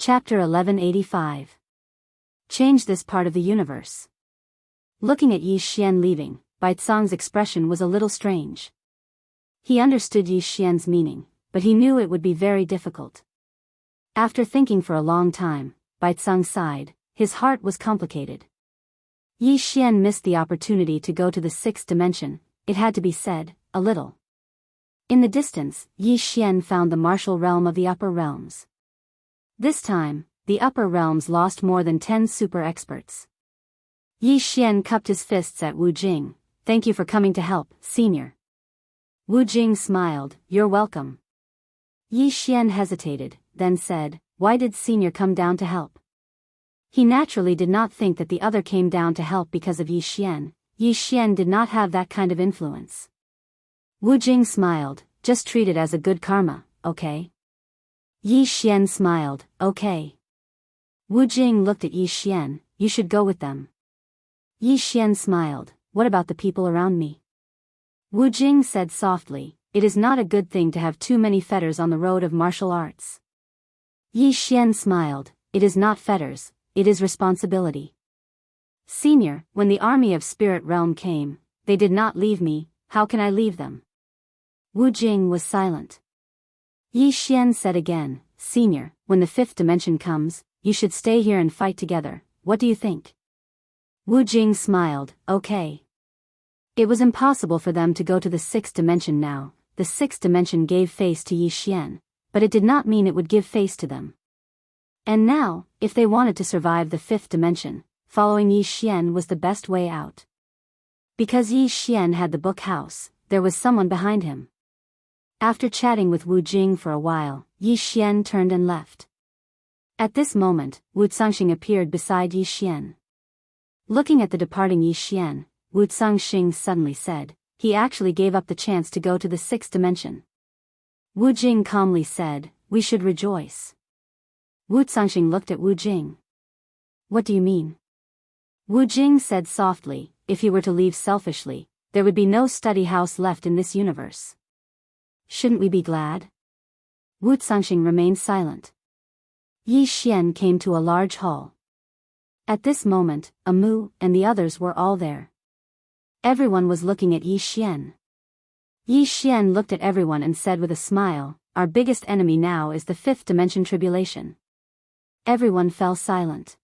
Chapter 1185. Change this part of the universe. Looking at Yi Xian leaving, Baizang's expression was a little strange. He understood Yi Xian's meaning, but he knew it would be very difficult. After thinking for a long time, Baizang sighed. His heart was complicated. Yi Xian missed the opportunity to go to the sixth dimension, it had to be said, a little. In the distance, Yi Xian found the martial realm of the upper realms. This time, the upper realms lost more than 10 super experts. Yi Xian cupped his fists at Wu Jing. Thank you for coming to help, senior. Wu Jing smiled, you're welcome. Yi Xian hesitated, then said, why did senior come down to help? He naturally did not think that the other came down to help because of Yi Xian. Yi Xian did not have that kind of influence. Wu Jing smiled, just treat it as a good karma, okay? Yi Xian smiled, okay. Wu Jing looked at Yi Xian, you should go with them. Yi Xian smiled, what about the people around me? Wu Jing said softly, it is not a good thing to have too many fetters on the road of martial arts. Yi Xian smiled, it is not fetters, it is responsibility. Senior, when the army of Spirit Realm came, they did not leave me, how can I leave them? Wu Jing was silent. Yi Xian said again, senior, when the fifth dimension comes, you should stay here and fight together, what do you think? Wu Jing smiled, okay. It was impossible for them to go to the sixth dimension now. The sixth dimension gave face to Yi Xian, but it did not mean it would give face to them. And now, if they wanted to survive the fifth dimension, following Yi Xian was the best way out. Because Yi Xian had the book house, there was someone behind him. After chatting with Wu Jing for a while, Yi Xian turned and left. At this moment, Wu Zangxing appeared beside Yi Xian. Looking at the departing Yi Xian, Wu Zangxing suddenly said, he actually gave up the chance to go to the sixth dimension. Wu Jing calmly said, we should rejoice. Wu Zangxing looked at Wu Jing. What do you mean? Wu Jing said softly, if he were to leave selfishly, there would be no study house left in this universe. Shouldn't we be glad? Wu Zangxing remained silent. Yi Xian came to a large hall. At this moment, Amu and the others were all there. Everyone was looking at Yi Xian. Yi Xian looked at everyone and said with a smile, our biggest enemy now is the fifth dimension tribulation. Everyone fell silent.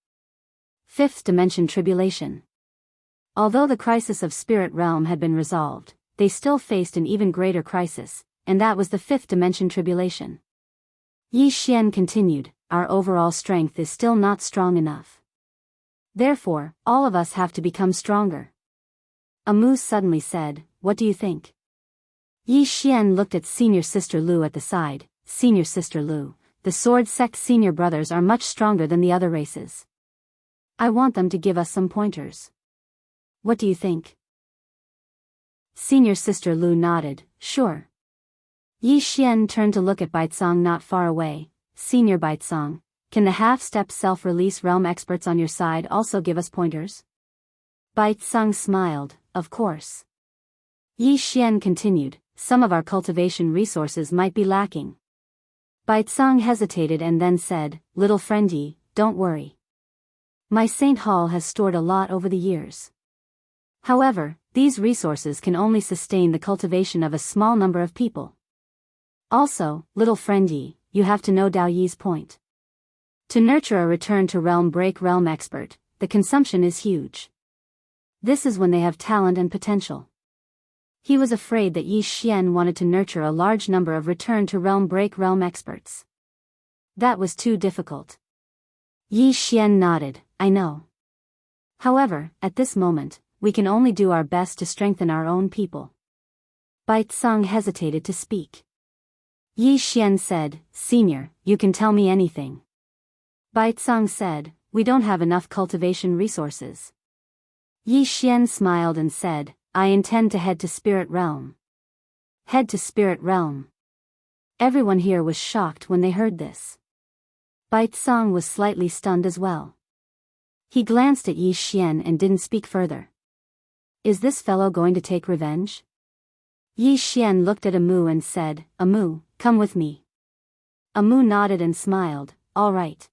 Fifth dimension tribulation. Although the crisis of Spirit Realm had been resolved, they still faced an even greater crisis, and that was the fifth dimension tribulation. Yi Xian continued, our overall strength is still not strong enough. Therefore, all of us have to become stronger. Amu suddenly said, what do you think? Yi Xian looked at Senior Sister Lu at the side, Senior Sister Lu, the Sword Sect senior brothers are much stronger than the other races. I want them to give us some pointers. What do you think? Senior Sister Lu nodded, sure. Yi Xian turned to look at Baizang not far away. Senior Baizang, can the half-step self-release realm experts on your side also give us pointers? Baizang smiled, of course. Yi Xian continued, some of our cultivation resources might be lacking. Baizang hesitated and then said, little friend Yi, don't worry. My Saint Hall has stored a lot over the years. However, these resources can only sustain the cultivation of a small number of people. Also, little friend Yi, you have to know Dao Yi's point. To nurture a return to realm break realm expert, the consumption is huge. This is when they have talent and potential. He was afraid that Yi Xian wanted to nurture a large number of return to realm break realm experts. That was too difficult. Yi Xian nodded, I know. However, at this moment, we can only do our best to strengthen our own people. Baizang hesitated to speak. Yi Xian said, senior, you can tell me anything. Baizang said, we don't have enough cultivation resources. Yi Xian smiled and said, I intend to head to Spirit Realm. Head to Spirit Realm. Everyone here was shocked when they heard this. Baizang was slightly stunned as well. He glanced at Yi Xian and didn't speak further. Is this fellow going to take revenge? Yi Xian looked at Amu and said, Amu, come with me. Amu nodded and smiled, all right.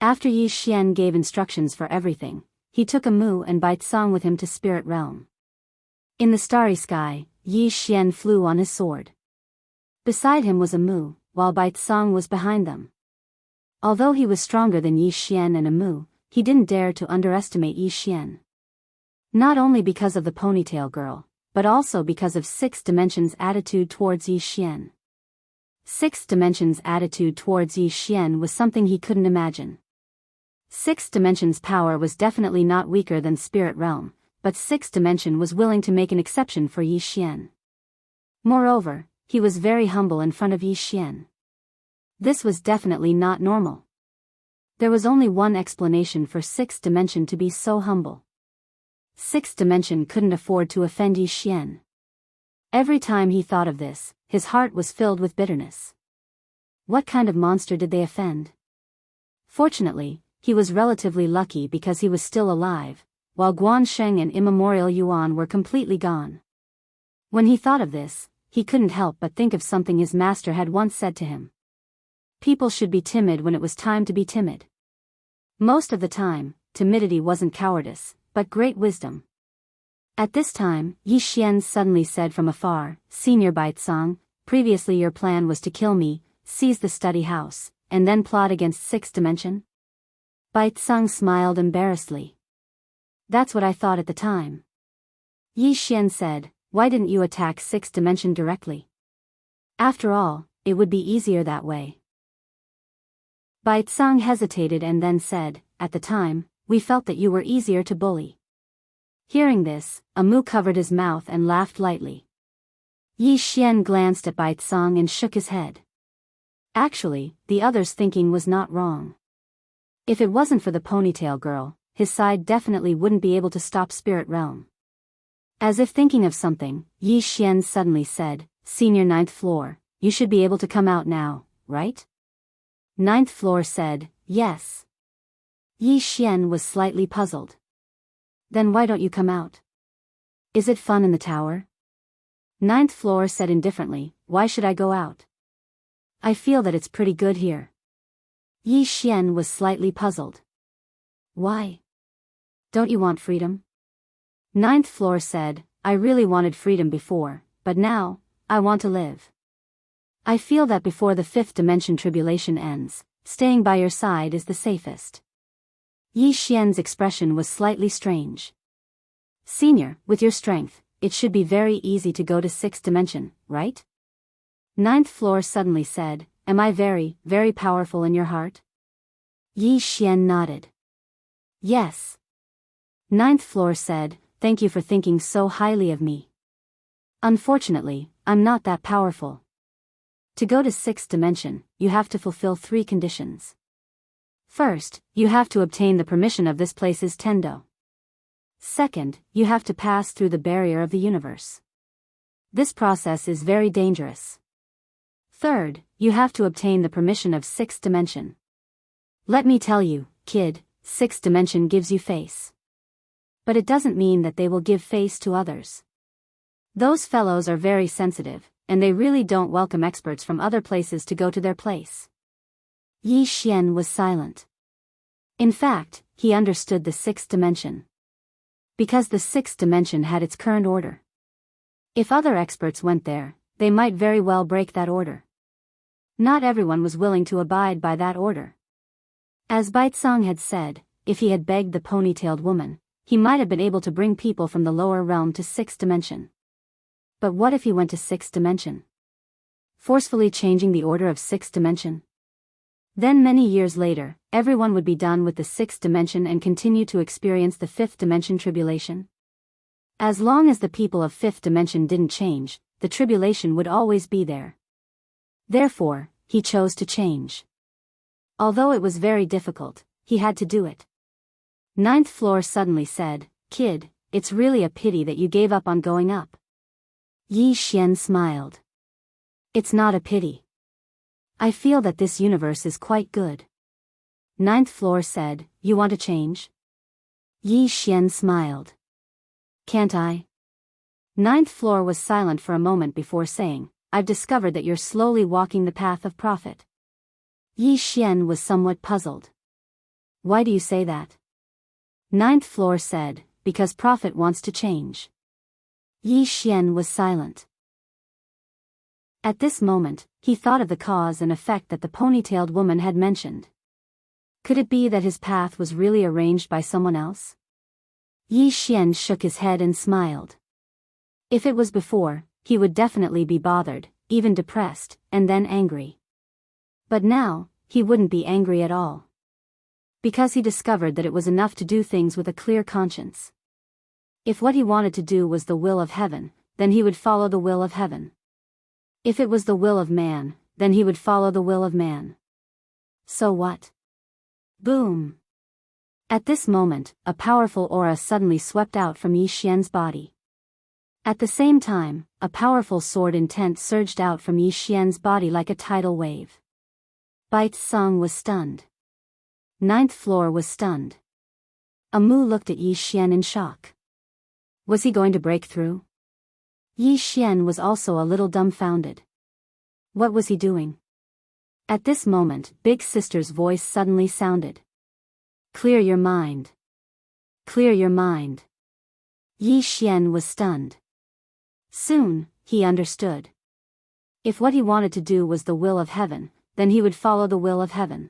After Yi Xian gave instructions for everything, he took a Mu and Bai Tsang with him to spirit realm. In the starry sky, Yi Xian flew on his sword. Beside him was a Mu, while Bai Tsang was behind them. Although he was stronger than Yi Xian and a Mu, he didn't dare to underestimate Yi Xian. Not only because of the ponytail girl, but also because of Sixth Dimension's attitude towards Yi Xian. Sixth Dimension's attitude towards Yi Xian was something he couldn't imagine. Sixth Dimension's power was definitely not weaker than Spirit Realm, but Sixth Dimension was willing to make an exception for Yi Xian. Moreover, he was very humble in front of Yi Xian. This was definitely not normal. There was only one explanation for Sixth Dimension to be so humble. Sixth Dimension couldn't afford to offend Yi Xian. Every time he thought of this, his heart was filled with bitterness. What kind of monster did they offend? Fortunately, he was relatively lucky because he was still alive, while Guansheng and Immortal Yuan were completely gone. When he thought of this, he couldn't help but think of something his master had once said to him. People should be timid when it was time to be timid. Most of the time, timidity wasn't cowardice, but great wisdom. At this time, Yi Xian suddenly said from afar, "Senior Bai Tsang, previously your plan was to kill me, seize the study house, and then plot against Sixth Dimension?" Bai Tsang smiled embarrassedly. "That's what I thought at the time." Yi Xian said, "Why didn't you attack Sixth Dimension directly? After all, it would be easier that way." Bai Tsang hesitated and then said, "At the time, we felt that you were easier to bully." Hearing this, a Mu covered his mouth and laughed lightly. Yi Xian glanced at Bai Tsang and shook his head. Actually, the other's thinking was not wrong. If it wasn't for the ponytail girl, his side definitely wouldn't be able to stop Spirit Realm. As if thinking of something, Yi Xian suddenly said, "Senior ninth floor, you should be able to come out now, right?" Ninth floor said, "Yes." Yi Xian was slightly puzzled. "Then why don't you come out? Is it fun in the tower?" Ninth floor said indifferently, "Why should I go out? I feel that it's pretty good here." Yi Xian was slightly puzzled. "Why? Don't you want freedom?" Ninth floor said, "I really wanted freedom before, but now, I want to live. I feel that before the Fifth Dimension tribulation ends, staying by your side is the safest." Yi Xian's expression was slightly strange. "Senior, with your strength, it should be very easy to go to Sixth Dimension, right?" Ninth floor suddenly said, "Am I very, very powerful in your heart?" Yi Xian nodded. "Yes." Ninth floor said, "Thank you for thinking so highly of me. Unfortunately, I'm not that powerful. To go to Sixth Dimension, you have to fulfill 3 conditions. First, you have to obtain the permission of this place's Tendo. Second, you have to pass through the barrier of the universe. This process is very dangerous. Third, you have to obtain the permission of Sixth Dimension. Let me tell you, kid, Sixth Dimension gives you face. But it doesn't mean that they will give face to others. Those fellows are very sensitive, and they really don't welcome experts from other places to go to their place." Yi Xian was silent. In fact, he understood the Sixth Dimension. Because the Sixth Dimension had its current order. If other experts went there, they might very well break that order. Not everyone was willing to abide by that order. As Bai Tsang had said, if he had begged the ponytailed woman, he might have been able to bring people from the lower realm to Sixth Dimension. But what if he went to Sixth Dimension? Forcefully changing the order of Sixth Dimension? Then many years later, everyone would be done with the Sixth Dimension and continue to experience the Fifth Dimension tribulation. As long as the people of Fifth Dimension didn't change, the tribulation would always be there. Therefore, he chose to change. Although it was very difficult, he had to do it. Ninth floor suddenly said, "Kid, it's really a pity that you gave up on going up." Yi Xian smiled. "It's not a pity. I feel that this universe is quite good." Ninth floor said, "You want to change?" Yi Xian smiled. "Can't I?" Ninth floor was silent for a moment before saying, "I've discovered that you're slowly walking the path of profit." Yi Xian was somewhat puzzled. Why do you say that? Ninth floor said, because Prophet wants to change. Yi Xian was silent. At this moment, he thought of the cause and effect that the ponytailed woman had mentioned. Could it be that his path was really arranged by someone else? Yi Xian shook his head and smiled. If it was before, he would definitely be bothered, even depressed, and then angry. But now, he wouldn't be angry at all. Because he discovered that it was enough to do things with a clear conscience. If what he wanted to do was the will of heaven, then he would follow the will of heaven. If it was the will of man, then he would follow the will of man. So what? Boom! At this moment, a powerful aura suddenly swept out from Yi Xian's body. At the same time, a powerful sword intent surged out from Yi Xian's body like a tidal wave. Bai Tsang was stunned. Ninth floor was stunned. Amu looked at Yi Xian in shock. Was he going to break through? Yi Xian was also a little dumbfounded. What was he doing? At this moment, Big Sister's voice suddenly sounded. Clear your mind. Clear your mind. Yi Xian was stunned. Soon, he understood. If what he wanted to do was the will of heaven, then he would follow the will of heaven.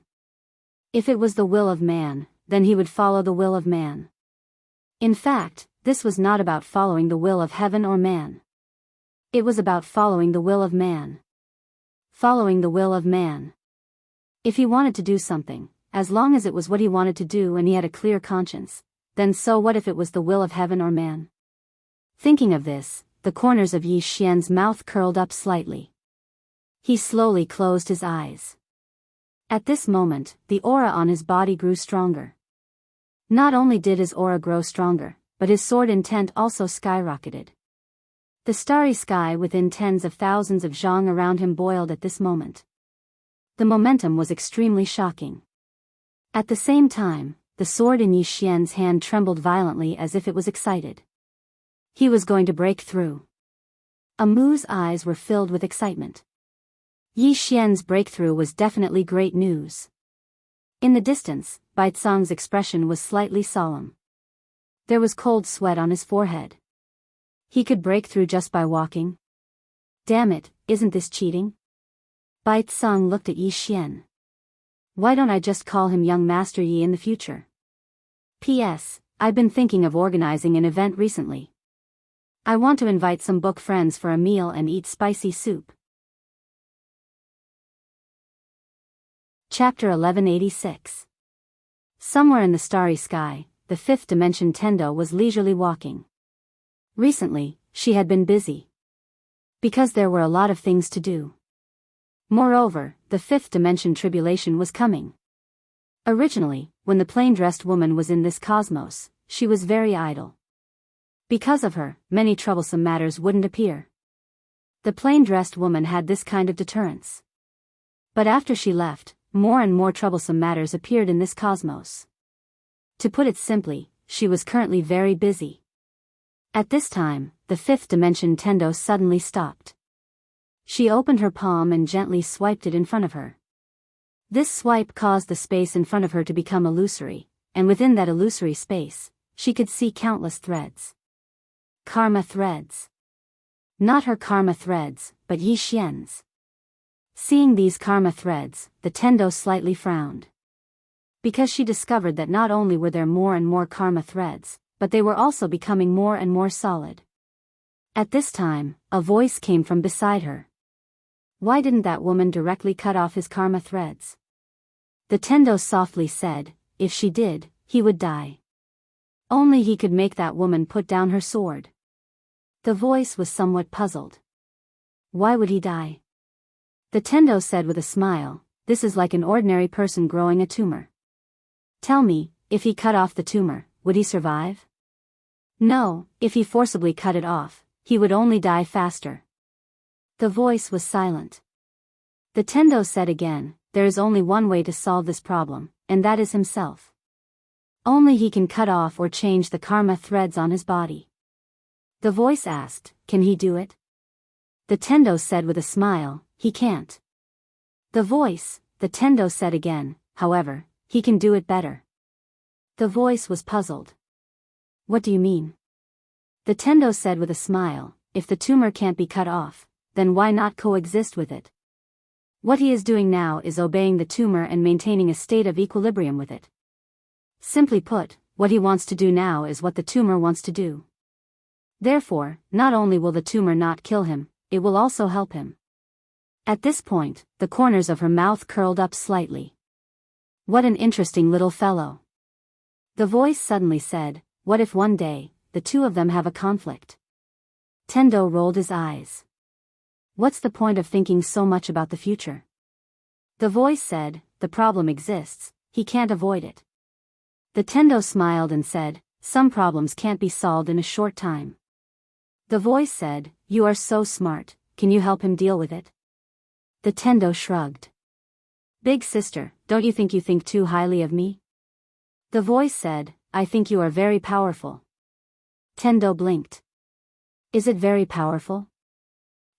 If it was the will of man, then he would follow the will of man. In fact, this was not about following the will of heaven or man. It was about following the will of man. Following the will of man. If he wanted to do something, as long as it was what he wanted to do and he had a clear conscience, then so what if it was the will of heaven or man? Thinking of this, the corners of Yi Xian's mouth curled up slightly. He slowly closed his eyes. At this moment, the aura on his body grew stronger. Not only did his aura grow stronger, but his sword intent also skyrocketed. The starry sky within tens of thousands of zhang around him boiled at this moment. The momentum was extremely shocking. At the same time, the sword in Yi Xian's hand trembled violently as if it was excited. He was going to break through. Amu's eyes were filled with excitement. Yi Xian's breakthrough was definitely great news. In the distance, Bai Tsang's expression was slightly solemn. There was cold sweat on his forehead. He could break through just by walking? Damn it, isn't this cheating? Bai Tsang looked at Yi Xian. Why don't I just call him Young Master Yi in the future? P.S. I've been thinking of organizing an event recently. I want to invite some book friends for a meal and eat spicy soup. Chapter 1186. Somewhere in the starry sky, the fifth dimension Tendo was leisurely walking. Recently, she had been busy. Because there were a lot of things to do. Moreover, the fifth dimension tribulation was coming. Originally, when the plain-dressed woman was in this cosmos, she was very idle. Because of her, many troublesome matters wouldn't appear. The plain-dressed woman had this kind of deterrence. But after she left, more and more troublesome matters appeared in this cosmos. To put it simply, she was currently very busy. At this time, the fifth dimension Tendo suddenly stopped. She opened her palm and gently swiped it in front of her. This swipe caused the space in front of her to become illusory, and within that illusory space, she could see countless threads. Karma threads. Not her karma threads, but Yi Xian's. Seeing these karma threads, the Tendo slightly frowned. Because she discovered that not only were there more and more karma threads, but they were also becoming more and more solid. At this time, a voice came from beside her. Why didn't that woman directly cut off his karma threads? The Tendo softly said, if she did, he would die. Only he could make that woman put down her sword. The voice was somewhat puzzled. Why would he die? The Tendo said with a smile, this is like an ordinary person growing a tumor. Tell me, if he cut off the tumor, would he survive? No, if he forcibly cut it off, he would only die faster. The voice was silent. The Tendo said again, there is only one way to solve this problem, and that is himself. Only he can cut off or change the karma threads on his body. The voice asked, can he do it? The Tendo said with a smile, he can't. The Tendo said again, however, he can do it better. The voice was puzzled. What do you mean? The Tendo said with a smile, if the tumor can't be cut off, then why not coexist with it? What he is doing now is obeying the tumor and maintaining a state of equilibrium with it. Simply put, what he wants to do now is what the tumor wants to do. Therefore, not only will the tumor not kill him, it will also help him. At this point, the corners of her mouth curled up slightly. What an interesting little fellow. The voice suddenly said, what if one day, the two of them have a conflict? Tendo rolled his eyes. What's the point of thinking so much about the future? The voice said, the problem exists, he can't avoid it. The Tendo smiled and said, some problems can't be solved in a short time. The voice said, you are so smart, can you help him deal with it? The Tendo shrugged. Big sister, don't you think too highly of me? The voice said, I think you are very powerful. Tendo blinked. Is it very powerful?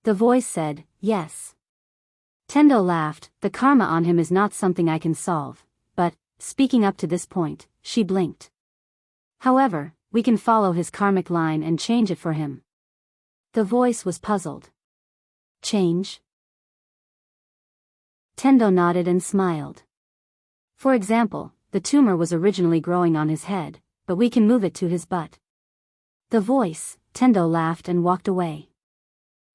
The voice said, yes. Tendo laughed, the karma on him is not something I can solve, but, speaking up to this point, she blinked. However, we can follow his karmic line and change it for him. The voice was puzzled. Change? Tendo nodded and smiled. For example, the tumor was originally growing on his head, but we can move it to his butt. The voice, Tendo laughed and walked away.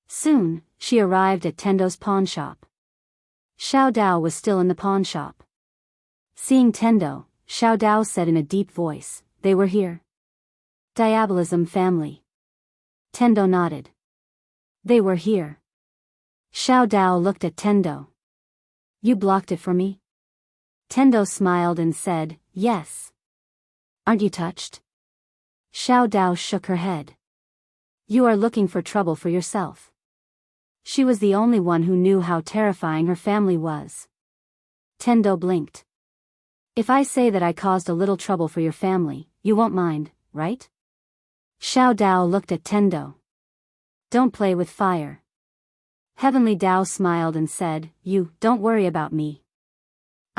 Soon, she arrived at Tendo's pawn shop. Xiao Dao was still in the pawn shop. Seeing Tendo, Xiao Dao said in a deep voice, they were here. Diabolism family. Tendo nodded. They were here. Xiao Dao looked at Tendo. You blocked it for me? Tendo smiled and said, yes. Aren't you touched? Xiao Dao shook her head. You are looking for trouble for yourself. She was the only one who knew how terrifying her family was. Tendo blinked. If I say that I caused a little trouble for your family, you won't mind, right? Xiao Dao looked at Tendo. Don't play with fire. Heavenly Dao smiled and said, you, don't worry about me.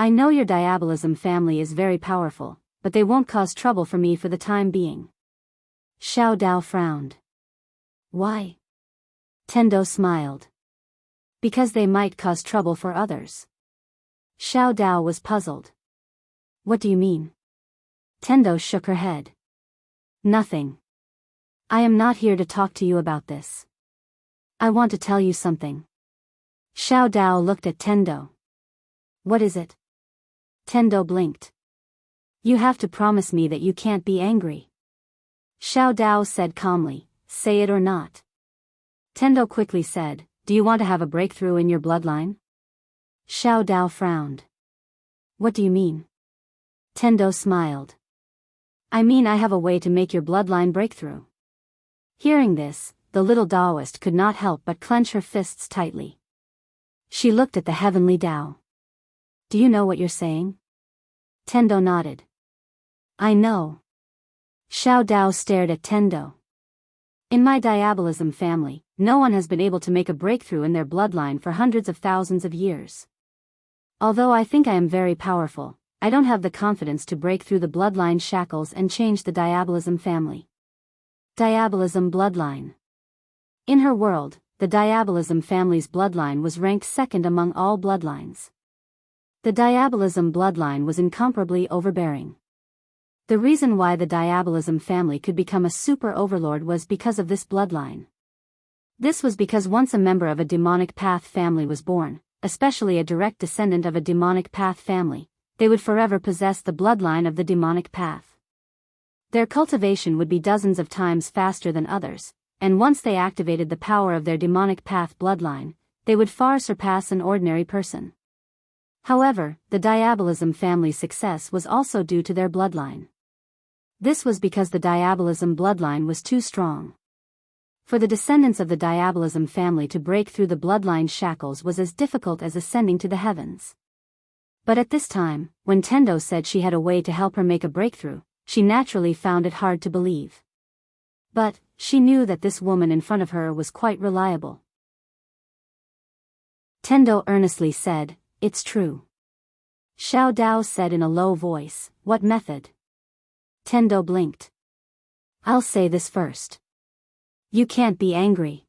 I know your diabolism family is very powerful, but they won't cause trouble for me for the time being. Xiao Dao frowned. Why? Tendo smiled. Because they might cause trouble for others. Xiao Dao was puzzled. What do you mean? Tendo shook her head. Nothing. I am not here to talk to you about this. I want to tell you something. Xiao Dao looked at Tendo. What is it? Tendo blinked. You have to promise me that you can't be angry. Xiao Dao said calmly, say it or not. Tendo quickly said, do you want to have a breakthrough in your bloodline? Xiao Dao frowned. What do you mean? Tendo smiled. I mean I have a way to make your bloodline breakthrough. Hearing this, the little Taoist could not help but clench her fists tightly. She looked at the heavenly Dao. Do you know what you're saying? Tendo nodded. I know. Xiao Dao stared at Tendo. In my diabolism family, no one has been able to make a breakthrough in their bloodline for hundreds of thousands of years. Although I think I am very powerful, I don't have the confidence to break through the bloodline shackles and change the diabolism family. Diabolism bloodline. In her world, the diabolism family's bloodline was ranked second among all bloodlines. The diabolism bloodline was incomparably overbearing. The reason why the diabolism family could become a super overlord was because of this bloodline. This was because once a member of a demonic path family was born, especially a direct descendant of a demonic path family, they would forever possess the bloodline of the demonic path. Their cultivation would be dozens of times faster than others, and once they activated the power of their demonic path bloodline, they would far surpass an ordinary person. However, the diabolism family's success was also due to their bloodline. This was because the diabolism bloodline was too strong. For the descendants of the diabolism family to break through the bloodline shackles was as difficult as ascending to the heavens. But at this time, when Tendo said she had a way to help her make a breakthrough, she naturally found it hard to believe. But, she knew that this woman in front of her was quite reliable. Tendo earnestly said, it's true. Xiao Dao said in a low voice, what method? Tendo blinked. I'll say this first. You can't be angry.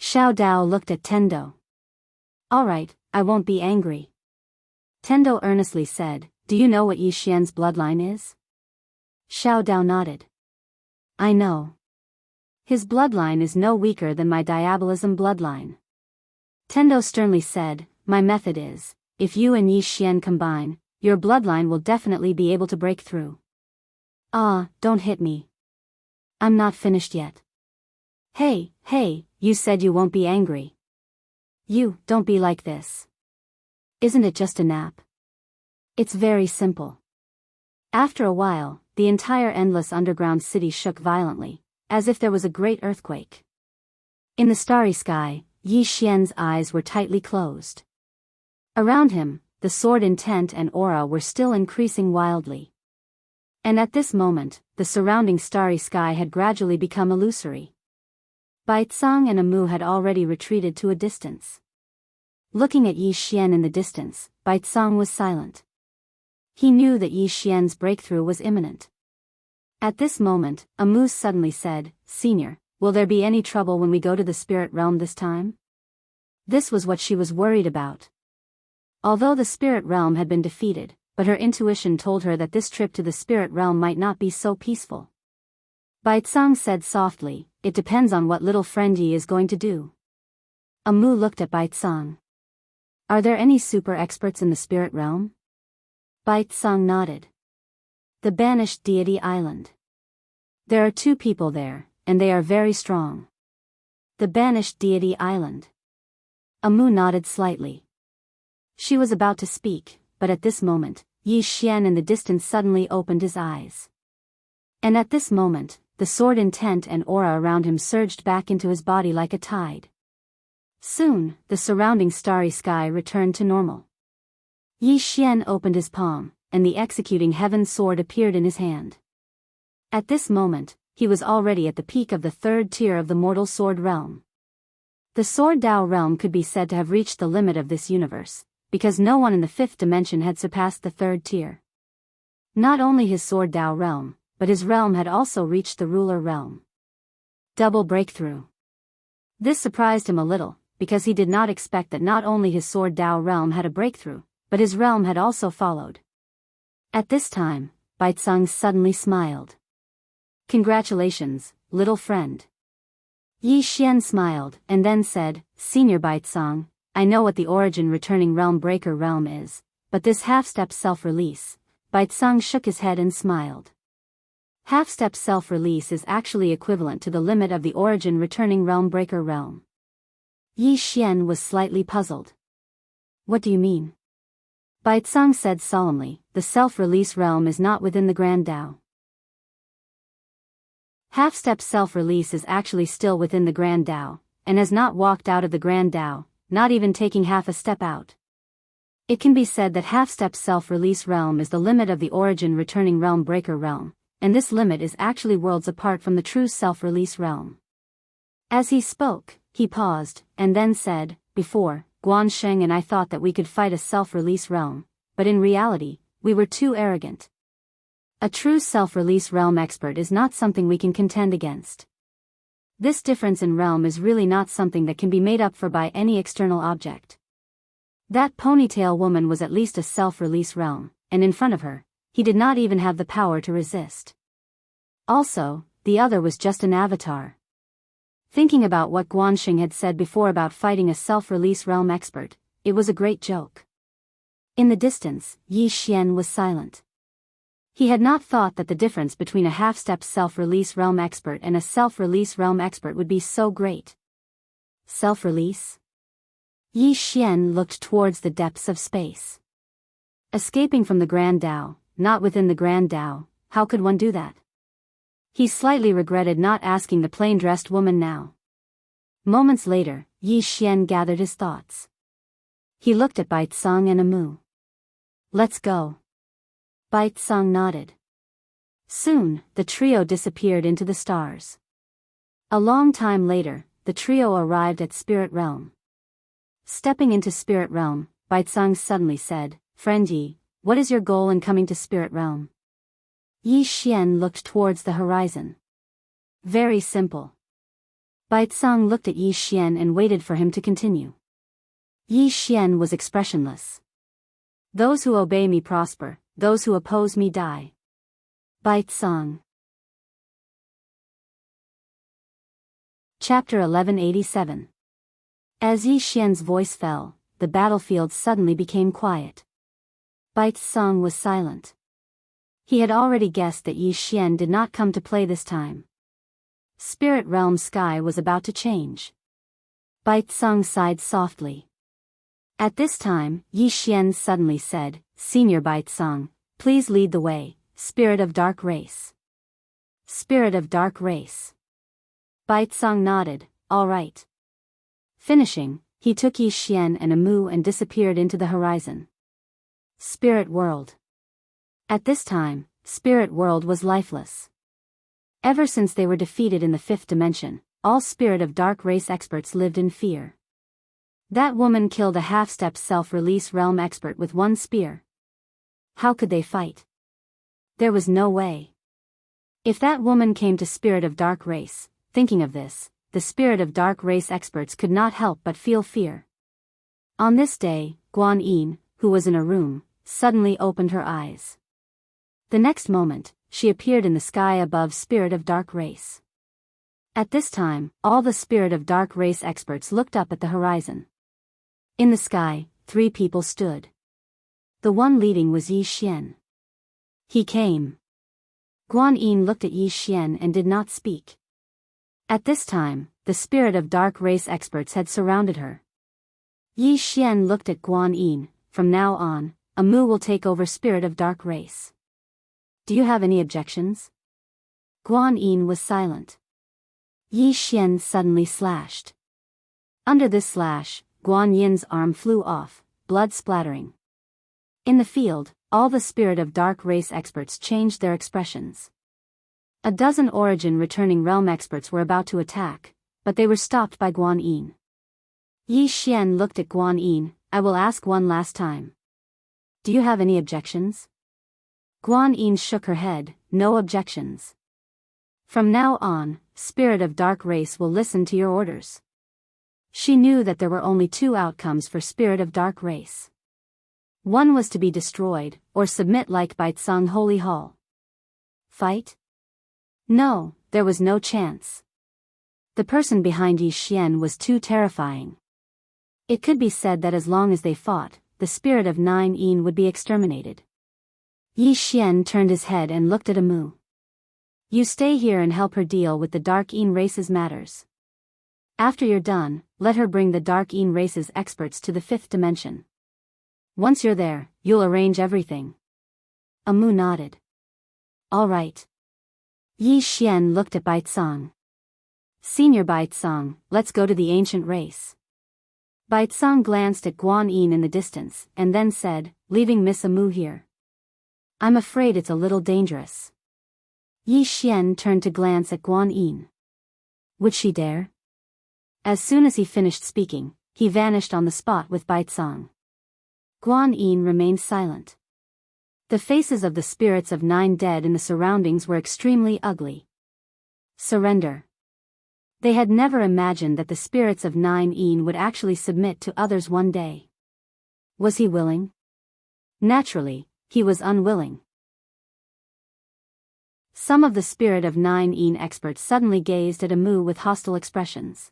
Xiao Dao looked at Tendo. All right, I won't be angry. Tendo earnestly said, do you know what Yi Xian's bloodline is? Xiao Dao nodded. I know. His bloodline is no weaker than my diabolism bloodline. Tendo sternly said, my method is, if you and Yi Xian combine, your bloodline will definitely be able to break through. Ah, don't hit me. I'm not finished yet. Hey, you said you won't be angry. Don't be like this. Isn't it just a nap? It's very simple. After a while, the entire endless underground city shook violently, as if there was a great earthquake. In the starry sky, Yi Xian's eyes were tightly closed. Around him, the sword intent and aura were still increasing wildly. And at this moment, the surrounding starry sky had gradually become illusory. Baicang and Amu had already retreated to a distance. Looking at Yi Xian in the distance, Baicang was silent. He knew that Yi Xian's breakthrough was imminent. At this moment, Amu suddenly said, Senior, will there be any trouble when we go to the spirit realm this time? This was what she was worried about. Although the spirit realm had been defeated, but her intuition told her that this trip to the spirit realm might not be so peaceful. Baicang said softly, it depends on what little friend Yi is going to do. Amu looked at Baicang. Are there any super experts in the spirit realm? Baicang nodded. The banished deity island. There are 2 people there, and they are very strong. The banished deity island. Amu nodded slightly. She was about to speak, but at this moment, Yi Xian in the distance suddenly opened his eyes. And at this moment, the sword intent and aura around him surged back into his body like a tide. Soon, the surrounding starry sky returned to normal. Yi Xian opened his palm, and the executing heaven sword appeared in his hand. At this moment, he was already at the peak of the 3rd tier of the mortal sword realm. The sword Dao realm could be said to have reached the limit of this universe, because no one in the 5th dimension had surpassed the 3rd tier. Not only his sword Dao realm, but his realm had also reached the ruler realm. Double breakthrough. This surprised him a little, because he did not expect that not only his sword Dao realm had a breakthrough, but his realm had also followed. At this time, Baicang suddenly smiled. Congratulations, little friend. Yi Xian smiled, and then said, Senior Baicang, I know what the origin returning realm breaker realm is, but this half-step self-release. Baicang shook his head and smiled. Half-step self-release is actually equivalent to the limit of the origin returning realm breaker realm. Yi Xian was slightly puzzled. What do you mean? Baicang said solemnly, the self-release realm is not within the Grand Dao. Half-step self-release is actually still within the Grand Dao, and has not walked out of the Grand Dao, not even taking half a step out. It can be said that half-step self-release realm is the limit of the origin returning realm breaker realm, and this limit is actually worlds apart from the true self-release realm. As he spoke, he paused, and then said, before, Guansheng and I thought that we could fight a self-release realm, but in reality, we were too arrogant. A true self-release realm expert is not something we can contend against. This difference in realm is really not something that can be made up for by any external object. That ponytail woman was at least a self-release realm, and in front of her, he did not even have the power to resist. Also, the other was just an avatar. Thinking about what Guanxing had said before about fighting a self-release realm expert, it was a great joke. In the distance, Yi Xian was silent. He had not thought that the difference between a half-step self-release realm expert and a self-release realm expert would be so great. Self-release? Yi Xian looked towards the depths of space. Escaping from the Grand Dao, not within the Grand Dao, how could one do that? He slightly regretted not asking the plain-dressed woman now. Moments later, Yi Xian gathered his thoughts. He looked at Baicang and Amu. Let's go. Baicang nodded. Soon, the trio disappeared into the stars. A long time later, the trio arrived at Spirit Realm. Stepping into Spirit Realm, Baicang suddenly said, Friend Yi, what is your goal in coming to Spirit Realm? Yi Xian looked towards the horizon. Very simple. Baizang looked at Yi Xian and waited for him to continue. Yi Xian was expressionless. Those who obey me prosper, those who oppose me die. Baizang. Chapter 1187. As Yi Xian's voice fell, the battlefield suddenly became quiet. Baizang was silent. He had already guessed that Yi Xian did not come to play this time. Spirit realm sky was about to change. Baizang sighed softly. At this time, Yi Xian suddenly said, "Senior Baizang, please lead the way, Spirit of Dark Race." Spirit of Dark Race. Baizang nodded, "All right." Finishing, he took Yi Xian and Amu and disappeared into the horizon. Spirit World. At this time, Spirit World was lifeless. Ever since they were defeated in the fifth dimension, all Spirit of Dark Race experts lived in fear. That woman killed a half-step self-release realm expert with one spear. How could they fight? There was no way. If that woman came to Spirit of Dark Race, thinking of this, the Spirit of Dark Race experts could not help but feel fear. On this day, Guan Yin, who was in a room, suddenly opened her eyes. The next moment, she appeared in the sky above Spirit of Dark Race. At this time, all the Spirit of Dark Race experts looked up at the horizon. In the sky, 3 people stood. The one leading was Yi Xian. He came. Guan Yin looked at Yi Xian and did not speak. At this time, the Spirit of Dark Race experts had surrounded her. Yi Xian looked at Guan Yin. "From now on, Amu will take over Spirit of Dark Race. Do you have any objections?" Guan Yin was silent. Yi Xian suddenly slashed. Under this slash, Guan Yin's arm flew off, blood splattering. In the field, all the Spirit of Dark Race experts changed their expressions. A dozen origin returning realm experts were about to attack, but they were stopped by Guan Yin. Yi Xian looked at Guan Yin. "I will ask one last time. Do you have any objections?" Guan Yin shook her head, "No objections. From now on, Spirit of Dark Race will listen to your orders." She knew that there were only 2 outcomes for Spirit of Dark Race. One was to be destroyed, or submit like Baizang Holy Hall. Fight? No, there was no chance. The person behind Yi Xian was too terrifying. It could be said that as long as they fought, the Spirit of 9 Yin would be exterminated. Yi Xian turned his head and looked at Amu. "You stay here and help her deal with the Dark Yin race's matters. After you're done, let her bring the Dark Yin race's experts to the 5th dimension. Once you're there, you'll arrange everything." Amu nodded. "All right." Yi Xian looked at Baizang. "Senior Baizang, let's go to the ancient race." Baizang glanced at Guan Yin in the distance, and then said, "Leaving Miss Amu here? I'm afraid it's a little dangerous." Yi Xian turned to glance at Guan Yin. Would she dare? As soon as he finished speaking, he vanished on the spot with Baizang. Guan Yin remained silent. The faces of the spirits of 9 dead in the surroundings were extremely ugly. Surrender. They had never imagined that the spirits of 9 Yin would actually submit to others one day. Was he willing? Naturally, he was unwilling. Some of the Spirit of 9 Yin experts suddenly gazed at Amu with hostile expressions.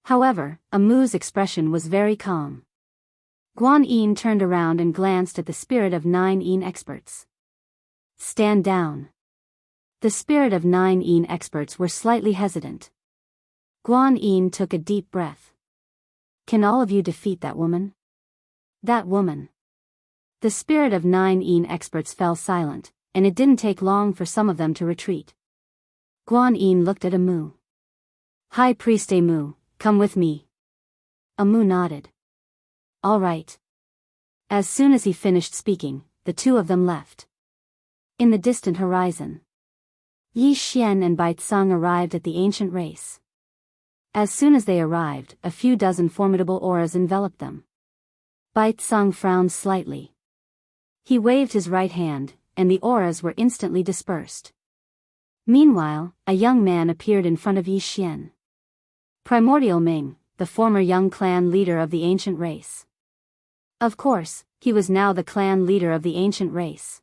However, Amu's expression was very calm. Guan Yin turned around and glanced at the Spirit of 9 Yin experts. "Stand down." The Spirit of 9 Yin experts were slightly hesitant. Guan Yin took a deep breath. "Can all of you defeat that woman?" That woman. The Spirit of 9 Yin experts fell silent, and it didn't take long for some of them to retreat. Guan Yin looked at Amu. "High Priest Amu, come with me." Amu nodded. "All right." As soon as he finished speaking, the 2 of them left. In the distant horizon, Yi Xian and Baizang arrived at the ancient race. As soon as they arrived, a few dozen formidable auras enveloped them. Baizang frowned slightly. He waved his right hand, and the auras were instantly dispersed. Meanwhile, a young man appeared in front of Yi Xian. Primordial Ming, the former young clan leader of the ancient race. Of course, he was now the clan leader of the ancient race.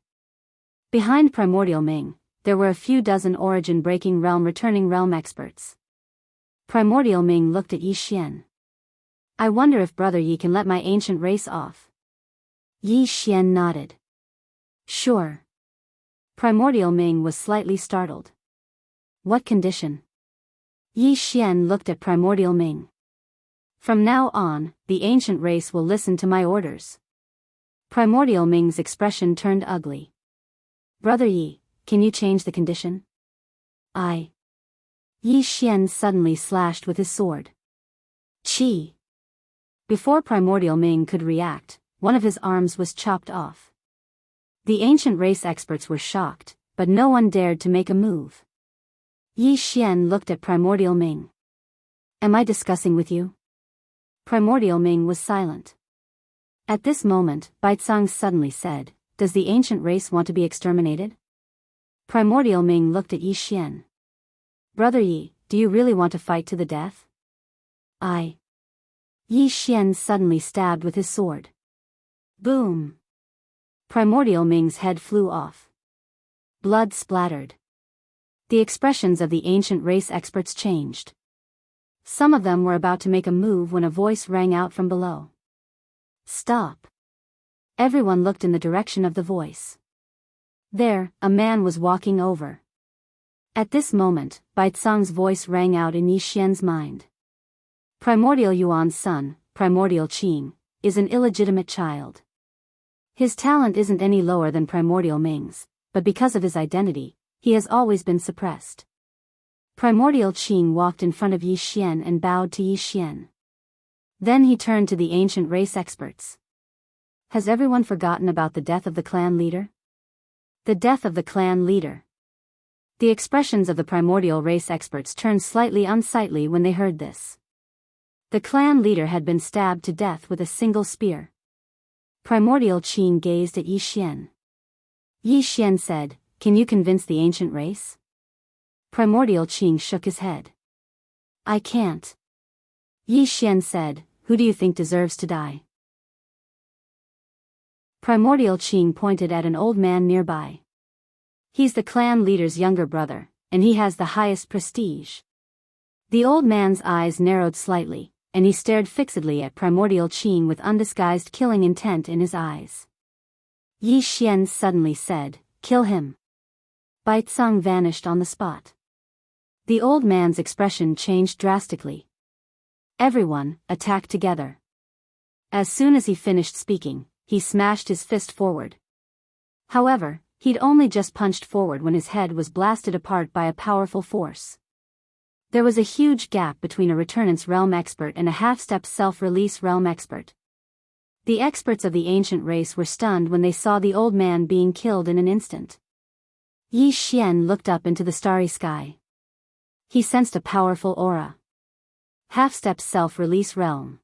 Behind Primordial Ming, there were a few dozen origin-breaking returning realm experts. Primordial Ming looked at Yi Xian. I wonder if Brother Yi can let my ancient race off. Yi Xian nodded. Sure. Primordial Ming was slightly startled. What condition? Yi Xian looked at Primordial Ming. From now on, the ancient race will listen to my orders. Primordial Ming's expression turned ugly. Brother Yi, can you change the condition? Yi Xian suddenly slashed with his sword. Chi! Before Primordial Ming could react, one of his arms was chopped off. The ancient race experts were shocked, but no one dared to make a move. Yi Xian looked at Primordial Ming. Am I discussing with you? Primordial Ming was silent. At this moment, Baizang suddenly said, Does the ancient race want to be exterminated? Primordial Ming looked at Yi Xian. Brother Yi, do you really want to fight to the death? Yi Xian suddenly stabbed with his sword. Boom! Primordial Ming's head flew off. Blood splattered. The expressions of the ancient race experts changed. Some of them were about to make a move when a voice rang out from below. Stop! Everyone looked in the direction of the voice. There, a man was walking over. At this moment, Baizang's voice rang out in Yi Xian's mind. Primordial Yuan's son, Primordial Qing, is an illegitimate child. His talent isn't any lower than Primordial Ming's, but because of his identity, he has always been suppressed. Primordial Qing walked in front of Yi Xian and bowed to Yi Xian. Then he turned to the ancient race experts. Has everyone forgotten about the death of the clan leader? The death of the clan leader. The expressions of the primordial race experts turned slightly unsightly when they heard this. The clan leader had been stabbed to death with a single spear. Primordial Qing gazed at Yi Xian. Yi Xian said, Can you convince the ancient race? Primordial Qing shook his head. I can't. Yi Xian said, Who do you think deserves to die? Primordial Qing pointed at an old man nearby. He's the clan leader's younger brother, and he has the highest prestige. The old man's eyes narrowed slightly, and he stared fixedly at Primordial Qing with undisguised killing intent in his eyes. Yi Xian suddenly said, Kill him. Baizang vanished on the spot. The old man's expression changed drastically. Everyone, attack together. As soon as he finished speaking, he smashed his fist forward. However, he'd only just punched forward when his head was blasted apart by a powerful force. There was a huge gap between a Returnance Realm expert and a half-step self-release realm expert. The experts of the ancient race were stunned when they saw the old man being killed in an instant. Yi Xian looked up into the starry sky. He sensed a powerful aura. Half-step self-release realm.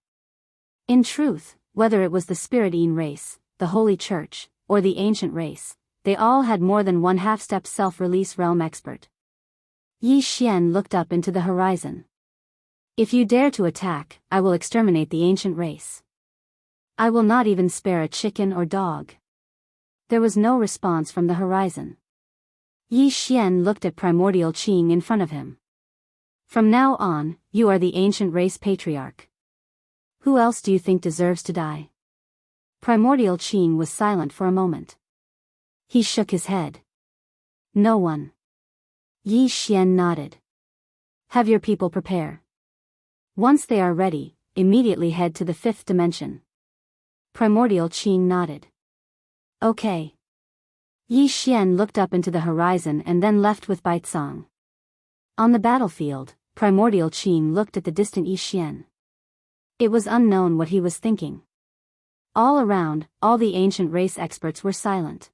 In truth, whether it was the Spiritine race, the Holy Church, or the ancient race, they all had more than one half-step self-release realm expert. Yi Xian looked up into the horizon. If you dare to attack, I will exterminate the ancient race. I will not even spare a chicken or dog. There was no response from the horizon. Yi Xian looked at Primordial Qing in front of him. From now on, you are the ancient race patriarch. Who else do you think deserves to die? Primordial Qing was silent for a moment. He shook his head. No one. Yi Xian nodded. Have your people prepare. Once they are ready, immediately head to the 5th dimension. Primordial Qing nodded. Okay. Yi Xian looked up into the horizon and then left with Baizang. On the battlefield, Primordial Qing looked at the distant Yi Xian. It was unknown what he was thinking. All around, all the ancient race experts were silent.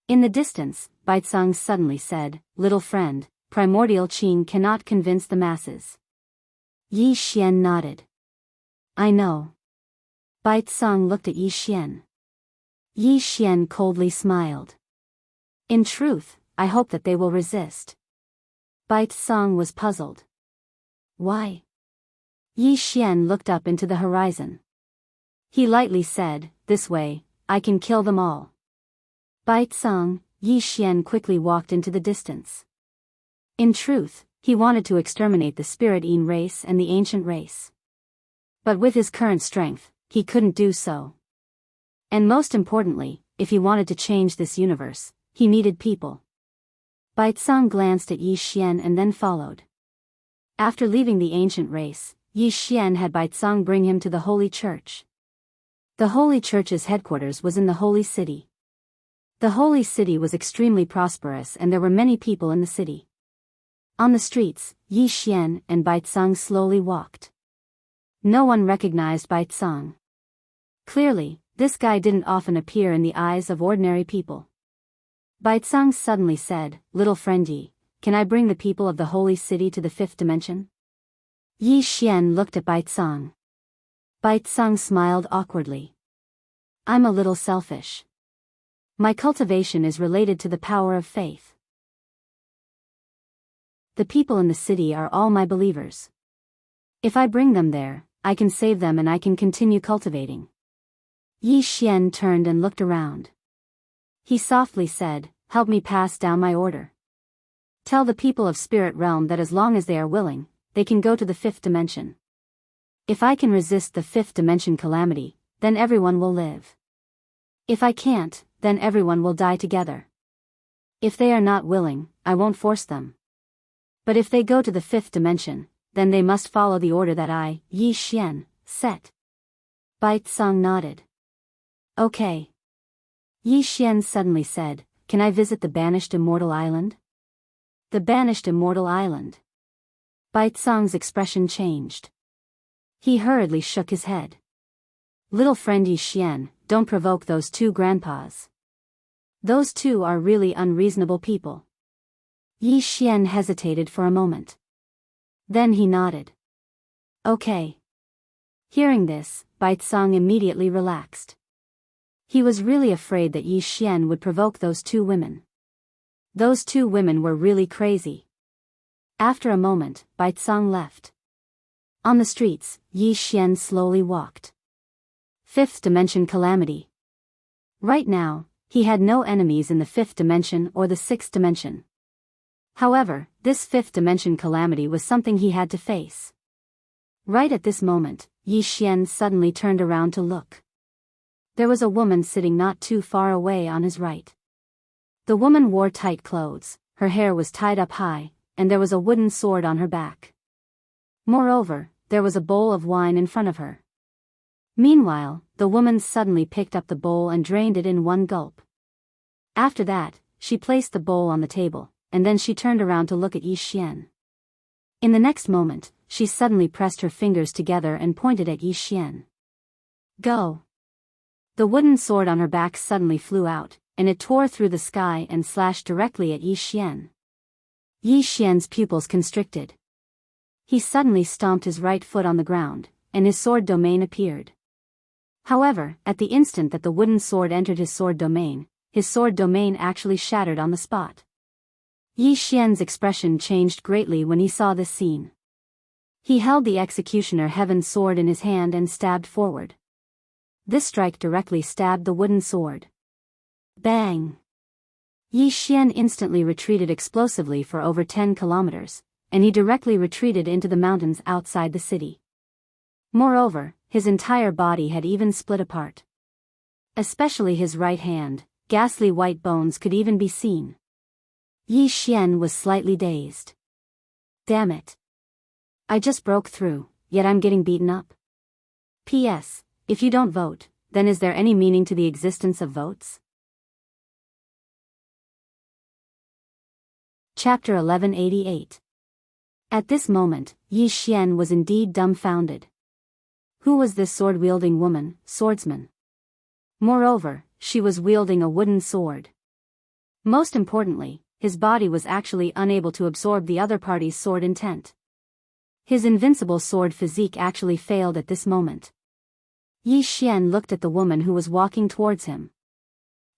In the distance, Baizang suddenly said, Little friend, Primordial Qing cannot convince the masses. Yi Xian nodded. I know. Baizang looked at Yi Xian. Yi Xian coldly smiled. In truth, I hope that they will resist. Bai Tsang was puzzled. Why? Yi Xian looked up into the horizon. He lightly said, "This way, I can kill them all." Bai Tsang, Yi Xian quickly walked into the distance. In truth, he wanted to exterminate the Spirit-Yin race and the ancient race. But with his current strength, he couldn't do so. And most importantly, if he wanted to change this universe, he needed people. Bai Tsang glanced at Yi Xian and then followed. After leaving the ancient race, Yi Xian had Bai Tsang bring him to the Holy Church. The Holy Church's headquarters was in the Holy City. The Holy City was extremely prosperous and there were many people in the city. On the streets, Yi Xian and Bai Tsang slowly walked. No one recognized Bai Tsang. Clearly, this guy didn't often appear in the eyes of ordinary people. Bai Tsang suddenly said, "Little friend Yi, can I bring the people of the Holy City to the fifth dimension?" Yi Xian looked at Bai Tsang. Bai Tsang smiled awkwardly. "I'm a little selfish. My cultivation is related to the power of faith. The people in the city are all my believers. If I bring them there, I can save them and I can continue cultivating." Yi Xian turned and looked around. He softly said, "Help me pass down my order. Tell the people of Spirit Realm that as long as they are willing, they can go to the fifth dimension. If I can resist the fifth dimension calamity, then everyone will live. If I can't, then everyone will die together. If they are not willing, I won't force them. But if they go to the fifth dimension, then they must follow the order that I, Yi Xian, set." Bai Tsang nodded. "Okay." Yi Xian suddenly said, "Can I visit the banished Immortal Island?" The banished Immortal Island. Bai Tsang's expression changed. He hurriedly shook his head. "Little friend Yi Xian, don't provoke those two grandpas. Those two are really unreasonable people." Yi Xian hesitated for a moment. Then he nodded. "Okay." Hearing this, Bai Tsang immediately relaxed. He was really afraid that Yi Xian would provoke those two women. Those two women were really crazy. After a moment, Bai Tsang left. On the streets, Yi Xian slowly walked. Fifth dimension calamity. Right now, he had no enemies in the fifth dimension or the sixth dimension. However, this fifth dimension calamity was something he had to face. Right at this moment, Yi Xian suddenly turned around to look. There was a woman sitting not too far away on his right. The woman wore tight clothes, her hair was tied up high, and there was a wooden sword on her back. Moreover, there was a bowl of wine in front of her. Meanwhile, the woman suddenly picked up the bowl and drained it in one gulp. After that, she placed the bowl on the table, and then she turned around to look at Yi Xian. In the next moment, she suddenly pressed her fingers together and pointed at Yi Xian. "Go." The wooden sword on her back suddenly flew out, and it tore through the sky and slashed directly at Yi Xian. Yi Xian's pupils constricted. He suddenly stomped his right foot on the ground, and his sword domain appeared. However, at the instant that the wooden sword entered his sword domain actually shattered on the spot. Yi Xian's expression changed greatly when he saw this scene. He held the executioner heaven sword in his hand and stabbed forward. This strike directly stabbed the wooden sword. Bang! Yi Xian instantly retreated explosively for over 10 kilometers, and he directly retreated into the mountains outside the city. Moreover, his entire body had even split apart. Especially his right hand, ghastly white bones could even be seen. Yi Xian was slightly dazed. Damn it. I just broke through, yet I'm getting beaten up. P.S. If you don't vote, then is there any meaning to the existence of votes? Chapter 1188. At this moment, Yi Xian was indeed dumbfounded. Who was this sword-wielding woman, swordsman? Moreover, she was wielding a wooden sword. Most importantly, his body was actually unable to absorb the other party's sword intent. His invincible sword physique actually failed at this moment. Yi Xian looked at the woman who was walking towards him.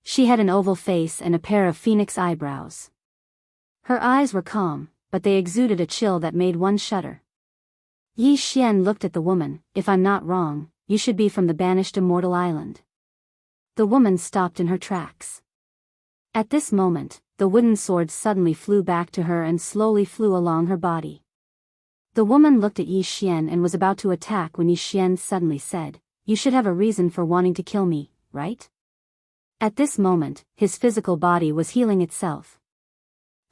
She had an oval face and a pair of phoenix eyebrows. Her eyes were calm, but they exuded a chill that made one shudder. Yi Xian looked at the woman. If I'm not wrong, you should be from the banished Immortal Island. The woman stopped in her tracks. At this moment, the wooden sword suddenly flew back to her and slowly flew along her body. The woman looked at Yi Xian and was about to attack when Yi Xian suddenly said, "You should have a reason for wanting to kill me, right?" At this moment, his physical body was healing itself.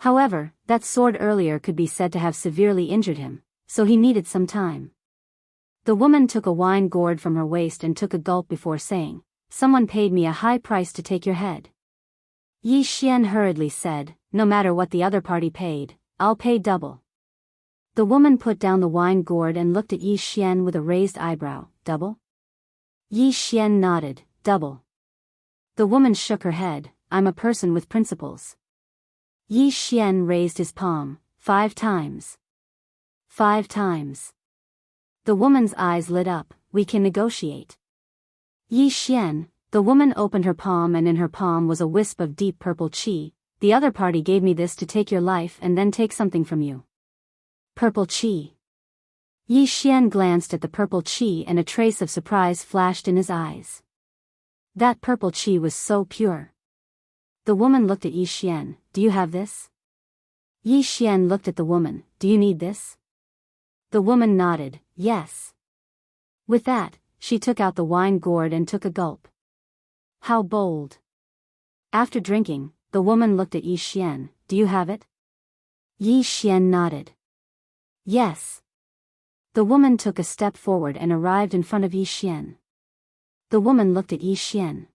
However, that sword earlier could be said to have severely injured him, so he needed some time. The woman took a wine gourd from her waist and took a gulp before saying, "Someone paid me a high price to take your head." Yi Xian hurriedly said, "No matter what the other party paid, I'll pay double." The woman put down the wine gourd and looked at Yi Xian with a raised eyebrow. "Double?" Yi Xian nodded. "Double." The woman shook her head. "I'm a person with principles." Yi Xian raised his palm. 5 times. 5 times. The woman's eyes lit up. "We can negotiate." Yi Xian, the woman opened her palm and in her palm was a wisp of deep purple qi. "The other party gave me this to take your life and then take something from you." Purple qi. Yi Xian glanced at the purple qi and a trace of surprise flashed in his eyes. That purple qi was so pure. The woman looked at Yi Xian. "Do you have this?" Yi Xian looked at the woman. "Do you need this?" The woman nodded. "Yes." With that, she took out the wine gourd and took a gulp. How bold. After drinking, the woman looked at Yi Xian. "Do you have it?" Yi Xian nodded. "Yes." The woman took a step forward and arrived in front of Yi Xian. The woman looked at Yi Xian.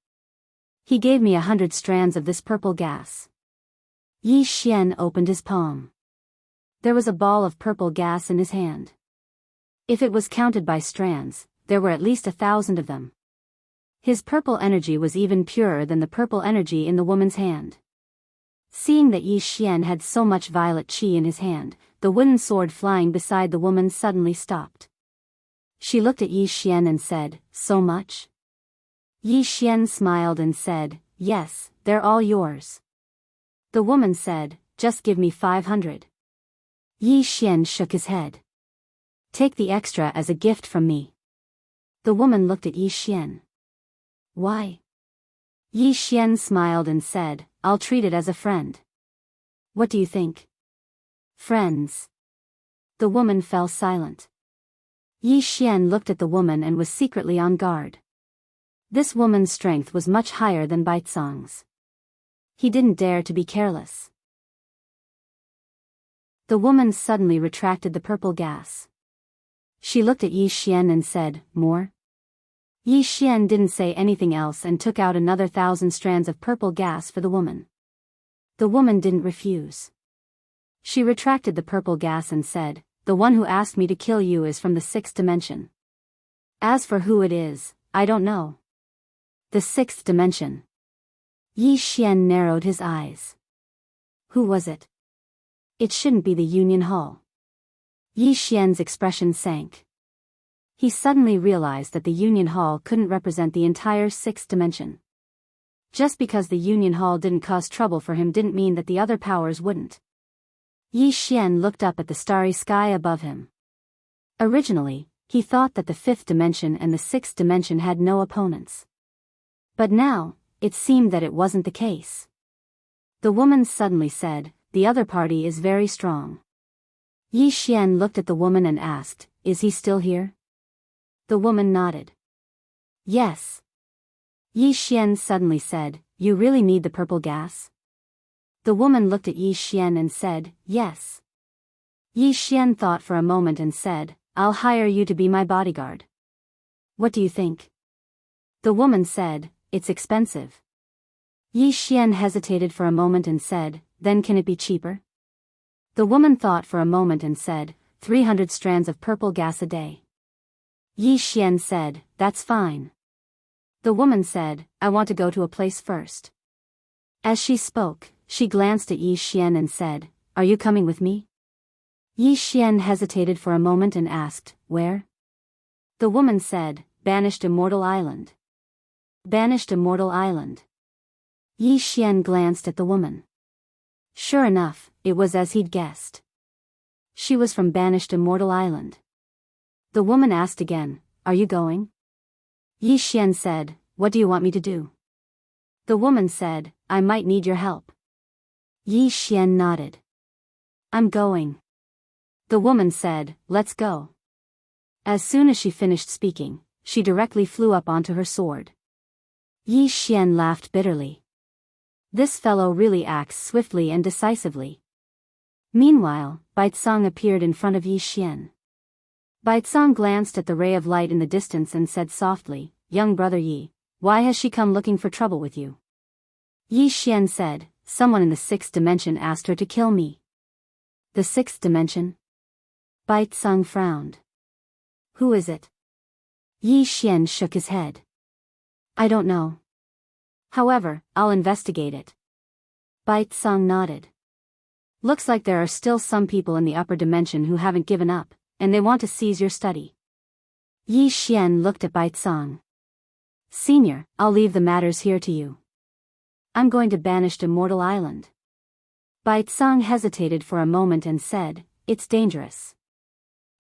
"He gave me 100 strands of this purple gas." Yi Xian opened his palm. There was a ball of purple gas in his hand. If it was counted by strands, there were at least 1,000 of them. His purple energy was even purer than the purple energy in the woman's hand. Seeing that Yi Xian had so much violet qi in his hand, the wooden sword flying beside the woman suddenly stopped. She looked at Yi Xian and said, "So much?" Yi Xian smiled and said, "Yes, they're all yours." The woman said, "Just give me 500. Yi Xian shook his head. "Take the extra as a gift from me." The woman looked at Yi Xian. "Why?" Yi Xian smiled and said, "I'll treat it as a friend." "What do you think?" "Friends." The woman fell silent. Yi Xian looked at the woman and was secretly on guard. This woman's strength was much higher than Baizong's. He didn't dare to be careless. The woman suddenly retracted the purple gas. She looked at Yi Xian and said, "More?" Yi Xian didn't say anything else and took out another 1,000 strands of purple gas for the woman. The woman didn't refuse. She retracted the purple gas and said, "The one who asked me to kill you is from the 6th dimension. As for who it is, I don't know." The 6th dimension. Yi Xian narrowed his eyes. Who was it? It shouldn't be the Union Hall. Yi Xian's expression sank. He suddenly realized that the Union Hall couldn't represent the entire 6th dimension. Just because the Union Hall didn't cause trouble for him didn't mean that the other powers wouldn't. Yi Xian looked up at the starry sky above him. Originally, he thought that the 5th dimension and the 6th dimension had no opponents. But now, it seemed that it wasn't the case. The woman suddenly said, "The other party is very strong." Yi Xian looked at the woman and asked, "Is he still here?" The woman nodded. "Yes." Yi Xian suddenly said, "You really need the purple gas?" The woman looked at Yi Xian and said, "Yes." Yi Xian thought for a moment and said, "I'll hire you to be my bodyguard. What do you think?" The woman said, "It's expensive." Yi Xian hesitated for a moment and said, "Then can it be cheaper?" The woman thought for a moment and said, 300 strands of purple gas a day. Yi Xian said, "That's fine." The woman said, "I want to go to a place first." As she spoke, she glanced at Yi Xian and said, "Are you coming with me?" Yi Xian hesitated for a moment and asked, "Where?" The woman said, "Banished Immortal Island." Banished Immortal Island. Yi Xian glanced at the woman. Sure enough, it was as he'd guessed. She was from banished Immortal Island. The woman asked again, "Are you going?" Yi Xian said, "What do you want me to do?" The woman said, "I might need your help." Yi Xian nodded. "I'm going." The woman said, "Let's go." As soon as she finished speaking, she directly flew up onto her sword. Yi Xian laughed bitterly. This fellow really acts swiftly and decisively. Meanwhile, Baizang appeared in front of Yi Xian. Baizang glanced at the ray of light in the distance and said softly, "Young brother Yi, why has she come looking for trouble with you?" Yi Xian said, "Someone in the sixth dimension asked her to kill me." The sixth dimension? Baizang frowned. "Who is it?" Yi Xian shook his head. "I don't know. However, I'll investigate it." Baizang nodded. "Looks like there are still some people in the upper dimension who haven't given up, and they want to seize your study." Yi Xian looked at Baizang. "Senior, I'll leave the matters here to you. I'm going to banished Immortal Island." Baizang hesitated for a moment and said, "It's dangerous."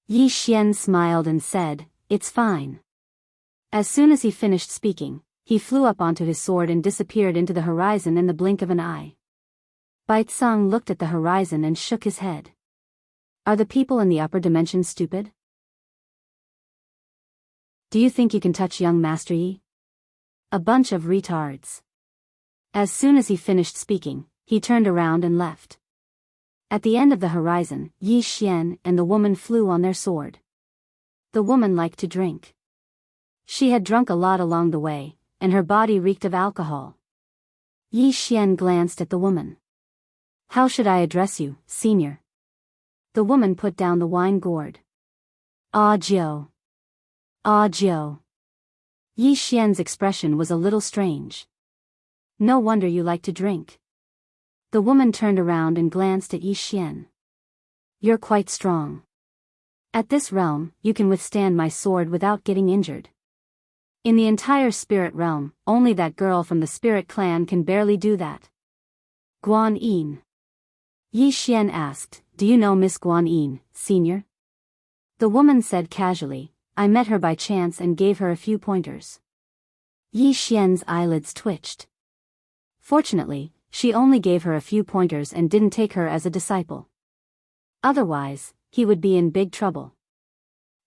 Yi Xian smiled and said, "It's fine." As soon as he finished speaking, he flew up onto his sword and disappeared into the horizon in the blink of an eye. Baizang looked at the horizon and shook his head. Are the people in the upper dimension stupid? Do you think you can touch young Master Yi? A bunch of retards. As soon as he finished speaking, he turned around and left. At the end of the horizon, Yi Xian and the woman flew on their sword. The woman liked to drink. She had drunk a lot along the way, and her body reeked of alcohol. Yi Xian glanced at the woman. "How should I address you, senior?" The woman put down the wine gourd. "Jiao. Jiao." Yi Xian's expression was a little strange. "No wonder you like to drink." The woman turned around and glanced at Yi Xian. "You're quite strong. At this realm, you can withstand my sword without getting injured. In the entire spirit realm, only that girl from the spirit clan can barely do that." "Guan Yin?" Yi Xian asked, "Do you know Miss Guan Yin, senior?" The woman said casually, "I met her by chance and gave her a few pointers." Yi Xian's eyelids twitched. Fortunately, she only gave her a few pointers and didn't take her as a disciple. Otherwise, he would be in big trouble.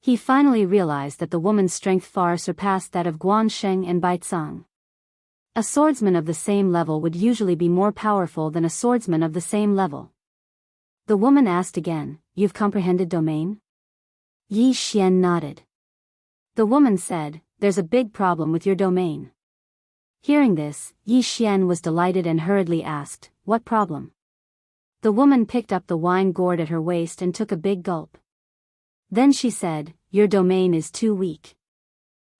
He finally realized that the woman's strength far surpassed that of Guan Sheng and Baizang. A swordsman of the same level would usually be more powerful than a swordsman of the same level. The woman asked again, "You've comprehended domain?" Yi Xian nodded. The woman said, "There's a big problem with your domain." Hearing this, Yi Xian was delighted and hurriedly asked, "What problem?" The woman picked up the wine gourd at her waist and took a big gulp. Then she said, "Your domain is too weak.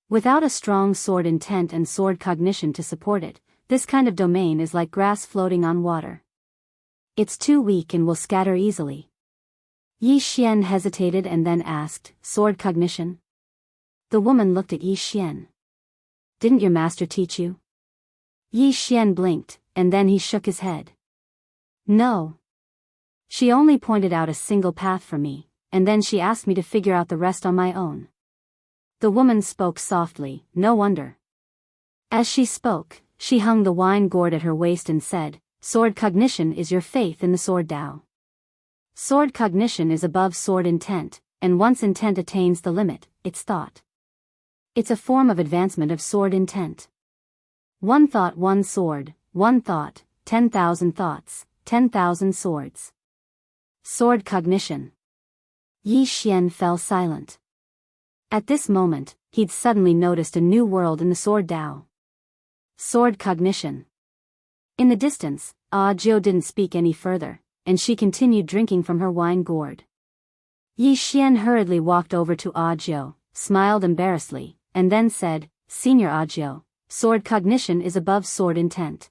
Without a strong sword intent and sword cognition to support it, this kind of domain is like grass floating on water. It's too weak and will scatter easily." Yi Xian hesitated and then asked, "Sword cognition?" The woman looked at Yi Xian. "Didn't your master teach you?" Yi Xian blinked, and then he shook his head. "No. She only pointed out a single path for me, and then she asked me to figure out the rest on my own." The woman spoke softly, "No wonder." As she spoke, she hung the wine gourd at her waist and said, "Sword cognition is your faith in the sword Tao. Sword cognition is above sword intent, and once intent attains the limit, it's thought. It's a form of advancement of sword intent. One thought, one sword, one thought, 10,000 thoughts, 10,000 swords. Sword cognition." Yi Xian fell silent. At this moment, he'd suddenly noticed a new world in the sword Tao. Sword cognition. In the distance, Jiao didn't speak any further, and she continued drinking from her wine gourd. Yi Xian hurriedly walked over to Jiao, smiled embarrassedly, and then said, "Senior Jiao, sword cognition is above sword intent.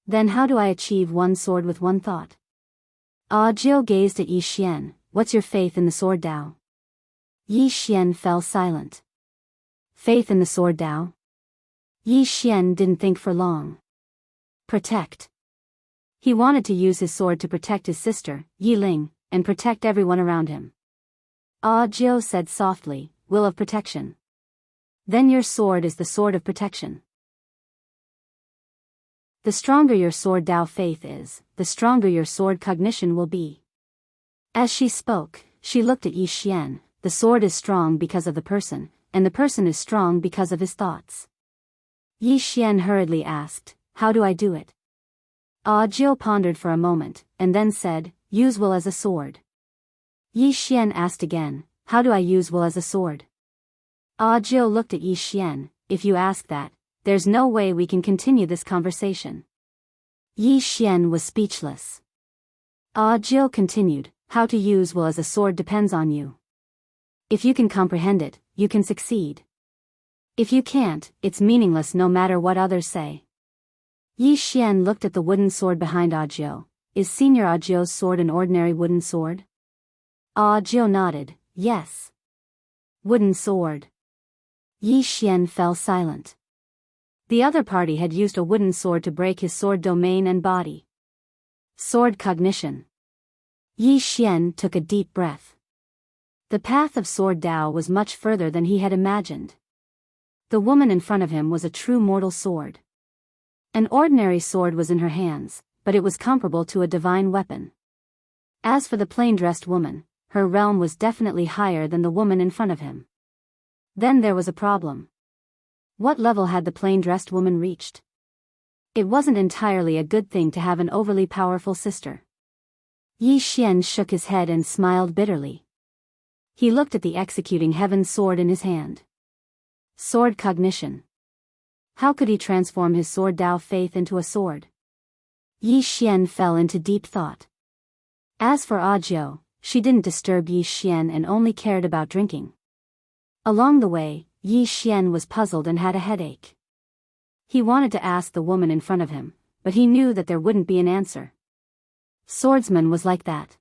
Then how do I achieve one sword with one thought?" Jiao gazed at Yi Xian. "What's your faith in the sword Tao?" Yi Xian fell silent. Faith in the sword Tao? Yi Xian didn't think for long. Protect. He wanted to use his sword to protect his sister, Yi Ling, and protect everyone around him. Ah Jiao said softly, will of protection. Then your sword is the sword of protection. The stronger your sword Dao faith is, the stronger your sword cognition will be. As she spoke, she looked at Yi Xian. The sword is strong because of the person, and the person is strong because of his thoughts. Yi Xian hurriedly asked, how do I do it? Ah Jiao pondered for a moment, and then said, use will as a sword. Yi Xian asked again, how do I use will as a sword? Ah Jiao looked at Yi Xian, if you ask that, there's no way we can continue this conversation. Yi Xian was speechless. Ah Jiao continued, how to use will as a sword depends on you. If you can comprehend it, you can succeed. If you can't, it's meaningless no matter what others say. Yi Xian looked at the wooden sword behind Ah Jiao. Is Senior Ah Jiao's sword an ordinary wooden sword? Ah Jiao nodded, yes. Wooden sword. Yi Xian fell silent. The other party had used a wooden sword to break his sword domain and body. Sword cognition. Yi Xian took a deep breath. The path of sword Dao was much further than he had imagined. The woman in front of him was a true mortal sword. An ordinary sword was in her hands, but it was comparable to a divine weapon. As for the plain-dressed woman, her realm was definitely higher than the woman in front of him. Then there was a problem. What level had the plain-dressed woman reached? It wasn't entirely a good thing to have an overly powerful sister. Yi Xian shook his head and smiled bitterly. He looked at the executing heaven sword in his hand. Sword cognition. How could he transform his sword Dao faith into a sword? Yi Xian fell into deep thought. As for Ah Jiao, she didn't disturb Yi Xian and only cared about drinking. Along the way, Yi Xian was puzzled and had a headache. He wanted to ask the woman in front of him, but he knew that there wouldn't be an answer. Swordsman was like that.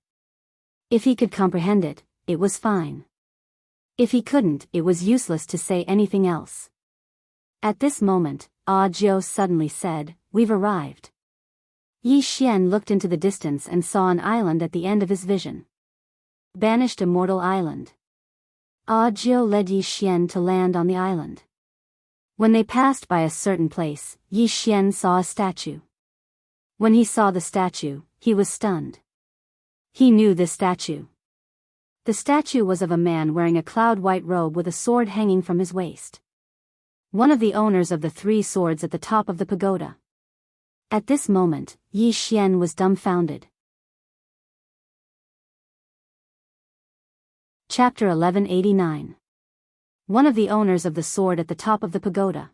If he could comprehend it, it was fine. If he couldn't, it was useless to say anything else. At this moment, Ah Jiao suddenly said, we've arrived. Yi Xian looked into the distance and saw an island at the end of his vision. Banished Immortal Island. Ah Jiao led Yi Xian to land on the island. When they passed by a certain place, Yi Xian saw a statue. When he saw the statue, he was stunned. He knew this statue. The statue was of a man wearing a cloud-white robe with a sword hanging from his waist. One of the owners of the 3 swords at the top of the pagoda. At this moment, Yi Xian was dumbfounded. Chapter 1189. One of the owners of the sword at the top of the pagoda.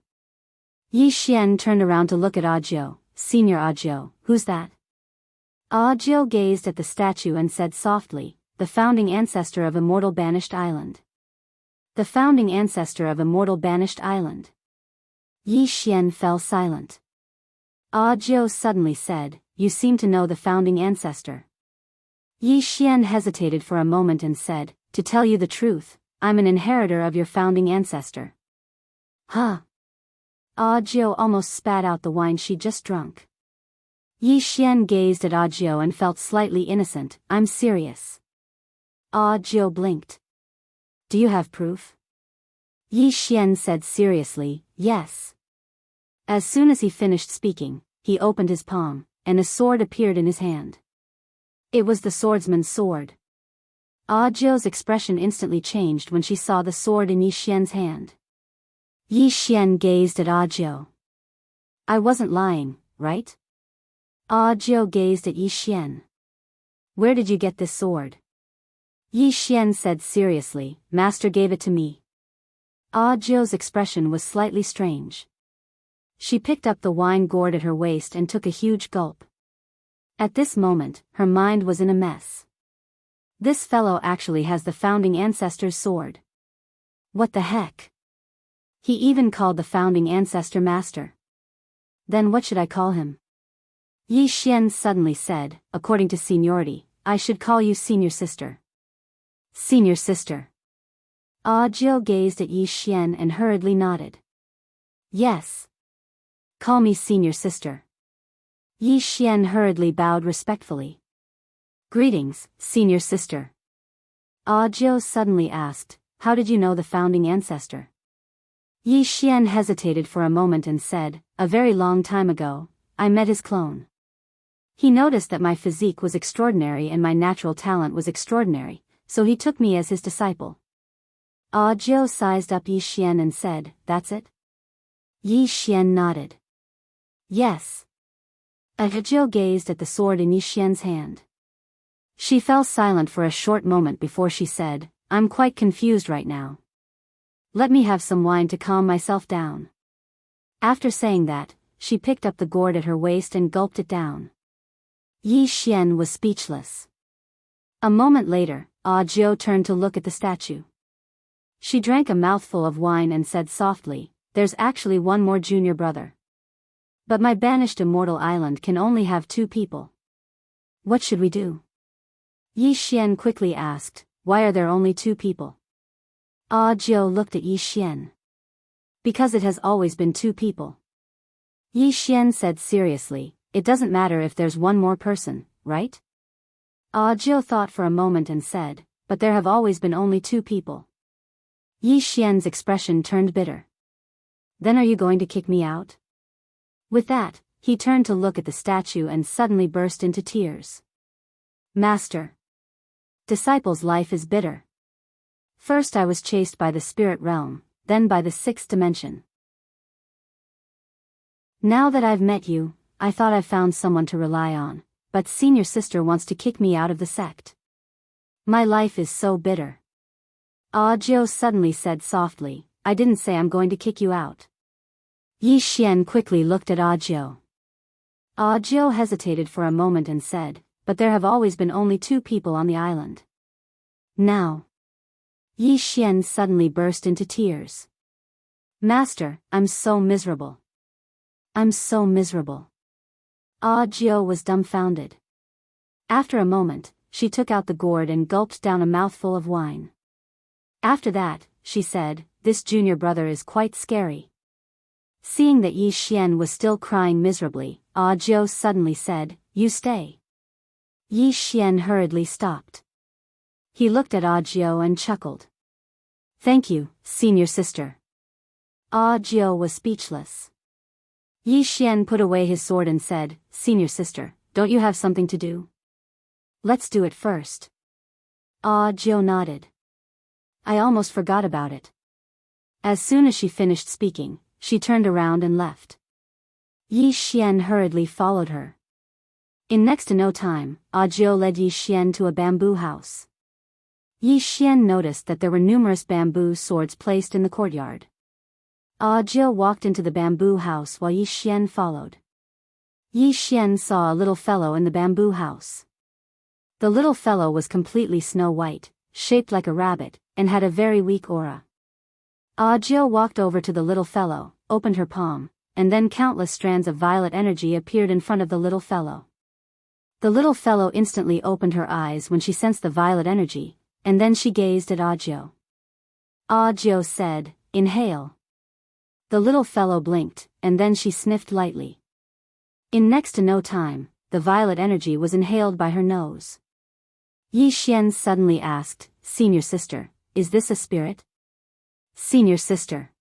Yi Xian turned around to look at Ah Jiao. Senior Ah Jiao, who's that? Ah Jiao gazed at the statue and said softly, the founding ancestor of Immortal Banished Island. The founding ancestor of Immortal Banished Island. Yi Xian fell silent. Ah Jiao suddenly said, you seem to know the founding ancestor. Yi Xian hesitated for a moment and said, to tell you the truth, I'm an inheritor of your founding ancestor. Huh? Ah Jiao almost spat out the wine she'd just drunk. Yi Xian gazed at Ah Jiao and felt slightly innocent. I'm serious. Ah Jiao blinked. Do you have proof? Yi Xian said seriously, yes. As soon as he finished speaking, he opened his palm, and a sword appeared in his hand. It was the swordsman's sword. Ah Jiao's expression instantly changed when she saw the sword in Yi Xian's hand. Yi Xian gazed at Ah Jiao. I wasn't lying, right? Ah Jiao gazed at Yi Xian. Where did you get this sword? Yi Xian said seriously, Master gave it to me. Ah Jiao's expression was slightly strange. She picked up the wine gourd at her waist and took a huge gulp. At this moment, her mind was in a mess. This fellow actually has the founding ancestor's sword. What the heck? He even called the founding ancestor master. Then what should I call him? Yi Xian suddenly said, according to seniority, I should call you senior sister. Senior sister. Ah Jiao gazed at Yi Xian and hurriedly nodded. Yes. Call me senior sister. Yi Xian hurriedly bowed respectfully. Greetings, senior sister. Jiao suddenly asked, how did you know the founding ancestor? Yi Xian hesitated for a moment and said, a very long time ago, I met his clone. He noticed that my physique was extraordinary and my natural talent was extraordinary, so he took me as his disciple. Jiao sized up Yi Xian and said, that's it? Yi Xian nodded. Yes. Jiao gazed at the sword in Yi Xian's hand. She fell silent for a short moment before she said, I'm quite confused right now. Let me have some wine to calm myself down. After saying that, she picked up the gourd at her waist and gulped it down. Yi Xian was speechless. A moment later, Jiao turned to look at the statue. She drank a mouthful of wine and said softly, there's actually one more junior brother. But my banished immortal island can only have 2 people. What should we do? Yi Xian quickly asked, why are there only 2 people? Jiao looked at Yi Xian. Because it has always been 2 people. Yi Xian said seriously, it doesn't matter if there's one more person, right? Jiao thought for a moment and said, but there have always been only 2 people. Yi Xian's expression turned bitter. Then are you going to kick me out? With that, he turned to look at the statue and suddenly burst into tears. Master. Disciple's life is bitter. First I was chased by the spirit realm, then by the 6th dimension. Now that I've met you, I thought I found someone to rely on, but senior sister wants to kick me out of the sect. My life is so bitter. Jiao suddenly said softly, I didn't say I'm going to kick you out. Yi Xian quickly looked at Jiao. Jiao hesitated for a moment and said, but there have always been only 2 people on the island. Now. Yi Xian suddenly burst into tears. Master, I'm so miserable. I'm so miserable. Jiao was dumbfounded. After a moment, she took out the gourd and gulped down a mouthful of wine. After that, she said, this junior brother is quite scary. Seeing that Yi Xian was still crying miserably, Jiao suddenly said, you stay. Yi Xian hurriedly stopped. He looked at Jiao and chuckled. Thank you, senior sister. Jiao was speechless. Yi Xian put away his sword and said, senior sister, don't you have something to do? Let's do it first. Jiao nodded. I almost forgot about it. As soon as she finished speaking, she turned around and left. Yi Xian hurriedly followed her. In next to no time, Jiao led Yi Xian to a bamboo house. Yi Xian noticed that there were numerous bamboo swords placed in the courtyard. Jiao walked into the bamboo house while Yi Xian followed. Yi Xian saw a little fellow in the bamboo house. The little fellow was completely snow white, shaped like a rabbit, and had a very weak aura. Jiao walked over to the little fellow, opened her palm, and then countless strands of violet energy appeared in front of the little fellow. The little fellow instantly opened her eyes when she sensed the violet energy, and then she gazed at Jiao. Jiao said, inhale. The little fellow blinked, and then she sniffed lightly. In next to no time, the violet energy was inhaled by her nose. Yi Xian suddenly asked, senior sister, is this a spirit? Senior sister.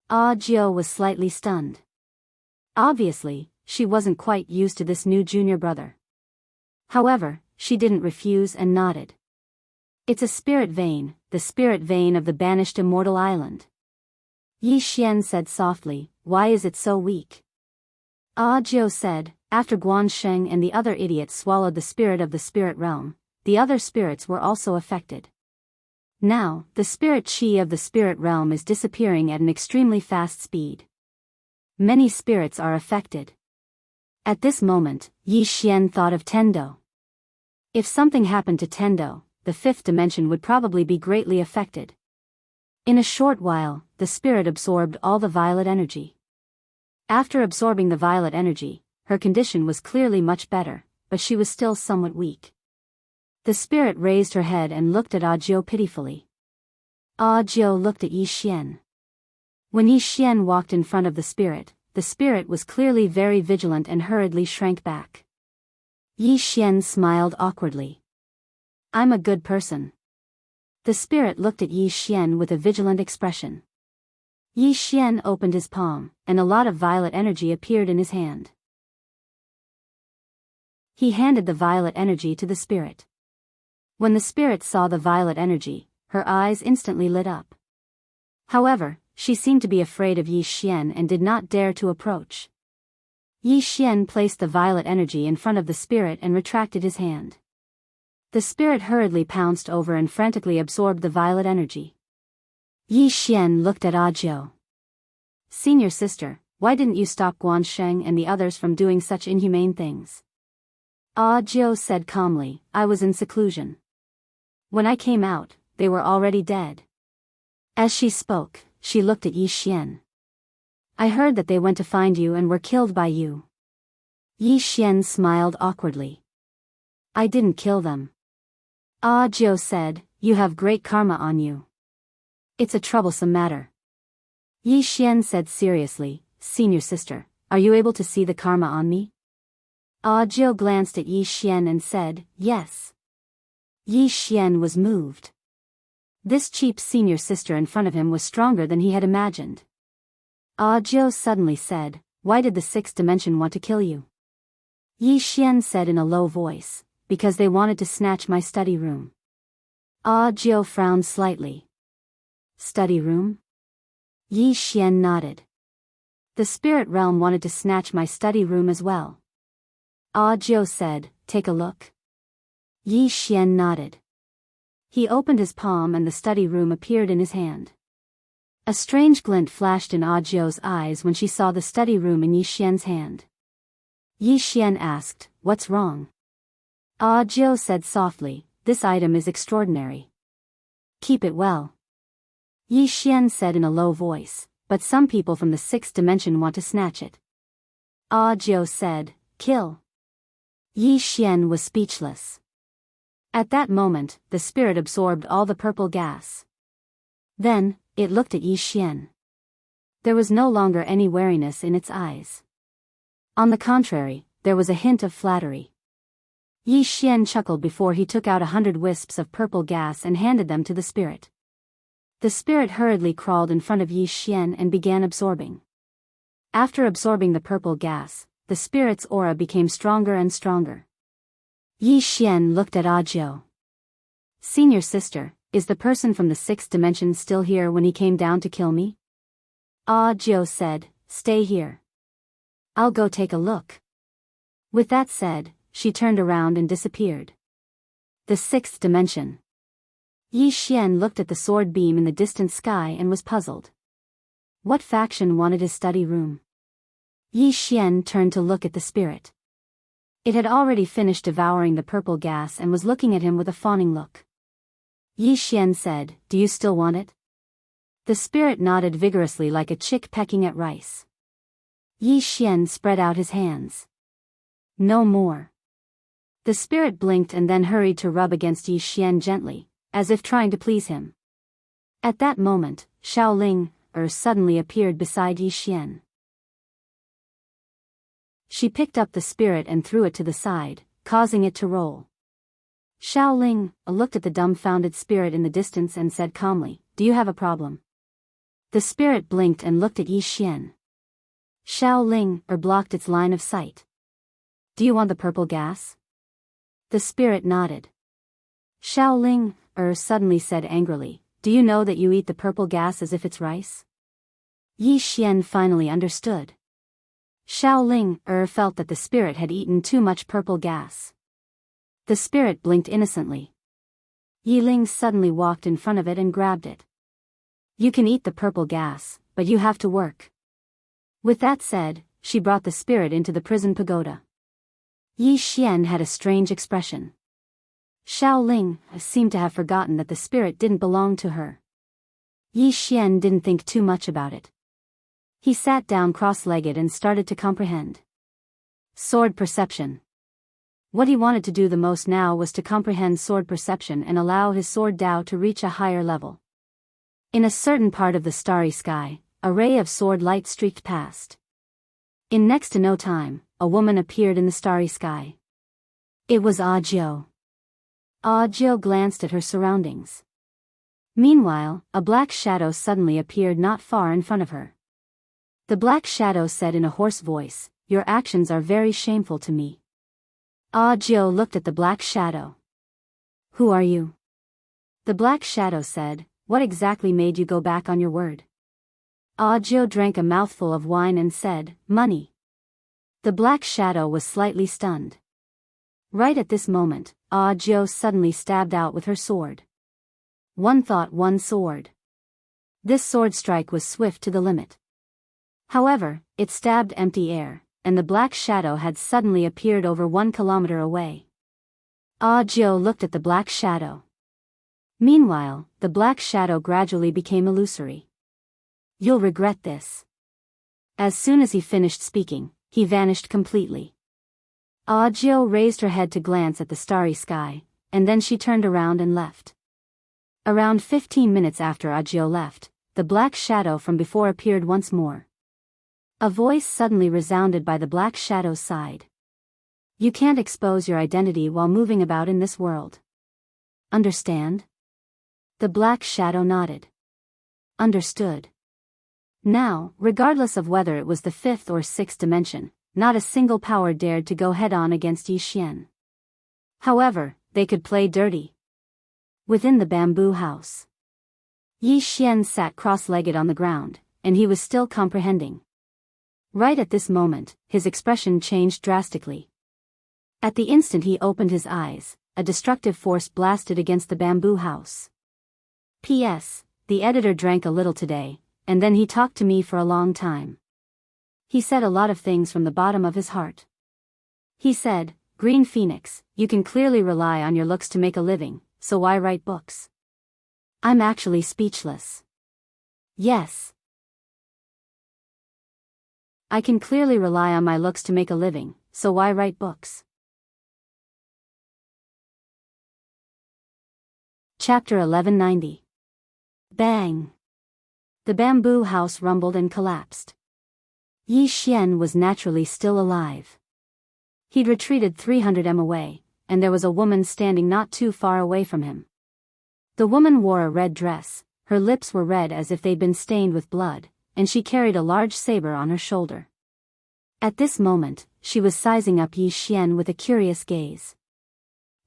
Jiao was slightly stunned. Obviously, she wasn't quite used to this new junior brother. However, she didn't refuse and nodded. It's a spirit vein, the spirit vein of the banished immortal island. Yi Xian said softly, why is it so weak? Jiao said, after Guansheng and the other idiots swallowed the spirit of the spirit realm, the other spirits were also affected. Now, the spirit chi of the spirit realm is disappearing at an extremely fast speed. Many spirits are affected. At this moment, Yi Xian thought of Tendo. If something happened to Tendo, the 5th dimension would probably be greatly affected. In a short while, the spirit absorbed all the violet energy. After absorbing the violet energy, her condition was clearly much better, but she was still somewhat weak. The spirit raised her head and looked at Jiao pitifully. Jiao looked at Yi Xian. When Yi Xian walked in front of the spirit, the spirit was clearly very vigilant and hurriedly shrank back. Yi Xian smiled awkwardly. I'm a good person. The spirit looked at Yi Xian with a vigilant expression. Yi Xian opened his palm, and a lot of violet energy appeared in his hand. He handed the violet energy to the spirit. When the spirit saw the violet energy, her eyes instantly lit up. However, she seemed to be afraid of Yi Xian and did not dare to approach. Yi Xian placed the violet energy in front of the spirit and retracted his hand. The spirit hurriedly pounced over and frantically absorbed the violet energy. Yi Xian looked at Audiobook. Senior sister, why didn't you stop Guansheng and the others from doing such inhumane things? Audiobook said calmly, I was in seclusion. When I came out, they were already dead. As she spoke, she looked at Yi Xian. I heard that they went to find you and were killed by you. Yi Xian smiled awkwardly. I didn't kill them. Audiobook said, you have great karma on you. It's a troublesome matter. Yi Xian said seriously, senior sister, are you able to see the karma on me? Audiobook glanced at Yi Xian and said, yes. Yi Xian was moved. This cheap senior sister in front of him was stronger than he had imagined. Audiobook suddenly said, why did the sixth dimension want to kill you? Yi Xian said in a low voice, because they wanted to snatch my study room. Audiobook frowned slightly. Study room? Yi Xian nodded. The spirit realm wanted to snatch my study room as well. Audiobook said, take a look. Yi Xian nodded. He opened his palm and the study room appeared in his hand. A strange glint flashed in Audiobook's eyes when she saw the study room in Yi Xian's hand. Yi Xian asked, what's wrong? Audiobook said softly, this item is extraordinary. Keep it well. Yi Xian said in a low voice, but some people from the sixth dimension want to snatch it. Audiobook said, kill. Yi Xian was speechless. At that moment, the spirit absorbed all the purple gas. Then, it looked at Yi Xian. There was no longer any wariness in its eyes. On the contrary, there was a hint of flattery. Yi Xian chuckled before he took out 100 wisps of purple gas and handed them to the spirit. The spirit hurriedly crawled in front of Yi Xian and began absorbing. After absorbing the purple gas, the spirit's aura became stronger and stronger. Yi Xian looked at Audiobook. Senior sister, is the person from the sixth dimension still here when he came down to kill me? Audiobook said, stay here. I'll go take a look. With that said, she turned around and disappeared. The sixth dimension. Yi Xian looked at the sword beam in the distant sky and was puzzled. What faction wanted his study room? Yi Xian turned to look at the spirit. It had already finished devouring the purple gas and was looking at him with a fawning look. Yi Xian said, do you still want it? The spirit nodded vigorously like a chick pecking at rice. Yi Xian spread out his hands. No more. The spirit blinked and then hurried to rub against Yi Xian gently, as if trying to please him. At that moment, Xiaoling suddenly appeared beside Yi Xian. She picked up the spirit and threw it to the side, causing it to roll. Xiaoling looked at the dumbfounded spirit in the distance and said calmly, do you have a problem? The spirit blinked and looked at Yi Xian. Xiaoling blocked its line of sight. Do you want the purple gas? The spirit nodded. Xiaoling suddenly said angrily, do you know that you eat the purple gas as if it's rice? Yi Xian finally understood. Xiaoling felt that the spirit had eaten too much purple gas. The spirit blinked innocently. Yi Ling suddenly walked in front of it and grabbed it. You can eat the purple gas, but you have to work. With that said, she brought the spirit into the prison pagoda. Yi Xian had a strange expression. Xiaoling seemed to have forgotten that the spirit didn't belong to her. Yi Xian didn't think too much about it. He sat down cross-legged and started to comprehend. Sword perception. What he wanted to do the most now was to comprehend sword perception and allow his sword Dao to reach a higher level. In a certain part of the starry sky, a ray of sword light streaked past. In next to no time, a woman appeared in the starry sky. It was Audiobook. Audiobook glanced at her surroundings. Meanwhile, a black shadow suddenly appeared not far in front of her. The black shadow said in a hoarse voice, "Your actions are very shameful to me." Audiobook looked at the black shadow. "Who are you?" The black shadow said, "What exactly made you go back on your word?" Audiobook drank a mouthful of wine and said, "Money." The black shadow was slightly stunned. Right at this moment, Audiobook suddenly stabbed out with her sword. One thought, one sword. This sword strike was swift to the limit. However, it stabbed empty air, and the black shadow had suddenly appeared over 1 kilometer away. Audiobook looked at the black shadow. Meanwhile, the black shadow gradually became illusory. "You'll regret this." As soon as he finished speaking, he vanished completely. Audiobook raised her head to glance at the starry sky, and then she turned around and left. Around 15 minutes after Audiobook left, the black shadow from before appeared once more. A voice suddenly resounded by the black shadow's side. "You can't expose your identity while moving about in this world. Understand?" The black shadow nodded. "Understood." Now, regardless of whether it was the 5th or 6th dimension, not a single power dared to go head-on against Yi Xian. However, they could play dirty. Within the bamboo house, Yi Xian sat cross-legged on the ground, and he was still comprehending. Right at this moment, his expression changed drastically. At the instant he opened his eyes, a destructive force blasted against the bamboo house. P.S. The editor drank a little today, and then he talked to me for a long time. He said a lot of things from the bottom of his heart. He said, "Green Phoenix, you can clearly rely on your looks to make a living, so why write books?" I'm actually speechless. Yes. I can clearly rely on my looks to make a living, so why write books? Chapter 1190. Bang! The bamboo house rumbled and collapsed. Yi Xian was naturally still alive. He'd retreated 300 m away, and there was a woman standing not too far away from him. The woman wore a red dress, her lips were red as if they'd been stained with blood, and she carried a large saber on her shoulder. At this moment, she was sizing up Yi Xian with a curious gaze.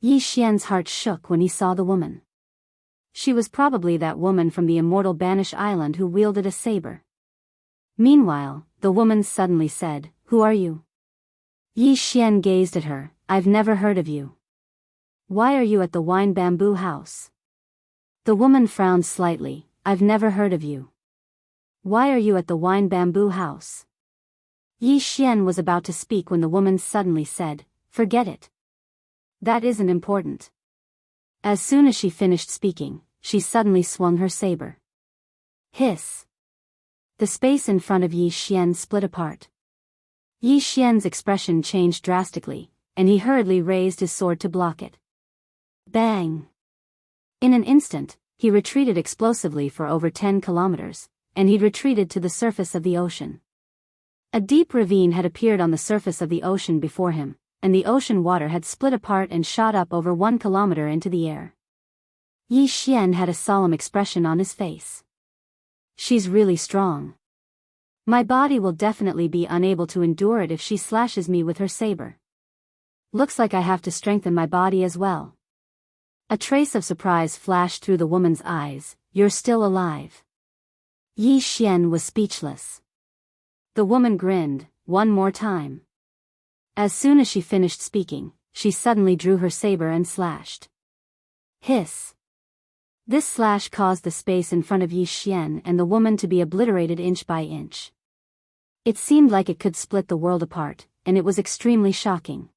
Yi Xian's heart shook when he saw the woman. She was probably that woman from the Immortal Banish Island who wielded a saber. Meanwhile, the woman suddenly said, "Who are you?" Yi Xian gazed at her. "I've never heard of you. Why are you at the wine bamboo house?" The woman frowned slightly. "I've never heard of you. Why are you at the wine bamboo house?" Yi Xian was about to speak when the woman suddenly said, "Forget it. That isn't important." As soon as she finished speaking, she suddenly swung her saber. Hiss! The space in front of Yi Xian split apart. Yi Xian's expression changed drastically, and he hurriedly raised his sword to block it. Bang! In an instant, he retreated explosively for over 10 kilometers, and he'd retreated to the surface of the ocean. A deep ravine had appeared on the surface of the ocean before him, and the ocean water had split apart and shot up over 1 kilometer into the air. Yi Xian had a solemn expression on his face. "She's really strong. My body will definitely be unable to endure it if she slashes me with her saber. Looks like I have to strengthen my body as well." A trace of surprise flashed through the woman's eyes. "You're still alive." Yi Xian was speechless. The woman grinned, one more time. As soon as she finished speaking, she suddenly drew her saber and slashed. Hiss! This slash caused the space in front of Yi Xian and the woman to be obliterated inch by inch. It seemed like it could split the world apart, and it was extremely shocking.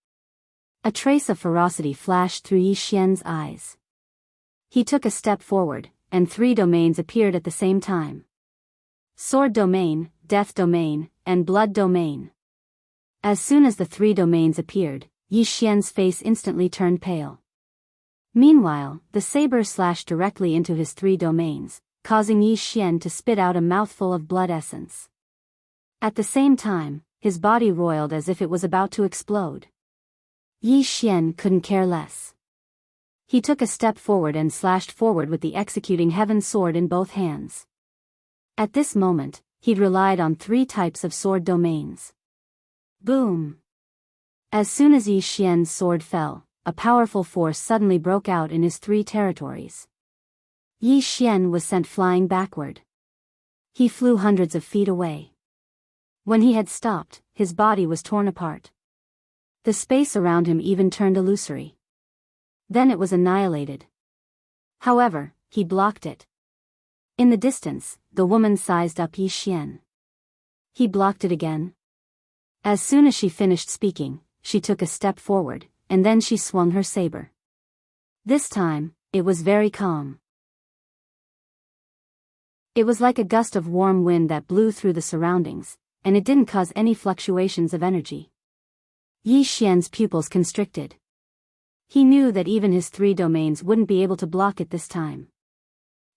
A trace of ferocity flashed through Yi Xian's eyes. He took a step forward, and 3 domains appeared at the same time. Sword domain, death domain, and blood domain. As soon as the 3 domains appeared, Yi Xian's face instantly turned pale. Meanwhile, the saber slashed directly into his 3 domains, causing Yi Xian to spit out a mouthful of blood essence. At the same time, his body roiled as if it was about to explode. Yi Xian couldn't care less. He took a step forward and slashed forward with the executing heaven sword in both hands. At this moment, he'd relied on 3 types of sword domains. Boom! As soon as Yi Xian's sword fell, a powerful force suddenly broke out in his 3 territories. Yi Xian was sent flying backward. He flew hundreds of feet away. When he had stopped, his body was torn apart. The space around him even turned illusory. Then it was annihilated. However, he blocked it. In the distance, the woman sized up Yi Xian. He blocked it again. As soon as she finished speaking, she took a step forward, and then she swung her saber. This time, it was very calm. It was like a gust of warm wind that blew through the surroundings, and it didn't cause any fluctuations of energy. Yi Xian's pupils constricted. He knew that even his 3 domains wouldn't be able to block it this time.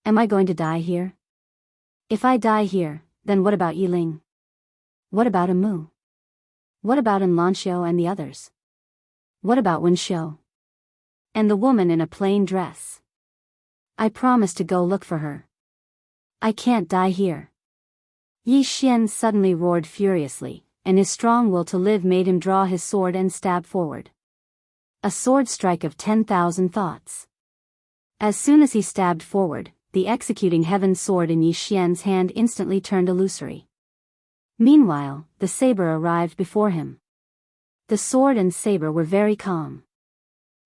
Am I going to die here? If I die here, then what about Yiling? What about Amu? What about Lanxiao and the others? What about Wenxiao? And the woman in a plain dress? I promised to go look for her. I can't die here. Yi Xian suddenly roared furiously, and his strong will to live made him draw his sword and stab forward. A sword strike of 10,000 thoughts. As soon as he stabbed forward, the executing heaven sword in Yi Xian's hand instantly turned illusory. Meanwhile, the saber arrived before him. The sword and saber were very calm.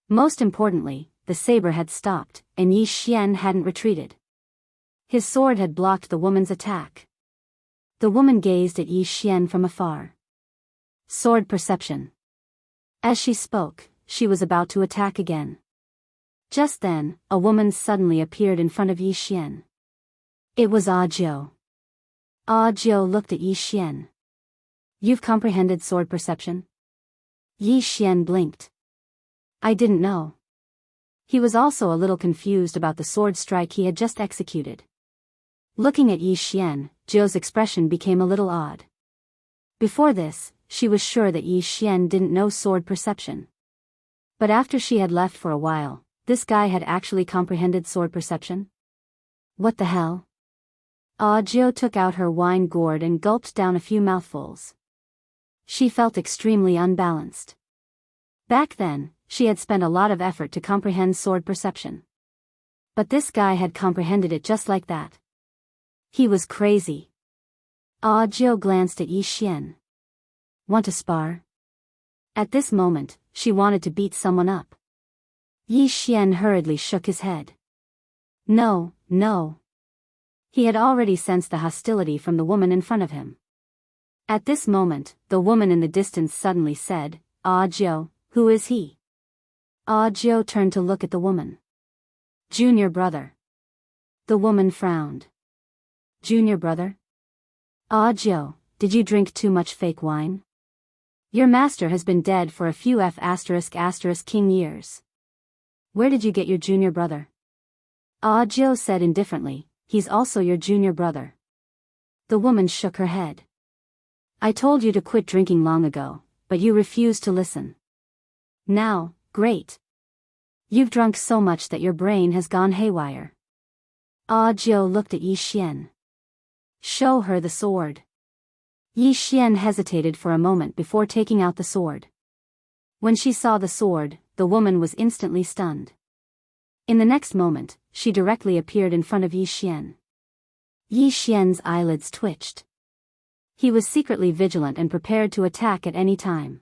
Most importantly, the saber had stopped, and Yi Xian hadn't retreated. His sword had blocked the woman's attack. The woman gazed at Yi Xian from afar. Sword perception. As she spoke, she was about to attack again. Just then, a woman suddenly appeared in front of Yi Xian. It was Audiobook. Audiobook looked at Yi Xian. You've comprehended sword perception? Yi Xian blinked. I didn't know. He was also a little confused about the sword strike he had just executed. Looking at Yi Xian, Zhou's expression became a little odd. Before this, she was sure that Yi Xian didn't know sword perception. But after she had left for a while, this guy had actually comprehended sword perception? What the hell? Zhou took out her wine gourd and gulped down a few mouthfuls. She felt extremely unbalanced. Back then, she had spent a lot of effort to comprehend sword perception. But this guy had comprehended it just like that. He was crazy. Zhou glanced at Yi Xian. Want to spar? At this moment, she wanted to beat someone up. Yi Xian hurriedly shook his head. No, no. He had already sensed the hostility from the woman in front of him. At this moment, the woman in the distance suddenly said, Zhou, who is he? Zhou turned to look at the woman. Junior brother. The woman frowned. Junior brother? Zhou, did you drink too much fake wine? Your master has been dead for a few ***king years. Where did you get your junior brother? Zhou said indifferently, he's also your junior brother. The woman shook her head. I told you to quit drinking long ago, but you refused to listen. Now, great. You've drunk so much that your brain has gone haywire. Zhou looked at Yi Xian. Show her the sword. Yi Xian hesitated for a moment before taking out the sword. When she saw the sword, the woman was instantly stunned. In the next moment, she directly appeared in front of Yi Xian. Yi Xian's eyelids twitched. He was secretly vigilant and prepared to attack at any time.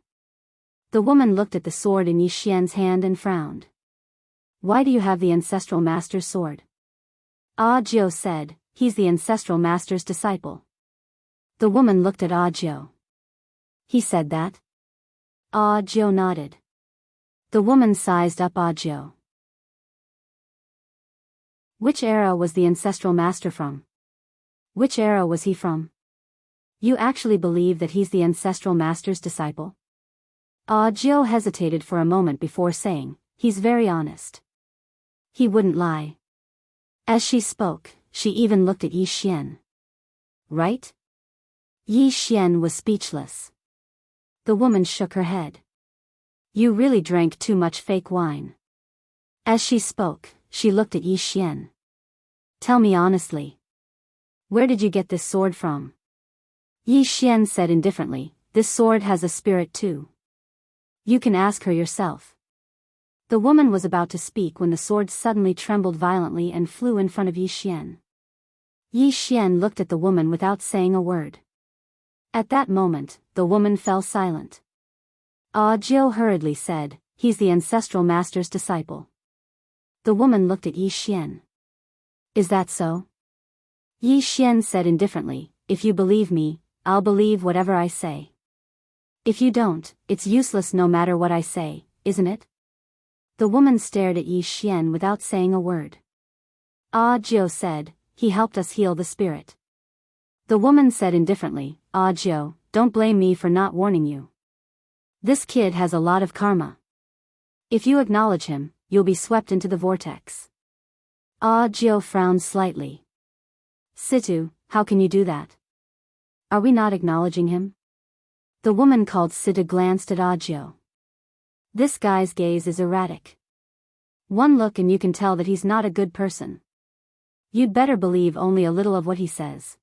The woman looked at the sword in Yi Xian's hand and frowned. Why do you have the ancestral master's sword? Zhou said, he's the ancestral master's disciple. The woman looked at Zhou. He said that? Zhou nodded. The woman sized up Zhou. Which era was the ancestral master from? Which era was he from? You actually believe that he's the ancestral master's disciple? Zhou hesitated for a moment before saying, he's very honest. He wouldn't lie. As she spoke, she even looked at Yi Xian. Right? Yi Xian was speechless. The woman shook her head. You really drank too much fake wine. As she spoke, she looked at Yi Xian. Tell me honestly. Where did you get this sword from? Yi Xian said indifferently, this sword has a spirit too. You can ask her yourself. The woman was about to speak when the sword suddenly trembled violently and flew in front of Yi Xian. Yi Xian looked at the woman without saying a word. At that moment, the woman fell silent. Jiao hurriedly said, he's the ancestral master's disciple. The woman looked at Yi Xian. Is that so? Yi Xian said indifferently, if you believe me, I'll believe whatever I say. If you don't, it's useless no matter what I say, isn't it? The woman stared at Yi Xian without saying a word. Jiao said, he helped us heal the spirit. The woman said indifferently, Jiao, don't blame me for not warning you. This kid has a lot of karma. If you acknowledge him, you'll be swept into the vortex. Jiao frowned slightly. Situ, how can you do that? Are we not acknowledging him? The woman called Situ glanced at Jiao. This guy's gaze is erratic. One look and you can tell that he's not a good person. You'd better believe only a little of what he says.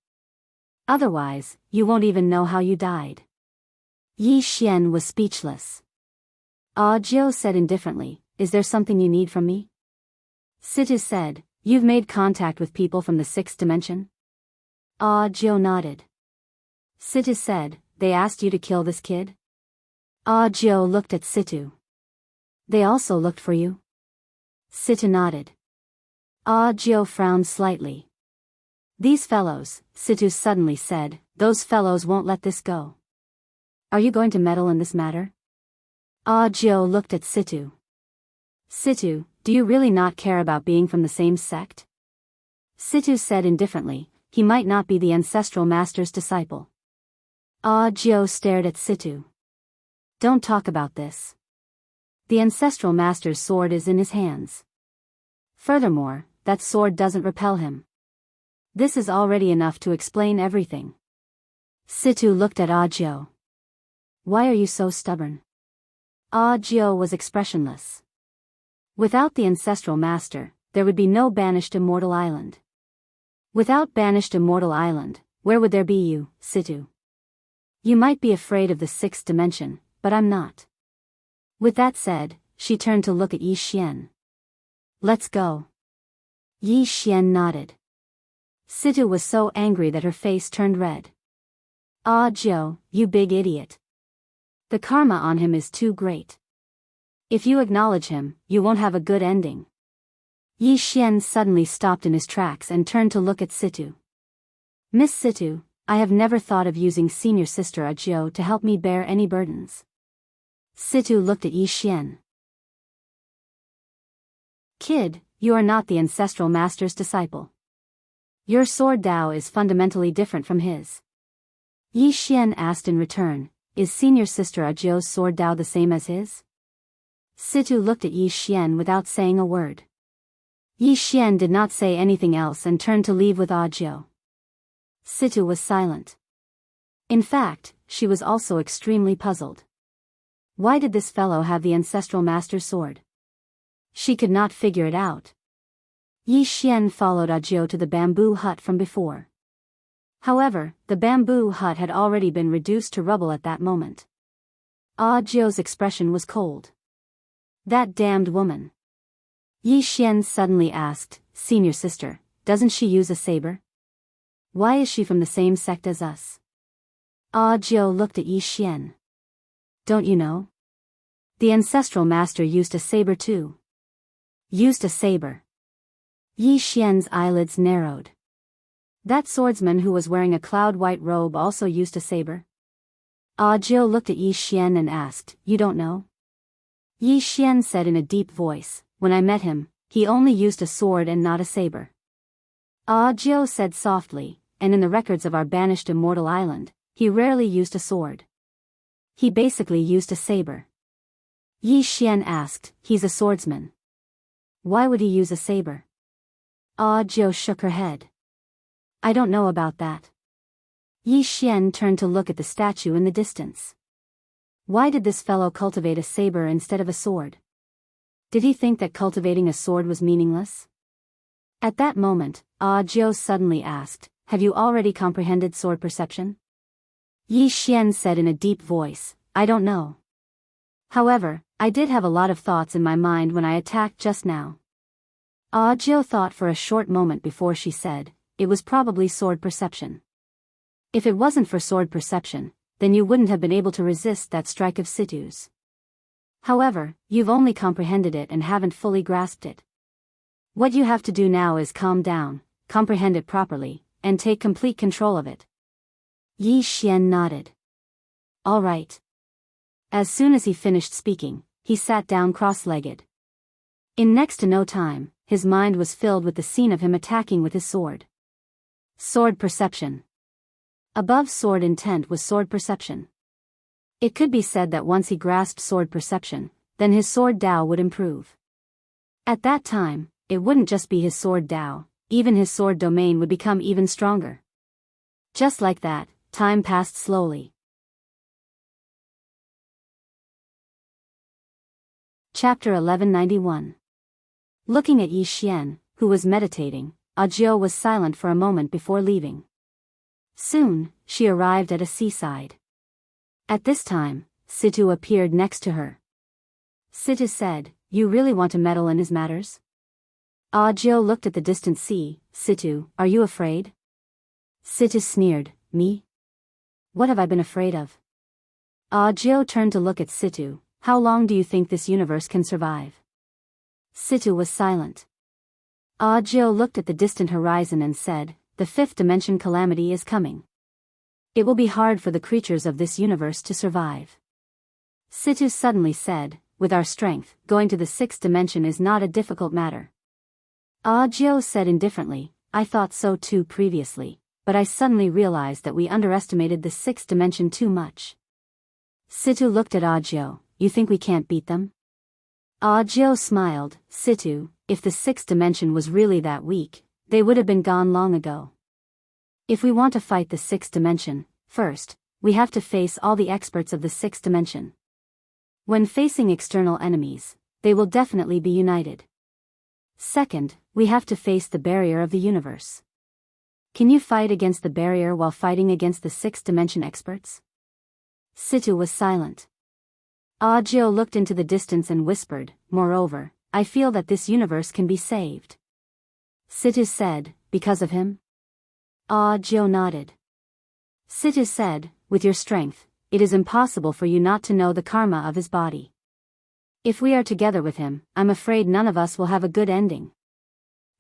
Otherwise, you won't even know how you died. Yi Xian was speechless. Jiao said indifferently, is there something you need from me? Situ said, you've made contact with people from the sixth dimension? Jiao nodded. Situ said, they asked you to kill this kid? Jiao looked at Situ. They also looked for you? Situ nodded. Jiao frowned slightly. These fellows, Situ suddenly said, those fellows won't let this go. Are you going to meddle in this matter? Jiao looked at Situ. Situ, do you really not care about being from the same sect? Situ said indifferently, he might not be the ancestral master's disciple. Jiao stared at Situ. Don't talk about this. The ancestral master's sword is in his hands. Furthermore, that sword doesn't repel him. This is already enough to explain everything. Situ looked at Jiao. Why are you so stubborn? Jiao was expressionless. Without the ancestral master, there would be no banished Immortal Island. Without banished Immortal Island, where would there be you, Situ? You might be afraid of the sixth dimension, but I'm not. With that said, she turned to look at Yi Xian. Let's go. Yi Xian nodded. Situ was so angry that her face turned red. Jiao, you big idiot. The karma on him is too great. If you acknowledge him, you won't have a good ending. Yi Xian suddenly stopped in his tracks and turned to look at Situ. Miss Situ, I have never thought of using senior sister Jiao to help me bear any burdens. Situ looked at Yi Xian. Kid, you are not the ancestral master's disciple. Your sword Dao is fundamentally different from his. Yi Xian asked in return, is senior sister Jiao's sword Dao the same as his? Situ looked at Yi Xian without saying a word. Yi Xian did not say anything else and turned to leave with Jiao. Situ was silent. In fact, she was also extremely puzzled. Why did this fellow have the ancestral master's sword? She could not figure it out. Yi Xian followed Jiao to the bamboo hut from before. However, the bamboo hut had already been reduced to rubble at that moment. Jiao's expression was cold. That damned woman. Yi Xian suddenly asked, senior sister, doesn't she use a saber? Why is she from the same sect as us? Jiao looked at Yi Xian. Don't you know? The ancestral master used a saber too. Used a saber. Yi Xian's eyelids narrowed. That swordsman who was wearing a cloud-white robe also used a saber? Jiao looked at Yi Xian and asked, you don't know? Yi Xian said in a deep voice, when I met him, he only used a sword and not a saber. Jiao said softly, and in the records of our banished Immortal Island, he rarely used a sword. He basically used a saber. Yi Xian asked, he's a swordsman. Why would he use a saber? Jiao shook her head. I don't know about that. Yi Xian turned to look at the statue in the distance. Why did this fellow cultivate a saber instead of a sword? Did he think that cultivating a sword was meaningless? At that moment, Jiao suddenly asked, "Have you already comprehended sword perception?" Yi Xian said in a deep voice, "I don't know. However, I did have a lot of thoughts in my mind when I attacked just now." Jiao thought for a short moment before she said, "It was probably sword perception. If it wasn't for sword perception, then you wouldn't have been able to resist that strike of Situ's. However, you've only comprehended it and haven't fully grasped it. What you have to do now is calm down, comprehend it properly, and take complete control of it." Yi Xian nodded. "All right." As soon as he finished speaking, he sat down cross-legged. In next to no time, his mind was filled with the scene of him attacking with his sword. Sword perception. Above sword intent was sword perception. It could be said that once he grasped sword perception, then his sword Dao would improve. At that time, it wouldn't just be his sword Dao, even his sword domain would become even stronger. Just like that, time passed slowly. Chapter 1191. Looking at Yi Xian, who was meditating, Jiao was silent for a moment before leaving. Soon, she arrived at a seaside. At this time, Situ appeared next to her. Situ said, "You really want to meddle in his matters?" Jiao looked at the distant sea. "Situ, are you afraid?" Situ sneered, "Me? What have I been afraid of?" Jiao turned to look at Situ. "How long do you think this universe can survive?" Situ was silent. Jiao looked at the distant horizon and said, "The fifth dimension calamity is coming. It will be hard for the creatures of this universe to survive." Situ suddenly said, "With our strength, going to the sixth dimension is not a difficult matter." Jiao said indifferently, "I thought so too previously, but I suddenly realized that we underestimated the sixth dimension too much." Situ looked at Jiao. "You think we can't beat them?" Jiao smiled. "Situ, if the sixth dimension was really that weak, they would have been gone long ago. If we want to fight the sixth dimension, first, we have to face all the experts of the sixth dimension. When facing external enemies, they will definitely be united. Second, we have to face the barrier of the universe. Can you fight against the barrier while fighting against the sixth dimension experts?" Situ was silent. Jiao looked into the distance and whispered, "Moreover, I feel that this universe can be saved." Situ said, "Because of him?" Jiao nodded. Situ said, "With your strength, it is impossible for you not to know the karma of his body. If we are together with him, I'm afraid none of us will have a good ending."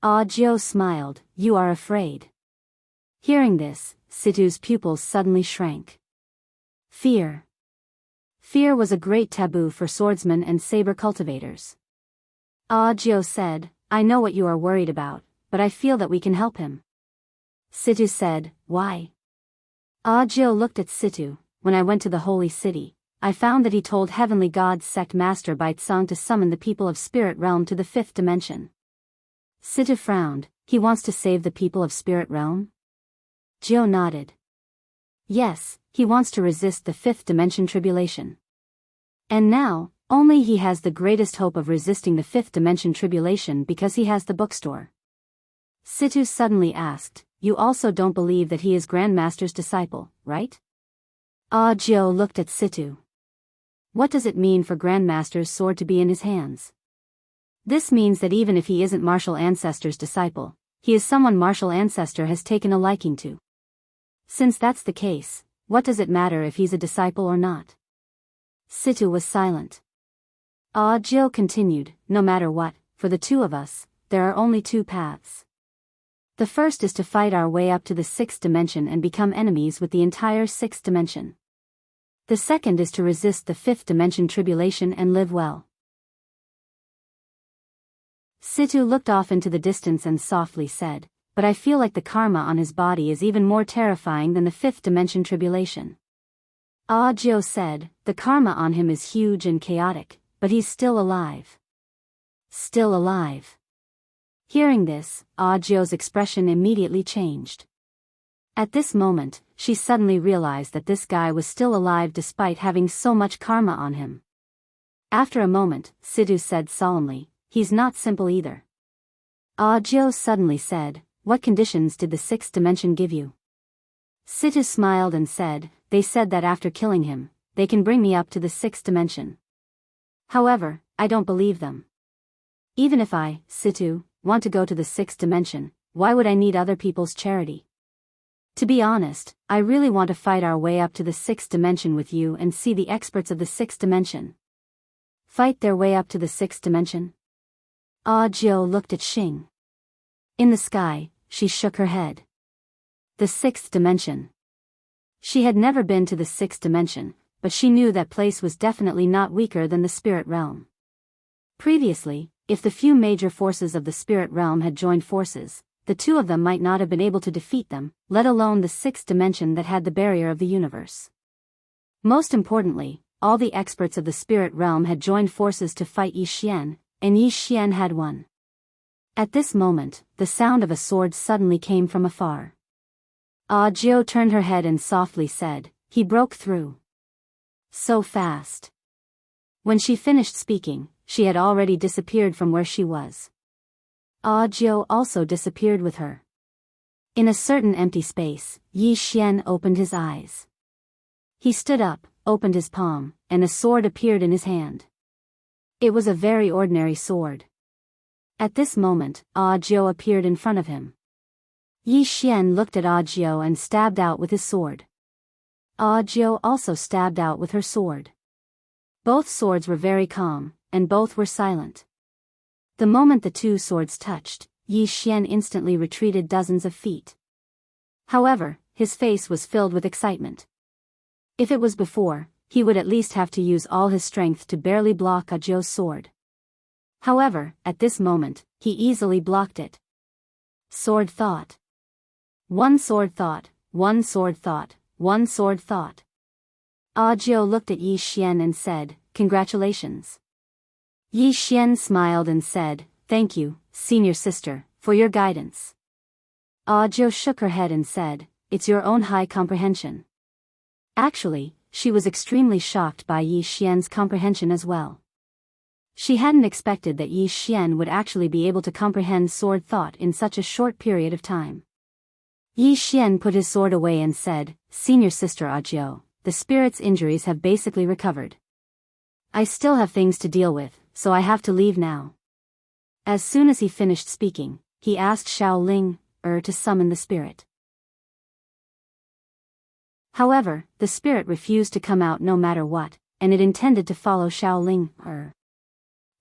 Jiao smiled, "You are afraid." Hearing this, Situ's pupils suddenly shrank. Fear. Fear was a great taboo for swordsmen and saber cultivators. Jiao said, "I know what you are worried about, but I feel that we can help him." Situ said, "Why?" Jiao looked at Situ. "When I went to the holy city, I found that he told Heavenly God's sect master Biyao to summon the people of Spirit Realm to the fifth dimension." Situ frowned. "He wants to save the people of Spirit Realm?" Jiao nodded. "Yes, he wants to resist the fifth dimension tribulation. And now, only he has the greatest hope of resisting the fifth dimension tribulation because he has the bookstore." Situ suddenly asked, "You also don't believe that he is Grandmaster's disciple, right?" Jiao looked at Situ. "What does it mean for Grandmaster's sword to be in his hands?" "This means that even if he isn't martial ancestor's disciple, he is someone martial ancestor has taken a liking to. Since that's the case, what does it matter if he's a disciple or not?" Situ was silent. Jiao continued, "No matter what, for the two of us, there are only two paths. The first is to fight our way up to the sixth dimension and become enemies with the entire sixth dimension. The second is to resist the fifth dimension tribulation and live well." Situ looked off into the distance and softly said, "But I feel like the karma on his body is even more terrifying than the fifth dimension tribulation." Jiao said, "The karma on him is huge and chaotic, but he's still alive." Still alive. Hearing this, Jiao's expression immediately changed. At this moment, she suddenly realized that this guy was still alive despite having so much karma on him. After a moment, Situ said solemnly, "He's not simple either." Jiao suddenly said, "What conditions did the sixth dimension give you?" Situ smiled and said, "They said that after killing him, they can bring me up to the sixth dimension. However, I don't believe them. Even if I, Situ, want to go to the sixth dimension, why would I need other people's charity? To be honest, I really want to fight our way up to the sixth dimension with you and see the experts of the sixth dimension fight their way up to the sixth dimension." Jiao looked at Xing. In the sky, she shook her head. The sixth dimension. She had never been to the sixth dimension, but she knew that place was definitely not weaker than the spirit realm. Previously, if the few major forces of the spirit realm had joined forces, the two of them might not have been able to defeat them, let alone the sixth dimension that had the barrier of the universe. Most importantly, all the experts of the spirit realm had joined forces to fight Yi Xian, and Yi Xian had won. At this moment, the sound of a sword suddenly came from afar. Jiao turned her head and softly said, "He broke through." So fast. When she finished speaking, she had already disappeared from where she was. Jiao also disappeared with her. In a certain empty space, Yi Xian opened his eyes. He stood up, opened his palm, and a sword appeared in his hand. It was a very ordinary sword. At this moment, Jiao appeared in front of him. Yi Xian looked at Jiao and stabbed out with his sword. Jiao also stabbed out with her sword. Both swords were very calm, and both were silent. The moment the two swords touched, Yi Xian instantly retreated dozens of feet. However, his face was filled with excitement. If it was before, he would at least have to use all his strength to barely block Jiao's sword. However, at this moment, he easily blocked it. Sword thought. One sword thought, one sword thought, one sword thought. Jiao looked at Yi Xian and said, "Congratulations." Yi Xian smiled and said, "Thank you, senior sister, for your guidance." Jiao shook her head and said, "It's your own high comprehension." Actually, she was extremely shocked by Yi Xian's comprehension as well. She hadn't expected that Yi Xian would actually be able to comprehend sword thought in such a short period of time. Yi Xian put his sword away and said, "Senior sister Jiao, the spirit's injuries have basically recovered. I still have things to deal with, so I have to leave now." As soon as he finished speaking, he asked Shaoling to summon the spirit. However, the spirit refused to come out no matter what, and it intended to follow Shaoling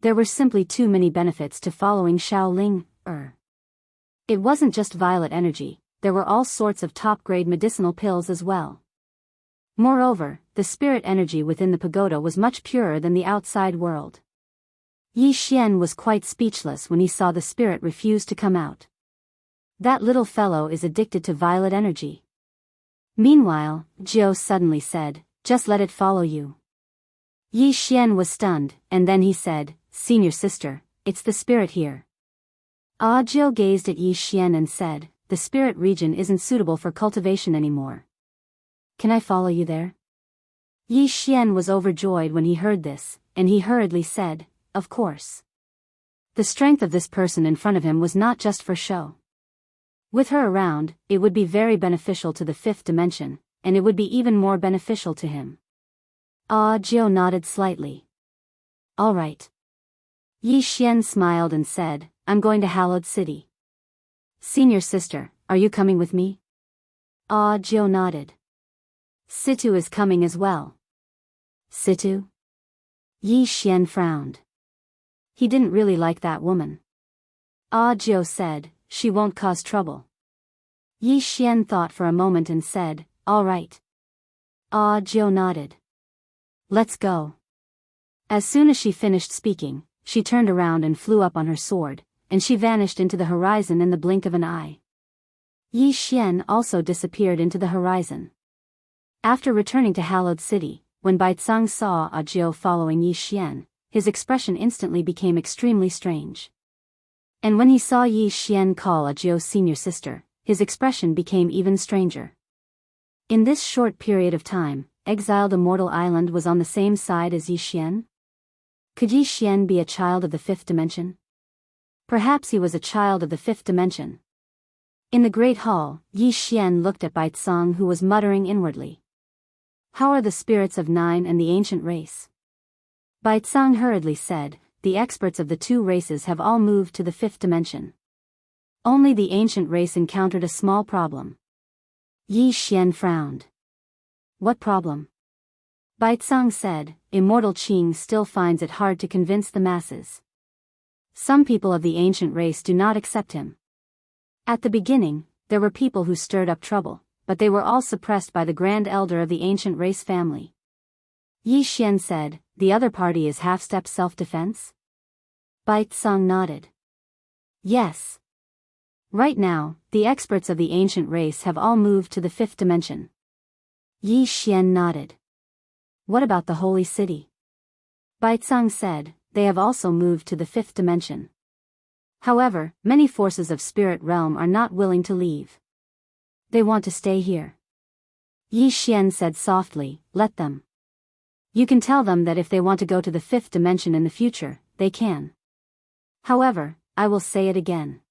There were simply too many benefits to following Shaoling It wasn't just violet energy, there were all sorts of top-grade medicinal pills as well. Moreover, the spirit energy within the pagoda was much purer than the outside world. Yi Xian was quite speechless when he saw the spirit refuse to come out. That little fellow is addicted to violet energy. Meanwhile, Jiao suddenly said, "Just let it follow you." Yi Xian was stunned, and then he said, "Senior sister, it's the spirit here." Jiao gazed at Yi Xian and said, "The spirit region isn't suitable for cultivation anymore. Can I follow you there?" Yi Xian was overjoyed when he heard this, and he hurriedly said, "Of course." The strength of this person in front of him was not just for show. With her around, it would be very beneficial to the fifth dimension, and it would be even more beneficial to him. Jiao nodded slightly. "All right." Yi Xian smiled and said, "I'm going to Hallowed City." "Senior sister, are you coming with me?" Jiao nodded. "Situ is coming as well." "Situ?" Yi Xian frowned. He didn't really like that woman. Jiao said, "She won't cause trouble." Yi Xian thought for a moment and said, "All right." Jiao nodded. "Let's go." As soon as she finished speaking, she turned around and flew up on her sword, and she vanished into the horizon in the blink of an eye. Yi Xian also disappeared into the horizon. After returning to Hallowed City, when Baicang saw Jiao following Yi Xian, his expression instantly became extremely strange. And when he saw Yi Xian call Jiao senior sister, his expression became even stranger. In this short period of time, exiled Immortal Island was on the same side as Yixian? Could Yixian be a child of the fifth dimension? Perhaps he was a child of the fifth dimension. In the great hall, Yixian looked at Baizang, who was muttering inwardly. How are the spirits of nine and the ancient race? Baizang hurriedly said, the experts of the two races have all moved to the fifth dimension. Only the ancient race encountered a small problem. Yixian frowned. What problem? Baizang said, Immortal Qing still finds it hard to convince the masses. Some people of the ancient race do not accept him. At the beginning, there were people who stirred up trouble, but they were all suppressed by the grand elder of the ancient race family. Yixian said, the other party is half-step self-defense? Baizang nodded. Yes. Right now, the experts of the ancient race have all moved to the fifth dimension. Yixian nodded. What about the holy city? Baizang said, they have also moved to the fifth dimension. However, many forces of spirit realm are not willing to leave. They want to stay here. Yixian said softly, let them. You can tell them that if they want to go to the fifth dimension in the future, they can. However, I will say it again.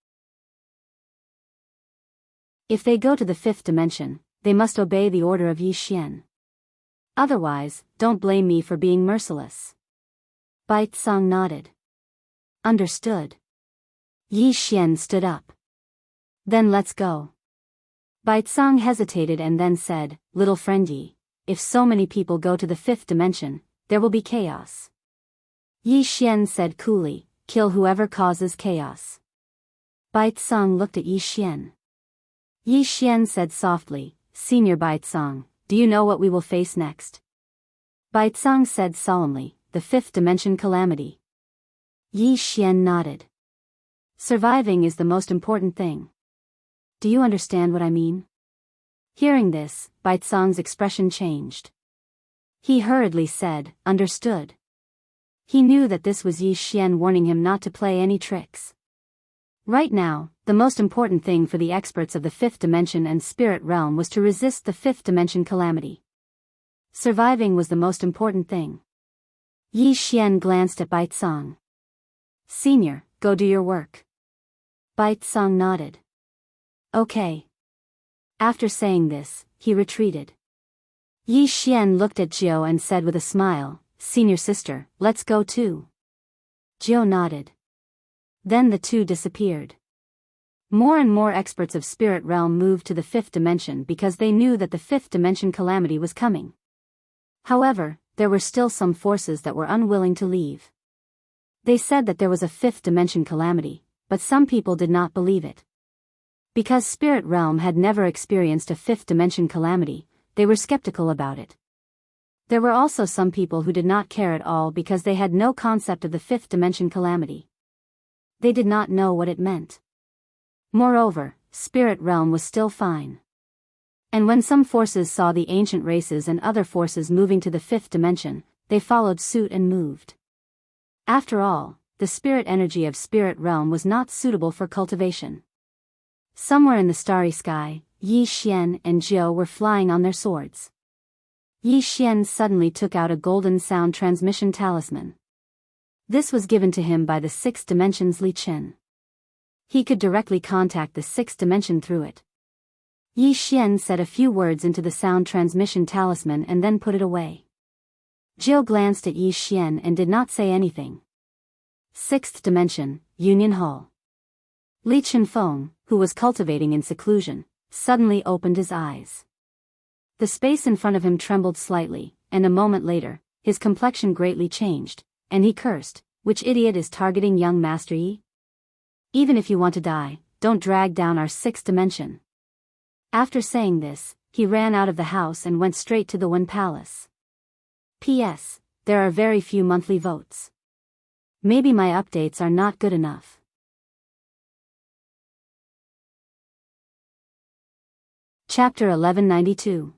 If they go to the fifth dimension, they must obey the order of Yixian. Otherwise, don't blame me for being merciless. Baizang nodded. Understood. Yixian stood up. Then let's go. Baizang hesitated and then said, little friend Yi, if so many people go to the fifth dimension, there will be chaos. Yixian said coolly, kill whoever causes chaos. Baizang looked at Yixian. Yixian said softly, Senior Baizang, do you know what we will face next? Baizang said solemnly, the fifth dimension calamity. Yixian nodded. Surviving is the most important thing. Do you understand what I mean? Hearing this, Baizang's expression changed. He hurriedly said, understood. He knew that this was Yixian warning him not to play any tricks. Right now, the most important thing for the experts of the fifth dimension and spirit realm was to resist the fifth dimension calamity. Surviving was the most important thing. Yixian glanced at Baizang. Senior, go do your work. Baizang nodded. Okay. After saying this, he retreated. Yixian looked at Jiao and said with a smile, Senior sister, let's go too. Jiao nodded. Then the two disappeared. More and more experts of spirit realm moved to the fifth dimension because they knew that the fifth dimension calamity was coming. However, there were still some forces that were unwilling to leave. They said that there was a fifth dimension calamity, but some people did not believe it. Because spirit realm had never experienced a fifth dimension calamity, they were skeptical about it. There were also some people who did not care at all because they had no concept of the fifth dimension calamity. They did not know what it meant. Moreover, spirit realm was still fine. And when some forces saw the ancient races and other forces moving to the fifth dimension, they followed suit and moved. After all, the spirit energy of spirit realm was not suitable for cultivation. Somewhere in the starry sky, Yixian and Jiao were flying on their swords. Yixian suddenly took out a golden sound transmission talisman. This was given to him by the sixth dimension's Li Qin. He could directly contact the sixth dimension through it. Yixian said a few words into the sound transmission talisman and then put it away. Jiao glanced at Yixian and did not say anything. Sixth dimension, Union Hall. Li Qinfeng, who was cultivating in seclusion, suddenly opened his eyes. The space in front of him trembled slightly, and a moment later, his complexion greatly changed, and he cursed, which idiot is targeting young Master Yi? Even if you want to die, don't drag down our sixth dimension. After saying this, he ran out of the house and went straight to the Wen Palace. P.S. There are very few monthly votes. Maybe my updates are not good enough. Chapter 1192.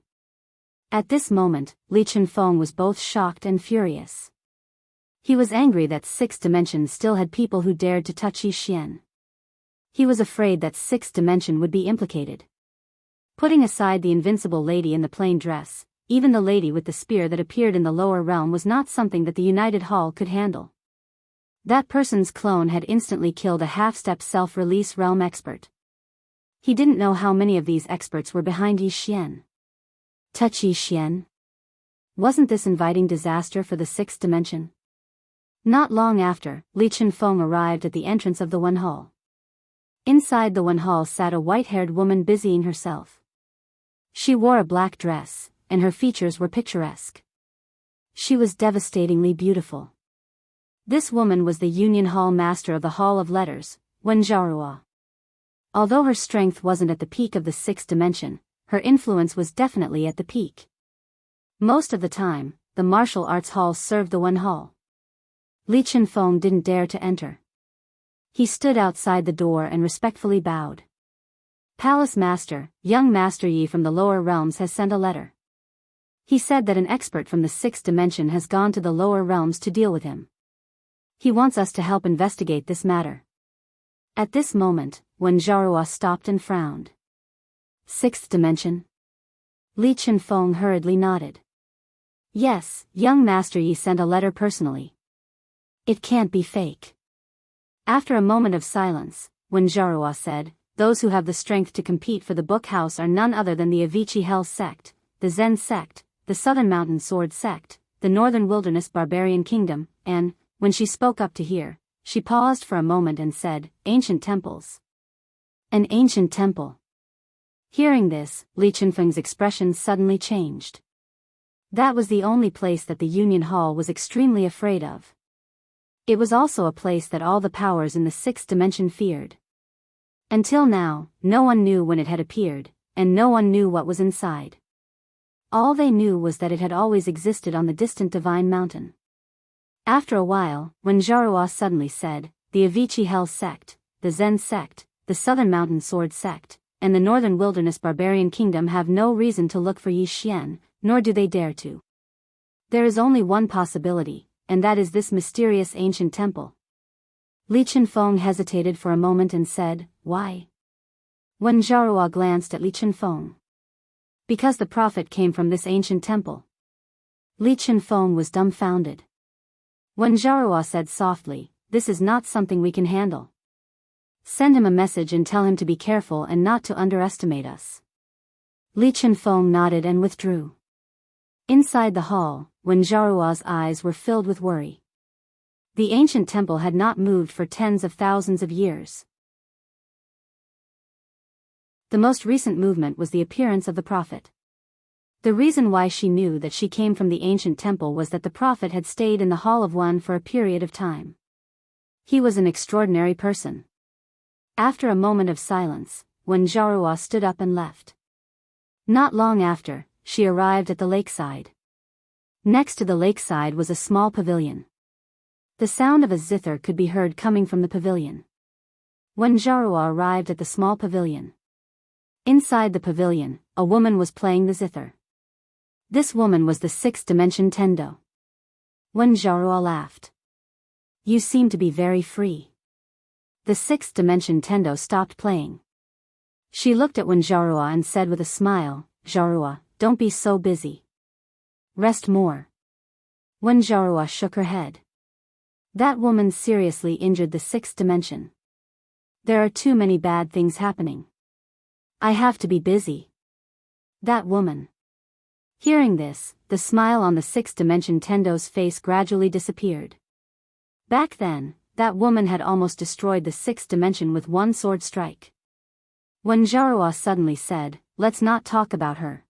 At this moment, Li Qinfeng was both shocked and furious. He was angry that sixth dimension still had people who dared to touch Yixian. He was afraid that sixth dimension would be implicated. Putting aside the invincible lady in the plain dress, even the lady with the spear that appeared in the lower realm was not something that the United Hall could handle. That person's clone had instantly killed a half-step self-release realm expert. He didn't know how many of these experts were behind Yi Xian. Touch Yi Xian? Wasn't this inviting disaster for the sixth dimension? Not long after, Li Chenfeng arrived at the entrance of the Wen Hall. Inside the Wen Hall sat a white-haired woman busying herself. She wore a black dress, and her features were picturesque. She was devastatingly beautiful. This woman was the Union Hall Master of the Hall of Letters, Wen Zhaorua. Although her strength wasn't at the peak of the sixth dimension, her influence was definitely at the peak. Most of the time, the martial arts hall served the Wen Hall. Li Chenfeng didn't dare to enter. He stood outside the door and respectfully bowed. Palace Master, young Master Yi from the lower realms has sent a letter. He said that an expert from the sixth dimension has gone to the lower realms to deal with him. He wants us to help investigate this matter. At this moment, Wen Zhaorua stopped and frowned. Sixth dimension? Li Chenfeng hurriedly nodded. Yes, young Master Yi sent a letter personally. It can't be fake. After a moment of silence, Wen Zhaorua said, those who have the strength to compete for the book house are none other than the Avici Hell sect, the Zen sect, the Southern Mountain Sword sect, the Northern Wilderness Barbarian Kingdom, and, when she spoke up to hear, she paused for a moment and said, ancient temples. An ancient temple. Hearing this, Li Chenfeng's expression suddenly changed. That was the only place that the Union Hall was extremely afraid of. It was also a place that all the powers in the sixth dimension feared. Until now, no one knew when it had appeared, and no one knew what was inside. All they knew was that it had always existed on the distant Divine Mountain. After a while, Wen Zhaorua suddenly said, the Avici Hell sect, the Zen sect, the Southern Mountain Sword sect, and the Northern Wilderness Barbarian Kingdom have no reason to look for Yi Xian, nor do they dare to. There is only one possibility, and that is this mysterious ancient temple. Li Chenfeng hesitated for a moment and said, why? Wen Zhaorua glanced at Li Chenfeng. Because the prophet came from this ancient temple. Li Chenfeng was dumbfounded. Wen Zhaorua said softly, this is not something we can handle. Send him a message and tell him to be careful and not to underestimate us. Li Chenfeng nodded and withdrew. Inside the hall, Wen Zhaorua's eyes were filled with worry. The ancient temple had not moved for tens of thousands of years. The most recent movement was the appearance of the prophet. The reason why she knew that she came from the ancient temple was that the prophet had stayed in the Hall of One for a period of time. He was an extraordinary person. After a moment of silence, Wen Zhaorua stood up and left. Not long after, she arrived at the lakeside. Next to the lakeside was a small pavilion. The sound of a zither could be heard coming from the pavilion. Wen Zhaorua arrived at the small pavilion. Inside the pavilion, a woman was playing the zither. This woman was the sixth dimension Tendo. Wen Zhaorua laughed. You seem to be very free. The sixth dimension Tendo stopped playing. She looked at Wen Zhaorua and said with a smile, Zhaorua, don't be so busy. Rest more. Wen Zhaorua shook her head. That woman seriously injured the sixth dimension. There are too many bad things happening. I have to be busy. That woman. Hearing this, the smile on the sixth dimension Tendo's face gradually disappeared. Back then, that woman had almost destroyed the sixth dimension with one sword strike. When Zhaorua suddenly said, let's not talk about her.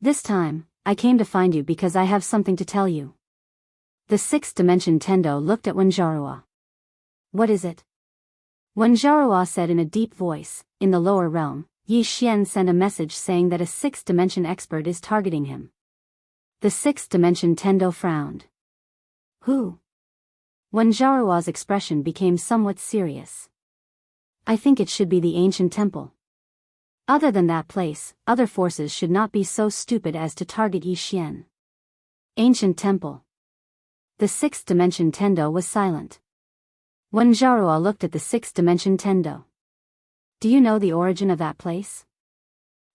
This time, I came to find you because I have something to tell you. The sixth dimension Tendo looked at Wen Zhaorua. What is it? Wen Zhaorua said in a deep voice, in the lower realm, Yi Xian sent a message saying that a sixth dimension expert is targeting him. The sixth dimension Tendo frowned. Who? Wen Zhaorua's expression became somewhat serious. I think it should be the ancient temple. Other than that place, other forces should not be so stupid as to target Yi Xian. Ancient temple. The sixth dimension Tendo was silent. Wen Zhaorua looked at the sixth dimension Tendo. Do you know the origin of that place?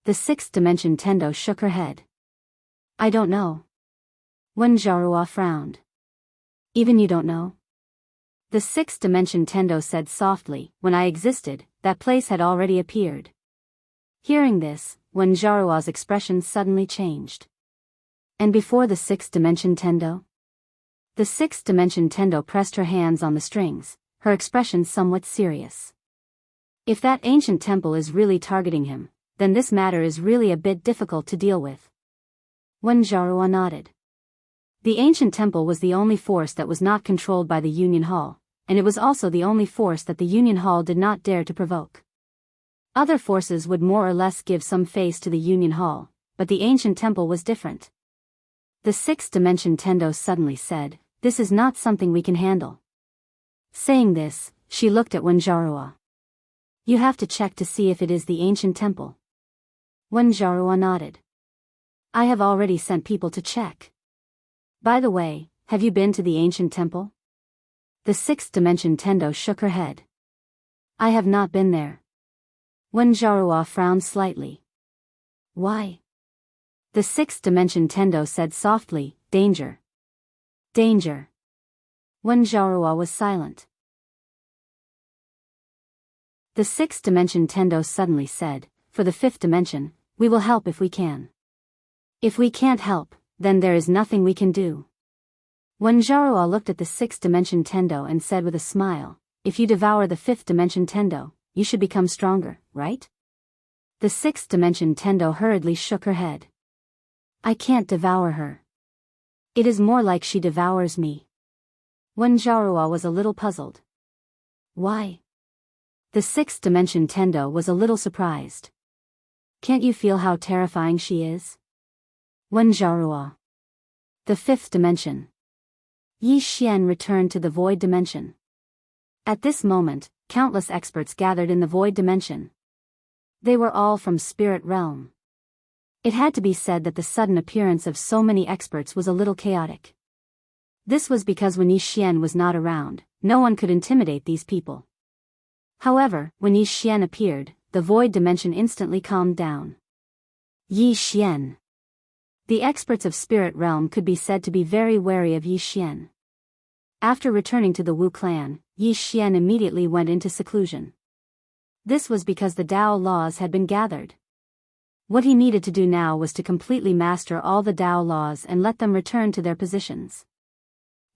The sixth dimension Tendo shook her head. I don't know. Wen Zhaoruo frowned. Even you don't know? The sixth dimension Tendo said softly, when I existed, that place had already appeared. Hearing this, Wen Zhaoruo's expression suddenly changed. And before the sixth dimension Tendo? The sixth dimension Tendo pressed her hands on the strings, her expression somewhat serious. If that ancient temple is really targeting him, then this matter is really a bit difficult to deal with. Wen Zhaoruo nodded. The ancient temple was the only force that was not controlled by the Union Hall, and it was also the only force that the Union Hall did not dare to provoke. Other forces would more or less give some face to the Union Hall, but the ancient temple was different. The sixth dimension Tendo suddenly said, "This is not something we can handle." Saying this, she looked at Wen Zhaoruo. You have to check to see if it is the ancient temple. Wen Zhaoruo nodded. I have already sent people to check. By the way, have you been to the ancient temple? The sixth dimension Tendo shook her head. I have not been there. Wen Zhaoruo frowned slightly. Why? The sixth dimension Tendo said softly, danger. Danger. Wen Zhaoruo was silent. The sixth dimension Tendo suddenly said, for the fifth dimension, we will help if we can. If we can't help, then there is nothing we can do. Wen Zhaoruo looked at the sixth dimension Tendo and said with a smile, if you devour the fifth dimension Tendo, you should become stronger, right? The sixth dimension Tendo hurriedly shook her head. I can't devour her. It is more like she devours me. Wen Zhaoruo was a little puzzled. Why? The sixth dimension Tendo was a little surprised. Can't you feel how terrifying she is? Wen Zhaoruo. The fifth dimension. Yi Xian returned to the void dimension. At this moment, countless experts gathered in the void dimension. They were all from spirit realm. It had to be said that the sudden appearance of so many experts was a little chaotic. This was because when Yi Xian was not around, no one could intimidate these people. However, when Yi Xian appeared, the void dimension instantly calmed down. Yi Xian. The experts of spirit realm could be said to be very wary of Yi Xian. After returning to the Wu clan, Yi Xian immediately went into seclusion. This was because the Dao laws had been gathered. What he needed to do now was to completely master all the Dao laws and let them return to their positions.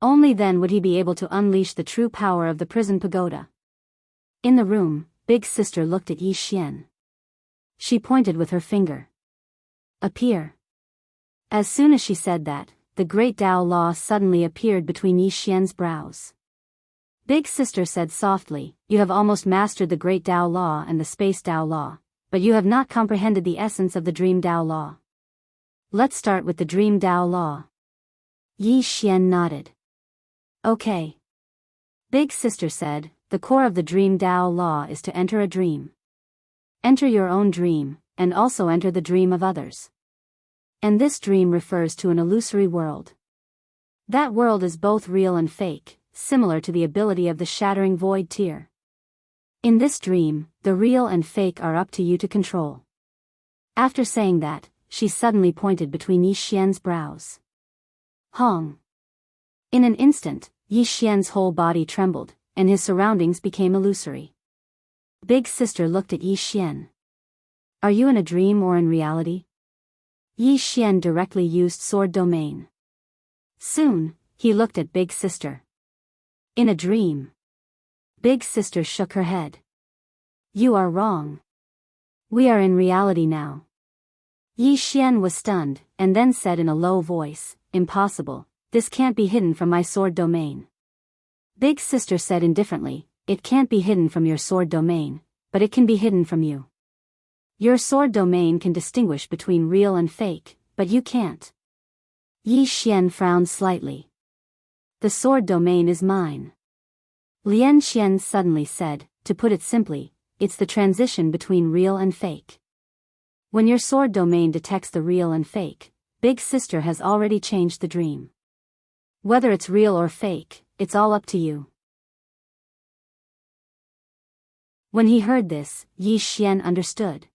Only then would he be able to unleash the true power of the prison pagoda. In the room, Big Sister looked at Yi Xian. She pointed with her finger. Appear. As soon as she said that, the great Dao law suddenly appeared between Yi Xian's brows. Big Sister said softly, you have almost mastered the great Dao law and the space Dao law, but you have not comprehended the essence of the dream Dao law. Let's start with the dream Dao law. Yi Xian nodded. Okay. Big Sister said, the core of the dream Dao law is to enter a dream. Enter your own dream, and also enter the dream of others. And this dream refers to an illusory world. That world is both real and fake, similar to the ability of the shattering void tear. In this dream, the real and fake are up to you to control. After saying that, she suddenly pointed between Yi Xian's brows. Hong. In an instant, Yi Xian's whole body trembled, and his surroundings became illusory. Big Sister looked at Yi Xian. Are you in a dream or in reality? Yi Xian directly used sword domain. Soon, he looked at Big Sister. In a dream. Big Sister shook her head. You are wrong. We are in reality now. Yi Xian was stunned, and then said in a low voice, impossible, this can't be hidden from my sword domain. Big Sister said indifferently, it can't be hidden from your sword domain, but it can be hidden from you. Your sword domain can distinguish between real and fake, but you can't. Yi Xian frowned slightly. The sword domain is mine. Lian Xian suddenly said, to put it simply, it's the transition between real and fake. When your sword domain detects the real and fake, Big Sister has already changed the dream. Whether it's real or fake, it's all up to you. When he heard this, Yi Xian understood.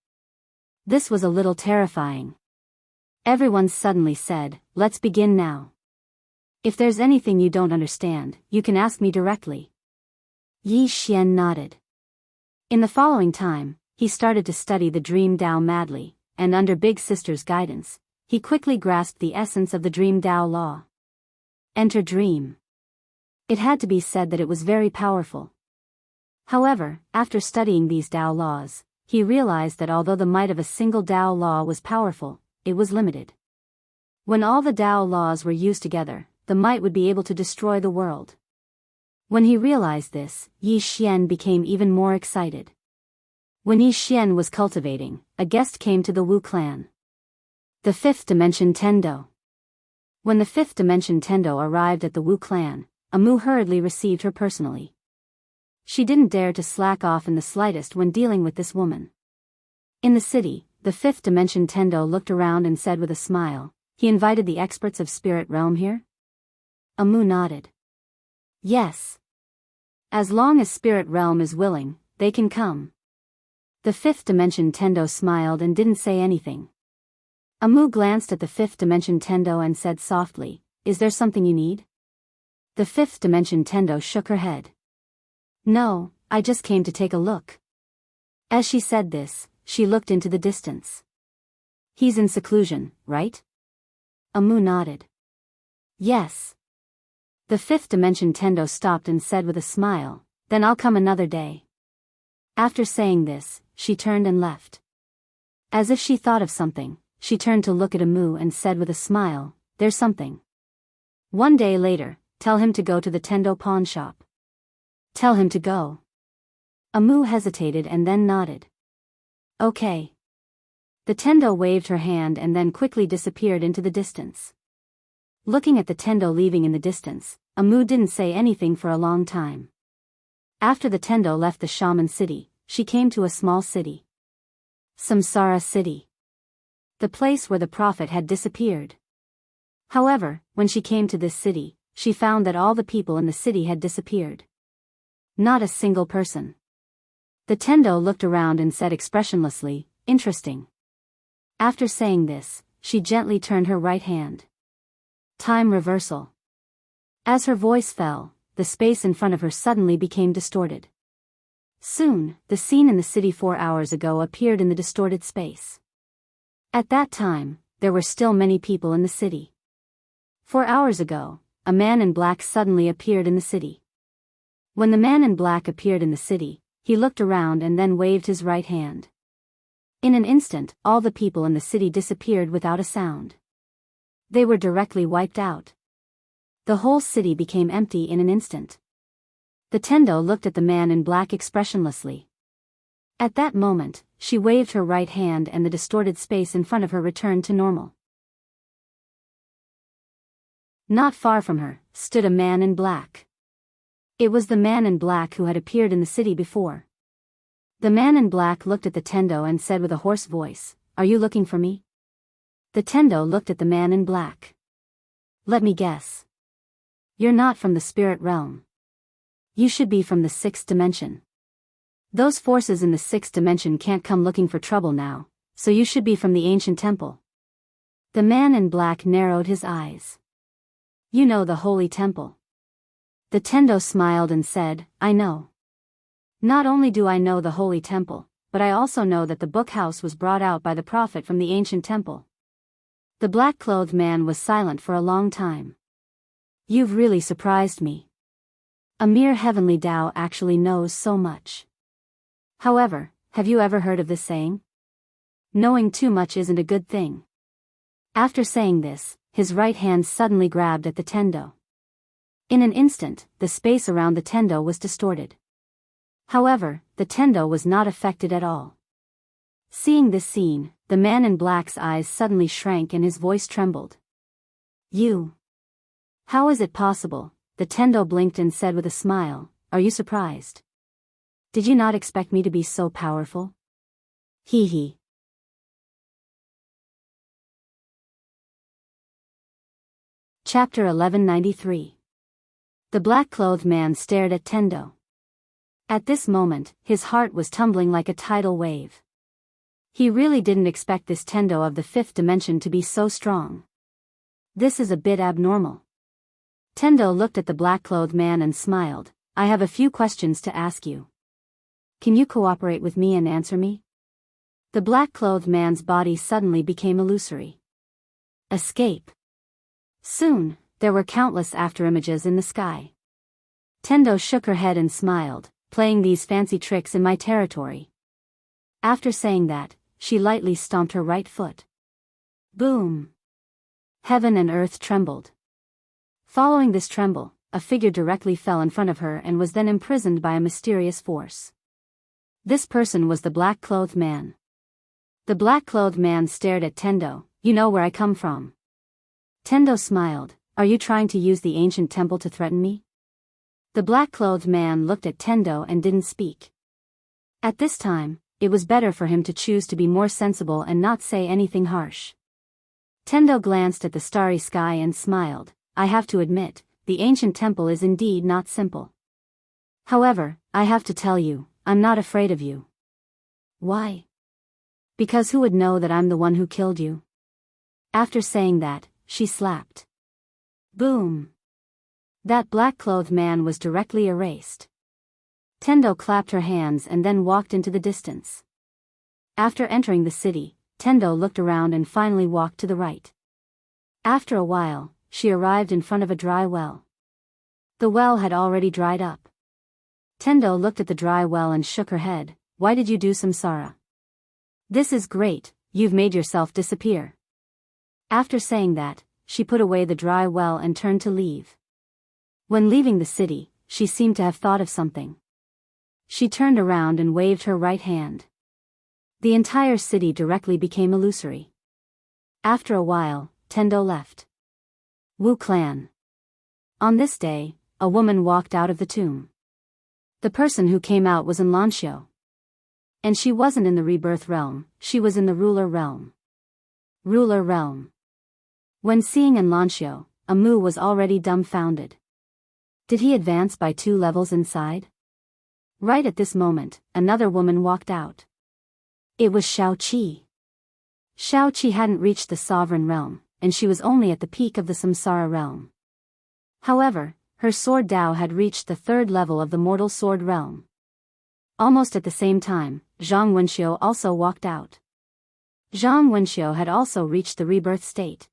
This was a little terrifying. Everyone suddenly said, "Let's begin now. If there's anything you don't understand, you can ask me directly." Yi Xian nodded. In the following time, he started to study the Dream Tao madly, and under Big Sister's guidance, he quickly grasped the essence of the Dream Tao law. Enter dream. It had to be said that it was very powerful. However, after studying these Tao laws, he realized that although the might of a single Tao law was powerful, it was limited. When all the Tao laws were used together, the might would be able to destroy the world. When he realized this, Yi Xian became even more excited. When Yi Xian was cultivating, a guest came to the Wu clan. The fifth dimension Tendo. When the fifth dimension Tendo arrived at the Wu clan, Amu hurriedly received her personally. She didn't dare to slack off in the slightest when dealing with this woman. In the city, the fifth dimension Tendo looked around and said with a smile, "He invited the experts of spirit realm here?" Amu nodded. "Yes. As long as spirit realm is willing, they can come." The fifth dimension Tendo smiled and didn't say anything. Amu glanced at the fifth dimension Tendo and said softly, "Is there something you need?" The fifth dimension Tendo shook her head. "No, I just came to take a look." As she said this, she looked into the distance. "He's in seclusion, right?" Amu nodded. "Yes." The fifth dimension Tendo stopped and said with a smile, "Then I'll come another day." After saying this, she turned and left. As if she thought of something, she turned to look at Amu and said with a smile, "There's something. One day later, tell him to go to the Tendo pawn shop." "Tell him to go." Amu hesitated and then nodded. "Okay." The Tendo waved her hand and then quickly disappeared into the distance. Looking at the Tendo leaving in the distance, Amu didn't say anything for a long time. After the Tendo left the shaman city, she came to a small city. Samsara City. The place where the prophet had disappeared. However, when she came to this city, she found that all the people in the city had disappeared. Not a single person. The Tendo looked around and said expressionlessly, "Interesting." After saying this, she gently turned her right hand. Time reversal. As her voice fell, the space in front of her suddenly became distorted. Soon, the scene in the city 4 hours ago appeared in the distorted space. At that time, there were still many people in the city. 4 hours ago, a man in black suddenly appeared in the city. When the man in black appeared in the city, he looked around and then waved his right hand. In an instant, all the people in the city disappeared without a sound. They were directly wiped out. The whole city became empty in an instant. The Tendo looked at the man in black expressionlessly. At that moment, she waved her right hand and the distorted space in front of her returned to normal. Not far from her, stood a man in black. It was the man in black who had appeared in the city before. The man in black looked at the Tendo and said with a hoarse voice, "Are you looking for me?" The Tendo looked at the man in black. "Let me guess. You're not from the spirit realm. You should be from the 6th dimension. Those forces in the 6th dimension can't come looking for trouble now, so you should be from the ancient temple." The man in black narrowed his eyes. "You know the holy temple." The Tendo smiled and said, "I know. Not only do I know the holy temple, but I also know that the book house was brought out by the prophet from the ancient temple." The black-clothed man was silent for a long time. "You've really surprised me. A mere heavenly Tao actually knows so much. However, have you ever heard of this saying? Knowing too much isn't a good thing." After saying this, his right hand suddenly grabbed at the Tendo. In an instant, the space around the Tendo was distorted. However, the Tendo was not affected at all. Seeing this scene, the man in black's eyes suddenly shrank and his voice trembled. "You? How is it possible?" The Tendo blinked and said with a smile, "Are you surprised? Did you not expect me to be so powerful?" Hee hee. Chapter 1193. The black-clothed man stared at Tendo. At this moment, his heart was tumbling like a tidal wave. He really didn't expect this Tendo of the fifth dimension to be so strong. This is a bit abnormal. Tendo looked at the black-clothed man and smiled. I have a few questions to ask you. Can you cooperate with me and answer me? The black-clothed man's body suddenly became illusory. Escape. Soon, there were countless afterimages in the sky. Tendo shook her head and smiled, playing these fancy tricks in my territory. After saying that, she lightly stomped her right foot. Boom! Heaven and earth trembled. Following this tremble, a figure directly fell in front of her and was then imprisoned by a mysterious force. This person was the black-clothed man. The black-clothed man stared at Tendo. You know where I come from. Tendo smiled. Are you trying to use the ancient temple to threaten me? The black-clothed man looked at Tendo and didn't speak. At this time, it was better for him to choose to be more sensible and not say anything harsh. Tendo glanced at the starry sky and smiled. I have to admit, the ancient temple is indeed not simple. However, I have to tell you, I'm not afraid of you. Why? Because who would know that I'm the one who killed you? After saying that, she slapped. Boom! That black-clothed man was directly erased. Tendo clapped her hands and then walked into the distance. After entering the city, Tendo looked around and finally walked to the right. After a while, she arrived in front of a dry well. The well had already dried up. Tendo looked at the dry well and shook her head. Why did you do samsara? This is great, you've made yourself disappear. After saying that, she put away the dry well and turned to leave. When leaving the city, she seemed to have thought of something. She turned around and waved her right hand. The entire city directly became illusory. After a while, Tendo left. Wu clan. On this day, a woman walked out of the tomb. The person who came out was Enlanxio. And she wasn't in the rebirth realm, she was in the ruler realm. Ruler realm. When seeing Enlanxio, Amu was already dumbfounded. Did he advance by 2 levels inside? Right at this moment, another woman walked out. It was Xiaoqi. Xiaoqi hadn't reached the sovereign realm, and she was only at the peak of the samsara realm. However, her sword Dao had reached the 3rd level of the mortal sword realm. Almost at the same time, Zhang Wenxiu also walked out. Zhang Wenxiu had also reached the rebirth state.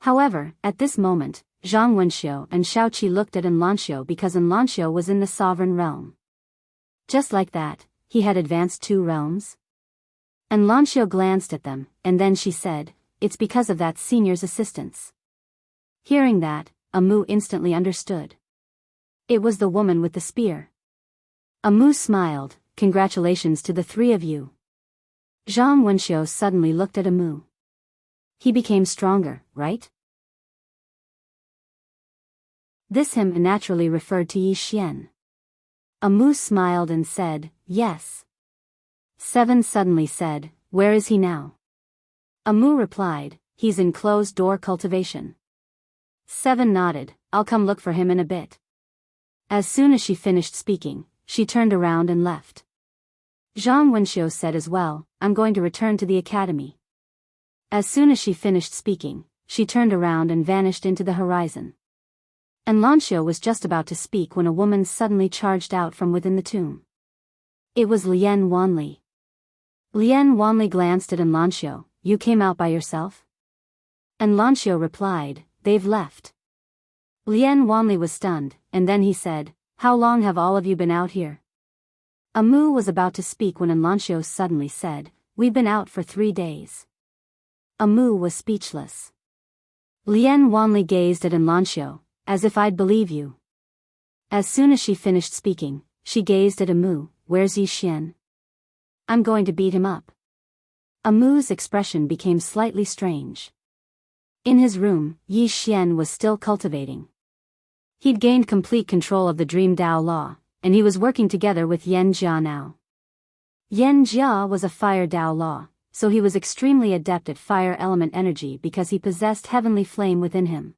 However, at this moment, Zhang Wenxiu and Xiaoqi looked at Enlanxio because Enlanxio was in the sovereign realm. Just like that, he had advanced 2 realms. Enlanxio glanced at them, and then she said, it's because of that senior's assistance. Hearing that, Amu instantly understood. It was the woman with the spear. Amu smiled. Congratulations to the 3 of you. Zhang Wenxiu suddenly looked at Amu. He became stronger, right? This him naturally referred to Yi Xian. Amu smiled and said, yes. 7 suddenly said, where is he now? Amu replied, he's in closed-door cultivation. 7 nodded, I'll come look for him in a bit. As soon as she finished speaking, she turned around and left. Zhang Wenxiu said as well, I'm going to return to the academy. As soon as she finished speaking, she turned around and vanished into the horizon. Enlanxio was just about to speak when a woman suddenly charged out from within the tomb. It was Lian Wanli. Lian Wanli glanced at Enlanxio. You came out by yourself? Enlanxio replied, they've left. Lian Wanli was stunned, and then he said, how long have all of you been out here? Amu was about to speak when Enlanxio suddenly said, we've been out for 3 days. Amu was speechless. Lian Wanli gazed at Enlanxio, as if I'd believe you. As soon as she finished speaking, she gazed at Amu, where's Yi Xian? I'm going to beat him up. Amu's expression became slightly strange. In his room, Yi Xian was still cultivating. He'd gained complete control of the Dream Dao Law, and he was working together with Yan Jia now. Yan Jia was a Fire Dao Law, so he was extremely adept at fire element energy because he possessed heavenly flame within him.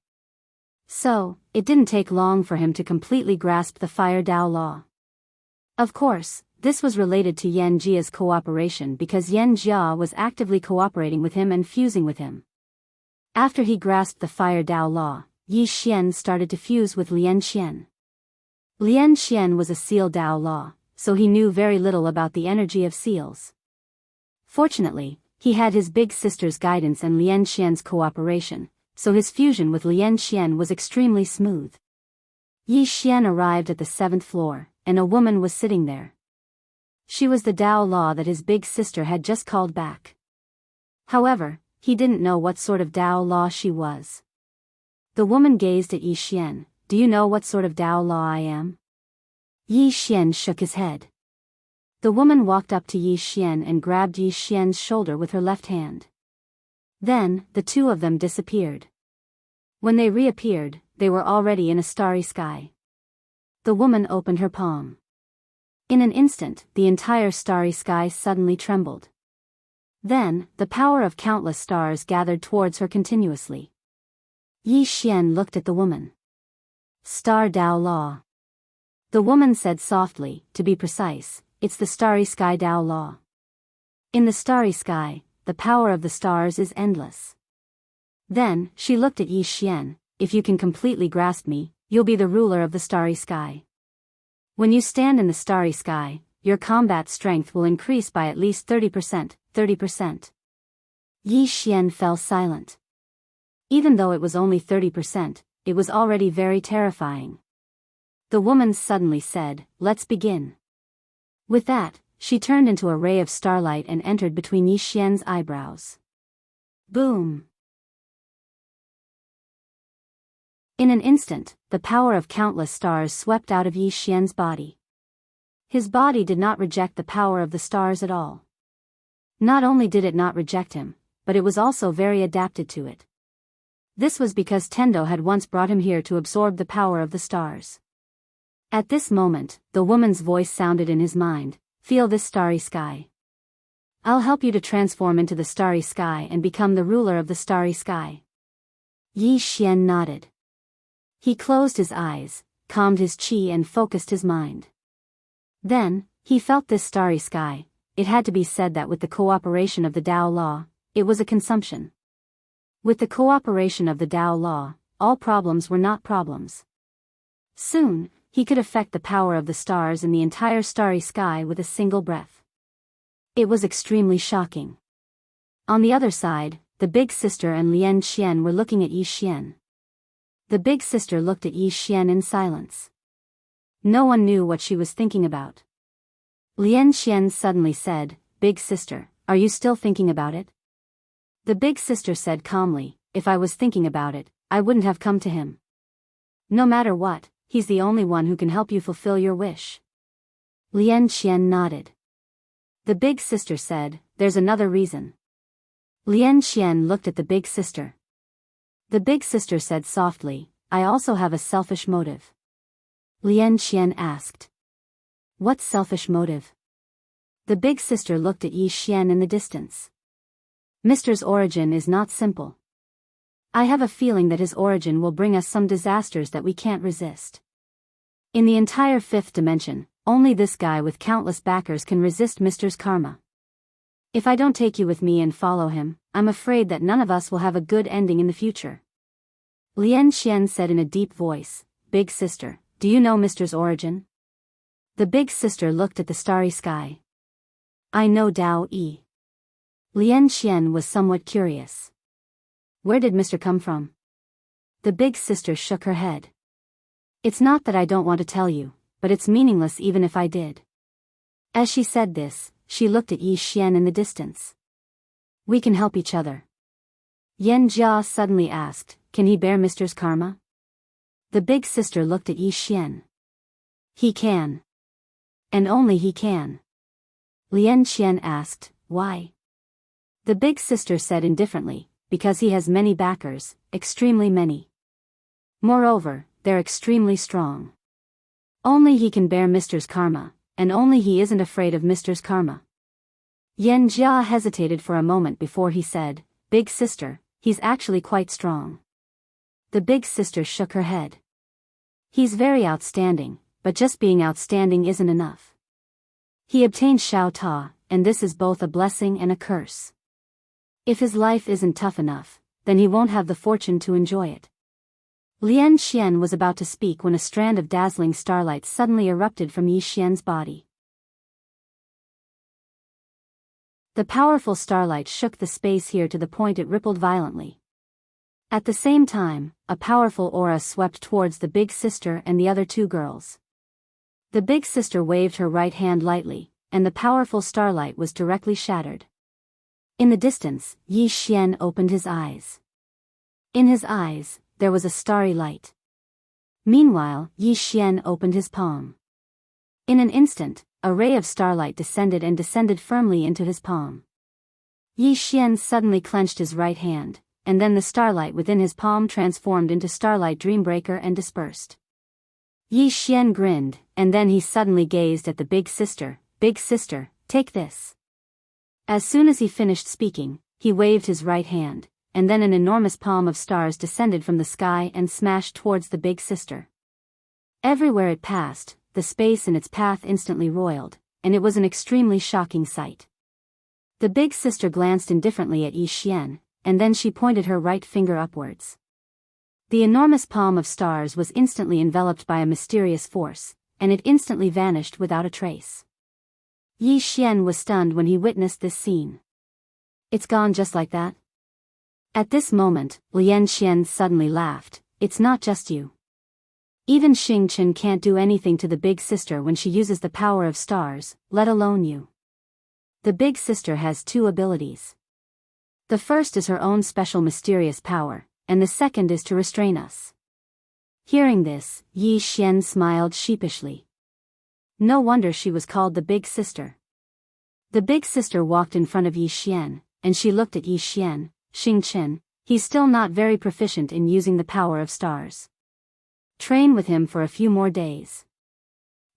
So, it didn't take long for him to completely grasp the Fire Dao Law. Of course, This was related to Yan Jia's cooperation because Yan Jia was actively cooperating with him and fusing with him. After he grasped the fire Dao law, Yi Xian started to fuse with Lian Xian. Lian Xian was a seal Dao law, so he knew very little about the energy of seals. Fortunately, he had his big sister's guidance and Lian Xian's cooperation, so his fusion with Lian Xian was extremely smooth. Yi Xian arrived at the 7th floor, and a woman was sitting there. She was the Dao law that his big sister had just called back. However, he didn't know what sort of Dao law she was. The woman gazed at Yi Xian. Do you know what sort of Dao law I am? Yi Xian shook his head. The woman walked up to Yi Xian and grabbed Yi Xian's shoulder with her left hand. Then, the two of them disappeared. When they reappeared, they were already in a starry sky. The woman opened her palm. In an instant, the entire starry sky suddenly trembled. Then, the power of countless stars gathered towards her continuously. Yi Xian looked at the woman. Star Dao Law. The woman said softly, to be precise, it's the starry sky Dao Law. In the starry sky, the power of the stars is endless. Then, she looked at Yi Xian, if you can completely grasp me, you'll be the ruler of the starry sky. When you stand in the starry sky, your combat strength will increase by at least 30%, 30%. Yi Xian fell silent. Even though it was only 30%, it was already very terrifying. The woman suddenly said, let's begin. With that, she turned into a ray of starlight and entered between Yi Xian's eyebrows. Boom! In an instant, the power of countless stars swept out of Yi Xian's body. His body did not reject the power of the stars at all. Not only did it not reject him, but it was also very adapted to it. This was because Tendo had once brought him here to absorb the power of the stars. At this moment, the woman's voice sounded in his mind, feel this starry sky. I'll help you to transform into the starry sky and become the ruler of the starry sky. Yi Xian nodded. He closed his eyes, calmed his qi and focused his mind. Then, he felt this starry sky. It had to be said that with the cooperation of the Dao Law, it was a consumption. With the cooperation of the Dao Law, all problems were not problems. Soon, he could affect the power of the stars in the entire starry sky with a single breath. It was extremely shocking. On the other side, the big sister and Lian Xian were looking at Yi Xian. The big sister looked at Yi Xian in silence. No one knew what she was thinking about. Lian Xian suddenly said, Big sister, are you still thinking about it? The big sister said calmly, if I was thinking about it, I wouldn't have come to him. No matter what, he's the only one who can help you fulfill your wish. Lian Xian nodded. The big sister said, there's another reason. Lian Xian looked at the big sister. The big sister said softly, I also have a selfish motive. Lian Xian asked. What selfish motive? The big sister looked at Yi Xian in the distance. Mister's origin is not simple. I have a feeling that his origin will bring us some disasters that we can't resist. In the entire 5th dimension, only this guy with countless backers can resist Mister's karma. If I don't take you with me and follow him, I'm afraid that none of us will have a good ending in the future. Lian Xian said in a deep voice, Big sister, do you know Mister's origin? The big sister looked at the starry sky. I know Dao Yi. Lian Xian was somewhat curious. Where did Mister come from? The big sister shook her head. It's not that I don't want to tell you, but it's meaningless even if I did. As she said this, she looked at Yi Xian in the distance. We can help each other. Yan Jia suddenly asked, can he bear Mister's karma? The big sister looked at Yi Xian. He can. And only he can. Lian Xian asked, why? The big sister said indifferently, because he has many backers, extremely many. Moreover, they're extremely strong. Only he can bear Mister's karma, and only he isn't afraid of Mister's karma. Yan Jia hesitated for a moment before he said, Big sister, he's actually quite strong. The big sister shook her head. He's very outstanding, but just being outstanding isn't enough. He obtained Xiao Ta, and this is both a blessing and a curse. If his life isn't tough enough, then he won't have the fortune to enjoy it. Lian Xian was about to speak when a strand of dazzling starlight suddenly erupted from Yi Xian's body. The powerful starlight shook the space here to the point it rippled violently. At the same time, a powerful aura swept towards the big sister and the other two girls. The big sister waved her right hand lightly, and the powerful starlight was directly shattered. In the distance, Yi Xian opened his eyes. In his eyes, there was a starry light. Meanwhile, Yi Xian opened his palm. In an instant, a ray of starlight descended firmly into his palm. Yi Xian suddenly clenched his right hand, and then the starlight within his palm transformed into Starlight Dreambreaker and dispersed. Yi Xian grinned, and then he suddenly gazed at the big sister. Big sister, take this. As soon as he finished speaking, he waved his right hand, and then an enormous palm of stars descended from the sky and smashed towards the big sister. Everywhere it passed, the space in its path instantly roiled, and it was an extremely shocking sight. The big sister glanced indifferently at Yi Xian, and then she pointed her right finger upwards. The enormous palm of stars was instantly enveloped by a mysterious force, and it instantly vanished without a trace. Yi Xian was stunned when he witnessed this scene. It's gone just like that? At this moment, Lian Xian suddenly laughed. It's not just you. Even Xing Chen can't do anything to the big sister when she uses the power of stars, let alone you. The big sister has two abilities. The first is her own special mysterious power, and the second is to restrain us. Hearing this, Yi Xian smiled sheepishly. No wonder she was called the big sister. The big sister walked in front of Yi Xian, and she looked at Yi Xian. Xing Chen, he's still not very proficient in using the power of stars. Train with him for a few more days.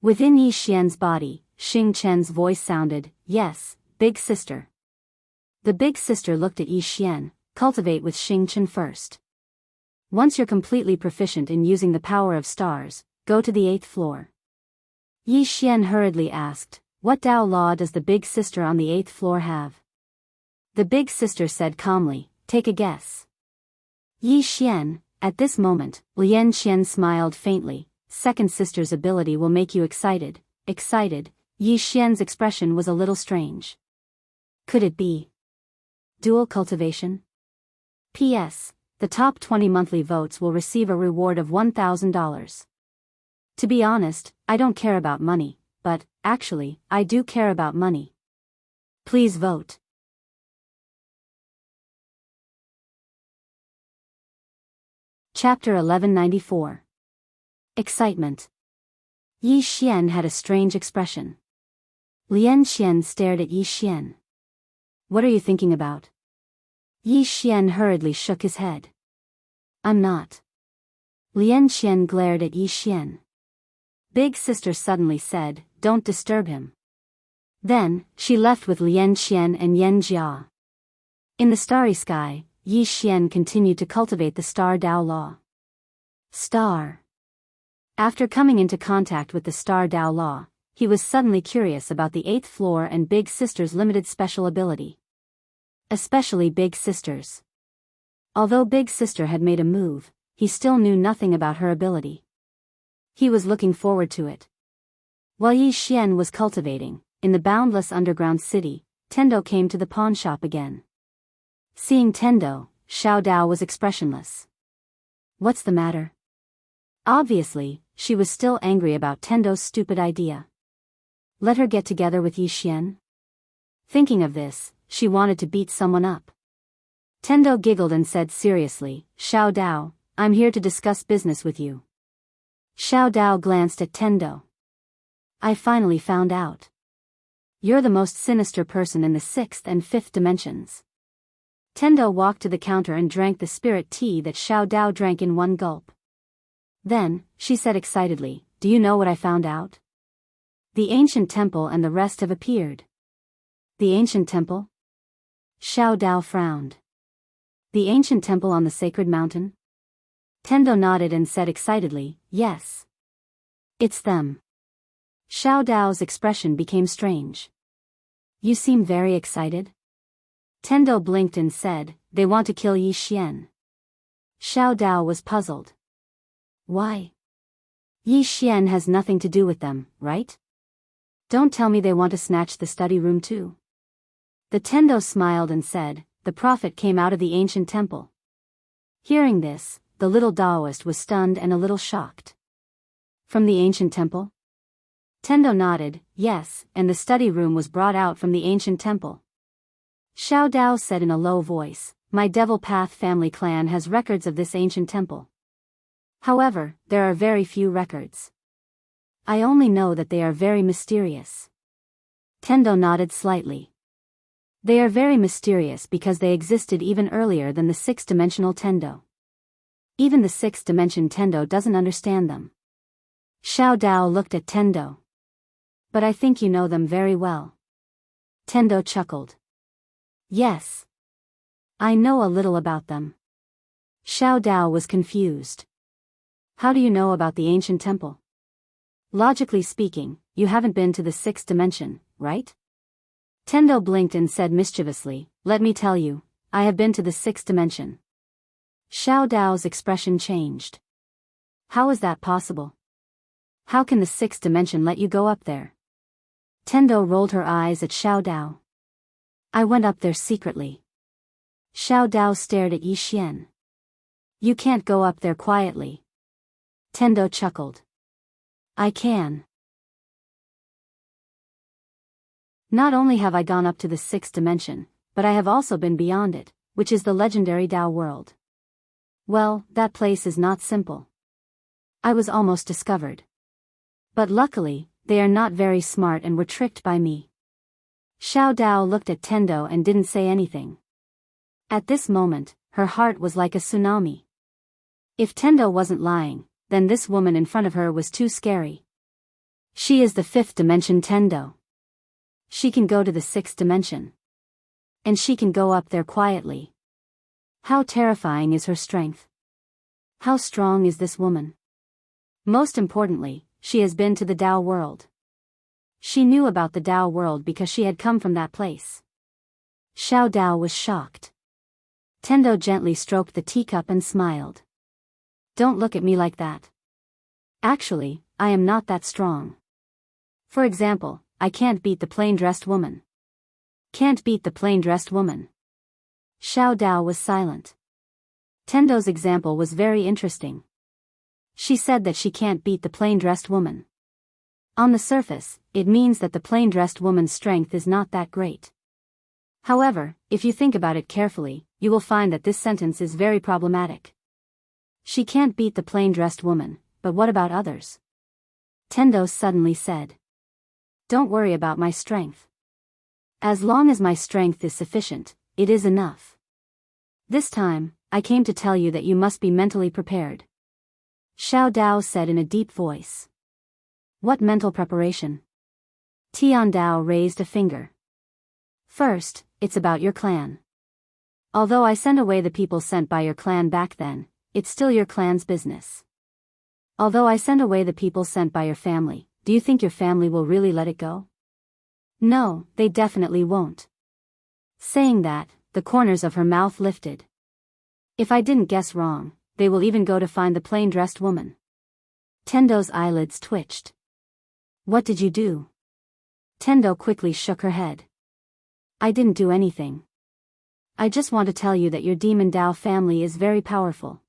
Within Yi Xian's body, Xing Chen's voice sounded, yes, big sister. The big sister looked at Yi Xian, cultivate with Xing Chen first. Once you're completely proficient in using the power of stars, go to the 8th floor. Yi Xian hurriedly asked, what Dao law does the big sister on the 8th floor have? The big sister said calmly, take a guess. Yi Xian, at this moment, Lian Xian smiled faintly, second sister's ability will make you excited. Excited, Yi Xian's expression was a little strange. Could it be dual cultivation? P.S. The top 20 monthly votes will receive a reward of $1,000. To be honest, I don't care about money, but, actually, I do care about money. Please vote. Chapter 1194. Excitement. Yi Xian had a strange expression. Lian Xian stared at Yi Xian. What are you thinking about? Yi Xian hurriedly shook his head. I'm not. Lian Xian glared at Yi Xian. Big sister suddenly said, don't disturb him. Then, she left with Lian Xian and Yan Jia. In the starry sky, Yi Xian continued to cultivate the Star Dao Law. Star. After coming into contact with the Star Dao Law, he was suddenly curious about the 8th floor and Big Sister's limited special ability. Especially Big Sister's. Although Big Sister had made a move, he still knew nothing about her ability. He was looking forward to it. While Yi Xian was cultivating, in the boundless underground city, Tendo came to the pawn shop again. Seeing Tendo, Xiao Dao was expressionless. What's the matter? Obviously, she was still angry about Tendo's stupid idea. Let her get together with Yi Xian? Thinking of this, she wanted to beat someone up. Tendo giggled and said seriously, Xiao Dao, I'm here to discuss business with you. Xiao Dao glanced at Tendo. I finally found out. You're the most sinister person in the 6th and 5th dimensions. Tendo walked to the counter and drank the spirit tea that Xiao Dao drank in one gulp. Then, she said excitedly, do you know what I found out? The ancient temple and the rest have appeared. The ancient temple? Xiao Dao frowned. The ancient temple on the sacred mountain? Tendo nodded and said excitedly, yes. It's them. Xiao Dao's expression became strange. You seem very excited? Tendo blinked and said, they want to kill Yi Xian. Xiao Dao was puzzled. Why? Yi Xian has nothing to do with them, right? Don't tell me they want to snatch the study room too. The Tendo smiled and said, the prophet came out of the ancient temple. Hearing this, the little Daoist was stunned and a little shocked. From the ancient temple? Tendo nodded, yes, and the study room was brought out from the ancient temple. Xiao Dao said in a low voice, my Devil Path family clan has records of this ancient temple. However, there are very few records. I only know that they are very mysterious. Tendo nodded slightly. They are very mysterious because they existed even earlier than the six-dimensional Tendo. Even the sixth-dimension Tendo doesn't understand them. Xiao Dao looked at Tendo. But I think you know them very well. Tendo chuckled. Yes. I know a little about them. Xiao Dao was confused. How do you know about the ancient temple? Logically speaking, you haven't been to the sixth dimension, right? Tendo blinked and said mischievously, let me tell you, I have been to the sixth dimension. Xiao Dao's expression changed. How is that possible? How can the sixth dimension let you go up there? Tendo rolled her eyes at Xiao Dao. I went up there secretly. Xiao Dao stared at Yi Xian. You can't go up there quietly. Tendo chuckled. I can. Not only have I gone up to the sixth dimension, but I have also been beyond it, which is the legendary Dao world. Well, that place is not simple. I was almost discovered. But luckily, they are not very smart and were tricked by me. Xiao Dao looked at Tendo and didn't say anything. At this moment, her heart was like a tsunami. If Tendo wasn't lying, then this woman in front of her was too scary. She is the fifth dimension Tendo. She can go to the sixth dimension. And she can go up there quietly. How terrifying is her strength? How strong is this woman? Most importantly, she has been to the Dao world. She knew about the Dao world because she had come from that place. Xiao Dao was shocked. Tendo gently stroked the teacup and smiled. Don't look at me like that. Actually, I am not that strong. For example, I can't beat the plain-dressed woman. Can't beat the plain-dressed woman. Xiao Dao was silent. Tendo's example was very interesting. She said that she can't beat the plain-dressed woman. On the surface, it means that the plain-dressed woman's strength is not that great. However, if you think about it carefully, you will find that this sentence is very problematic. She can't beat the plain-dressed woman, but what about others? Tendo suddenly said. Don't worry about my strength. As long as my strength is sufficient, it is enough. This time, I came to tell you that you must be mentally prepared. Xiao Dao said in a deep voice. What mental preparation? Tian Dao raised a finger. First, it's about your clan. Although I send away the people sent by your clan back then, it's still your clan's business. Although I send away the people sent by your family, do you think your family will really let it go? No, they definitely won't. Saying that, the corners of her mouth lifted. If I didn't guess wrong, they will even go to find the plain-dressed woman. Tendo's eyelids twitched. What did you do? Tendo quickly shook her head. I didn't do anything. I just want to tell you that your demon Dao family is very powerful.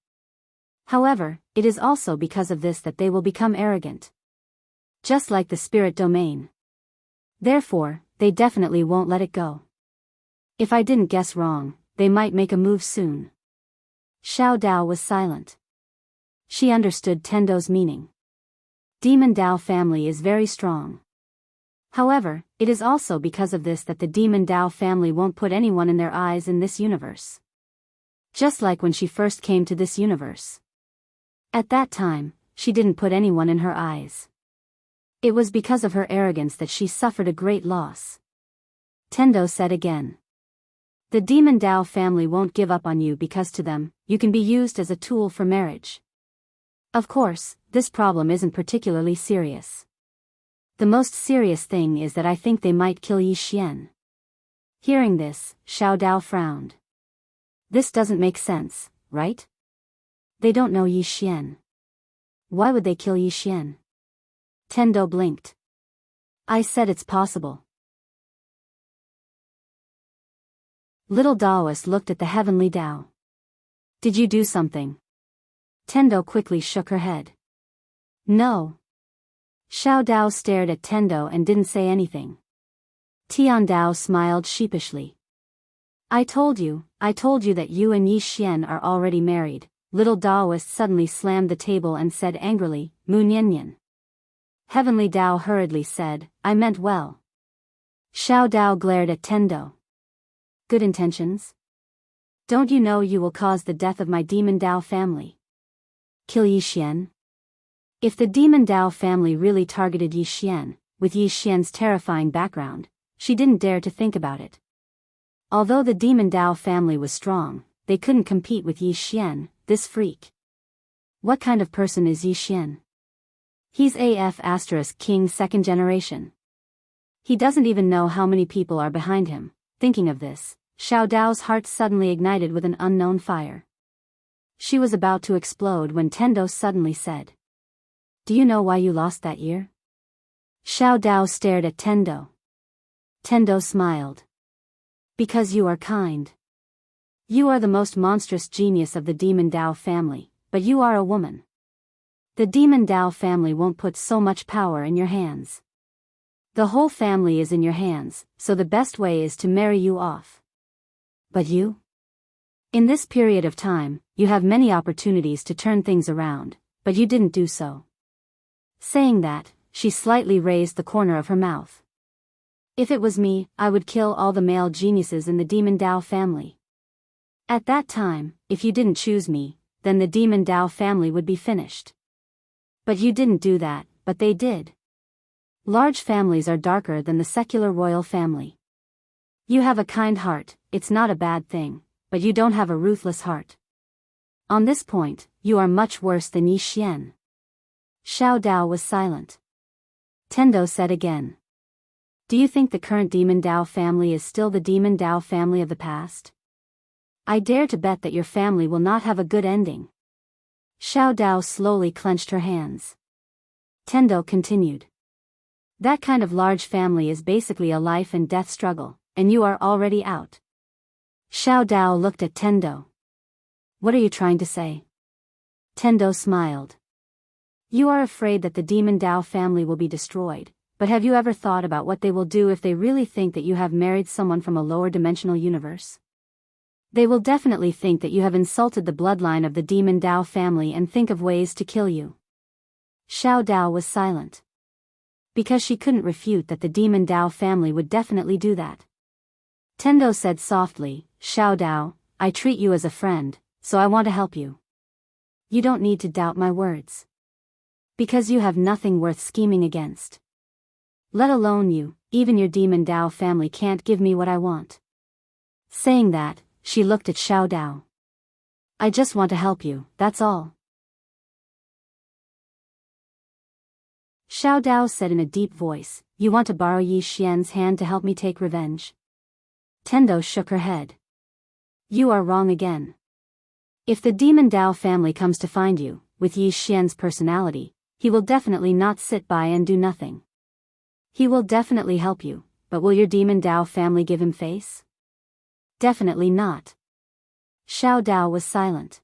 However, it is also because of this that they will become arrogant. Just like the spirit domain. Therefore, they definitely won't let it go. If I didn't guess wrong, they might make a move soon. Xiao Dao was silent. She understood Tendo's meaning. Demon Dao family is very strong. However, it is also because of this that the Demon Dao family won't put anyone in their eyes in this universe. Just like when she first came to this universe. At that time, she didn't put anyone in her eyes. It was because of her arrogance that she suffered a great loss. Tendo said again. The Demon Dao family won't give up on you because to them, you can be used as a tool for marriage. Of course, this problem isn't particularly serious. The most serious thing is that I think they might kill Yi Xian. Hearing this, Xiao Dao frowned. This doesn't make sense, right? They don't know Yi Xian. Why would they kill Yi Xian? Tendo blinked. I said it's possible. Little Daoist looked at the heavenly Dao. Did you do something? Tendo quickly shook her head. No. Xiao Dao stared at Tendo and didn't say anything. Tian Dao smiled sheepishly. I told you that you and Yi Xian are already married. Little Daoist suddenly slammed the table and said angrily, Mu Nian. Heavenly Dao hurriedly said, I meant well. Xiao Dao glared at Tendo. Good intentions? Don't you know you will cause the death of my demon Dao family? Kill Yi Xian? If the demon Dao family really targeted Yi Xian, with Yi Xian's terrifying background, she didn't dare to think about it. Although the demon Dao family was strong, they couldn't compete with Yi Xian, this freak. What kind of person is Yi Xian? He's AF * King second generation. He doesn't even know how many people are behind him. Thinking of this, Xiao Dao's heart suddenly ignited with an unknown fire. She was about to explode when Tendo suddenly said, Do you know why you lost that year? Xiao Dao stared at Tendo. Tendo smiled. Because you are kind. You are the most monstrous genius of the demon Dao family, but you are a woman. The demon Dao family won't put so much power in your hands. The whole family is in your hands, so the best way is to marry you off. But you? In this period of time, you have many opportunities to turn things around, but you didn't do so. Saying that, she slightly raised the corner of her mouth. If it was me, I would kill all the male geniuses in the demon Dao family. At that time, if you didn't choose me, then the demon Dao family would be finished. But you didn't do that, but they did. Large families are darker than the secular royal family. You have a kind heart, it's not a bad thing, but you don't have a ruthless heart. On this point, you are much worse than Yi Xian. Xiao Dao was silent. Tendo said again. Do you think the current demon Dao family is still the demon Dao family of the past? I dare to bet that your family will not have a good ending. Xiao Dao slowly clenched her hands. Tendo continued. That kind of large family is basically a life and death struggle, and you are already out. Xiao Dao looked at Tendo. What are you trying to say? Tendo smiled. You are afraid that the demon Dao family will be destroyed, but have you ever thought about what they will do if they really think that you have married someone from a lower dimensional universe? They will definitely think that you have insulted the bloodline of the demon Dao family and think of ways to kill you. Xiao Dao was silent. Because she couldn't refute that the demon Dao family would definitely do that. Tendo said softly, Xiao Dao, I treat you as a friend, so I want to help you. You don't need to doubt my words. Because you have nothing worth scheming against. Let alone you, even your demon Dao family can't give me what I want. Saying that, she looked at Xiao Dao. I just want to help you, that's all. Xiao Dao said in a deep voice, You want to borrow Yi Xian's hand to help me take revenge? Tendo shook her head. You are wrong again. If the demon Dao family comes to find you, with Yi Xian's personality, he will definitely not sit by and do nothing. He will definitely help you, but will your demon Dao family give him face? Definitely not. Xiao Dao was silent.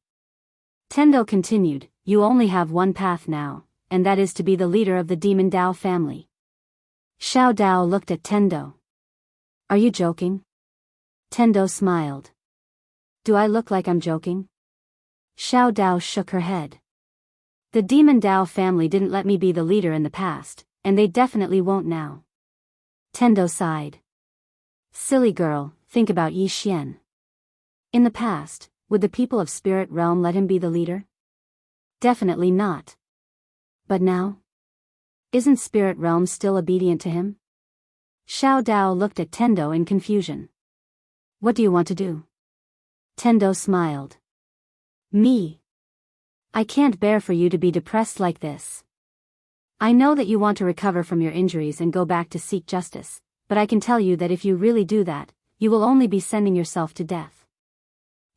Tendo continued, You only have one path now, and that is to be the leader of the demon Dao family. Xiao Dao looked at Tendo. Are you joking? Tendo smiled. Do I look like I'm joking? Xiao Dao shook her head. The demon Dao family didn't let me be the leader in the past, and they definitely won't now. Tendo sighed. Silly girl, think about Yi Xian. In the past, would the people of Spirit Realm let him be the leader? Definitely not. But now? Isn't Spirit Realm still obedient to him? Xiao Dao looked at Tendo in confusion. What do you want to do? Tendo smiled. Me. I can't bear for you to be depressed like this. I know that you want to recover from your injuries and go back to seek justice, but I can tell you that if you really do that, you will only be sending yourself to death.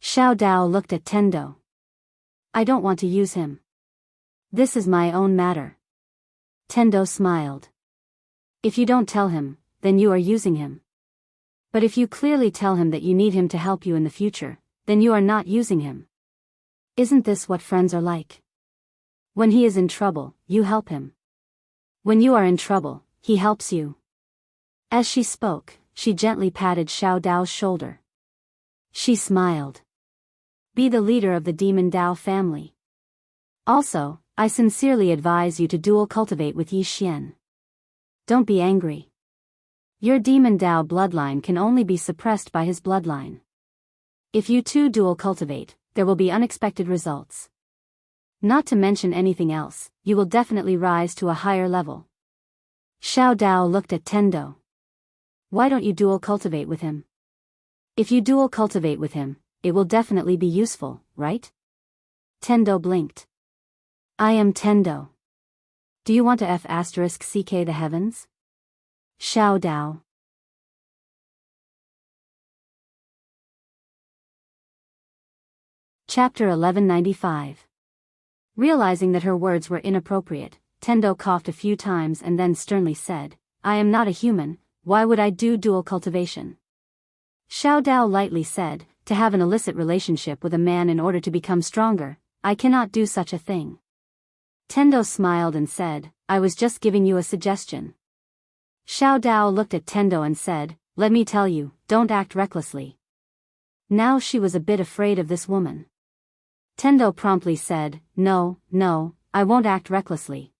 Xiao Dao looked at Tendo. I don't want to use him. This is my own matter. Tendo smiled. If you don't tell him, then you are using him. But if you clearly tell him that you need him to help you in the future, then you are not using him. Isn't this what friends are like? When he is in trouble, you help him. When you are in trouble, he helps you. As she spoke, she gently patted Xiao Dao's shoulder. She smiled. Be the leader of the Demon Dao family. Also, I sincerely advise you to dual cultivate with Yi Xian. Don't be angry. Your Demon Dao bloodline can only be suppressed by his bloodline. If you two dual cultivate, there will be unexpected results. Not to mention anything else, you will definitely rise to a higher level. Xiao Dao looked at Tendo. Why don't you dual cultivate with him? If you dual cultivate with him, it will definitely be useful, right? Tendo blinked. I am Tendo. Do you want to F***ck the heavens? Xiao Dao. Chapter 1195. Realizing that her words were inappropriate, Tendo coughed a few times and then sternly said, I am not a human, why would I do dual cultivation? Xiao Dao lightly said, to have an illicit relationship with a man in order to become stronger, I cannot do such a thing. Tendo smiled and said, I was just giving you a suggestion. Xiao Dao looked at Tendo and said, let me tell you, don't act recklessly. Now she was a bit afraid of this woman. Tendo promptly said, no, I won't act recklessly.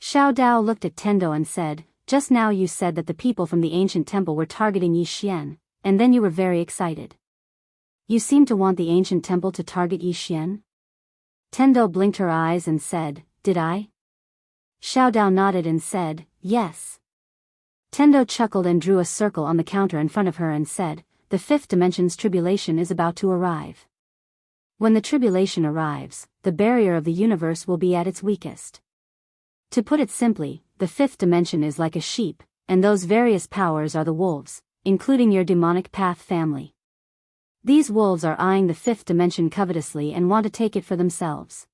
Xiao Dao looked at Tendo and said, just now you said that the people from the ancient temple were targeting Yi Xian, and then you were very excited. You seem to want the ancient temple to target Yi Xian? Tendo blinked her eyes and said, did I? Xiao Dao nodded and said, yes. Tendo chuckled and drew a circle on the counter in front of her and said, the fifth dimension's tribulation is about to arrive. When the tribulation arrives, the barrier of the universe will be at its weakest. To put it simply, the fifth dimension is like a sheep, and those various powers are the wolves, including your demonic path family. These wolves are eyeing the fifth dimension covetously and want to take it for themselves.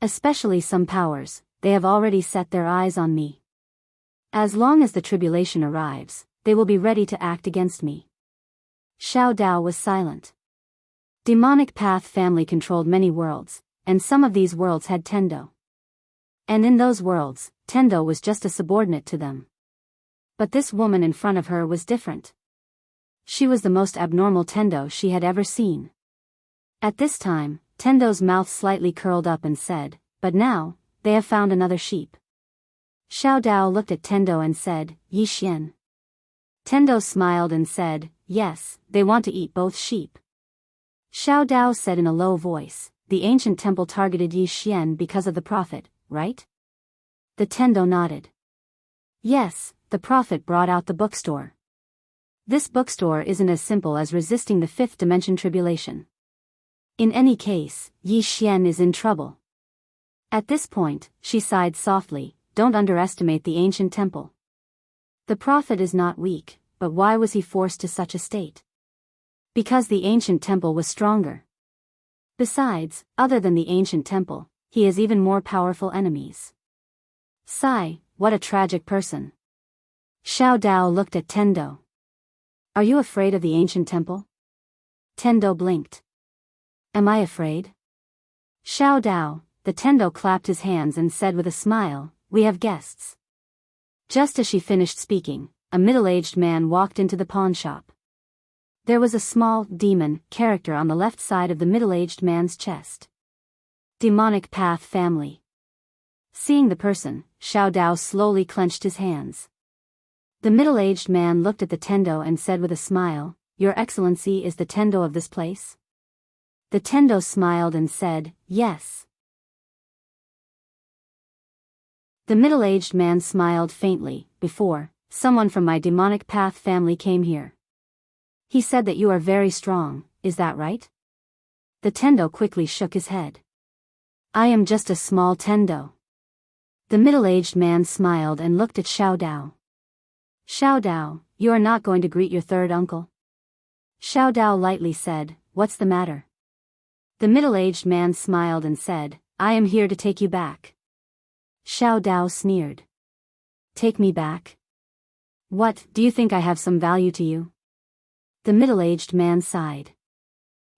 Especially some powers, they have already set their eyes on me. As long as the tribulation arrives, they will be ready to act against me. Xiao Dao was silent. Demonic path family controlled many worlds, and some of these worlds had Tendo. And in those worlds, Tendo was just a subordinate to them. But this woman in front of her was different. She was the most abnormal Tendo she had ever seen. At this time, Tendo's mouth slightly curled up and said, but now, they have found another sheep. Xiao Dao looked at Tendo and said, Yi Xian. Tendo smiled and said, yes, they want to eat both sheep. Xiao Dao said in a low voice, the ancient temple targeted Yi Xian because of the prophet, right? The Tendo nodded. Yes, the prophet brought out the bookstore. This bookstore isn't as simple as resisting the fifth dimension tribulation. In any case, Yi Xian is in trouble. At this point, she sighed softly, don't underestimate the ancient temple. The prophet is not weak, but why was he forced to such a state? Because the ancient temple was stronger. Besides, other than the ancient temple, he has even more powerful enemies. Sigh, what a tragic person. Xiao Dao looked at Tendo. Are you afraid of the ancient temple? Tendo blinked. Am I afraid? Xiao Dao, the Tendo clapped his hands and said with a smile, we have guests. Just as she finished speaking, a middle-aged man walked into the pawn shop. There was a small, demon, character on the left side of the middle-aged man's chest. Demonic path family. Seeing the person, Xiao Dao slowly clenched his hands. The middle-aged man looked at the Tendo and said with a smile, Your Excellency is the Tendo of this place? The Tendo smiled and said, yes. The middle-aged man smiled faintly, before, someone from my demonic path family came here. He said that you are very strong, is that right? The Tendo quickly shook his head. I am just a small Tendo. The middle-aged man smiled and looked at Xiao Dao. Xiao Dao, you are not going to greet your third uncle? Xiao Dao lightly said, what's the matter? The middle-aged man smiled and said, I am here to take you back. Xiao Dao sneered. Take me back? What, do you think I have some value to you? The middle-aged man sighed.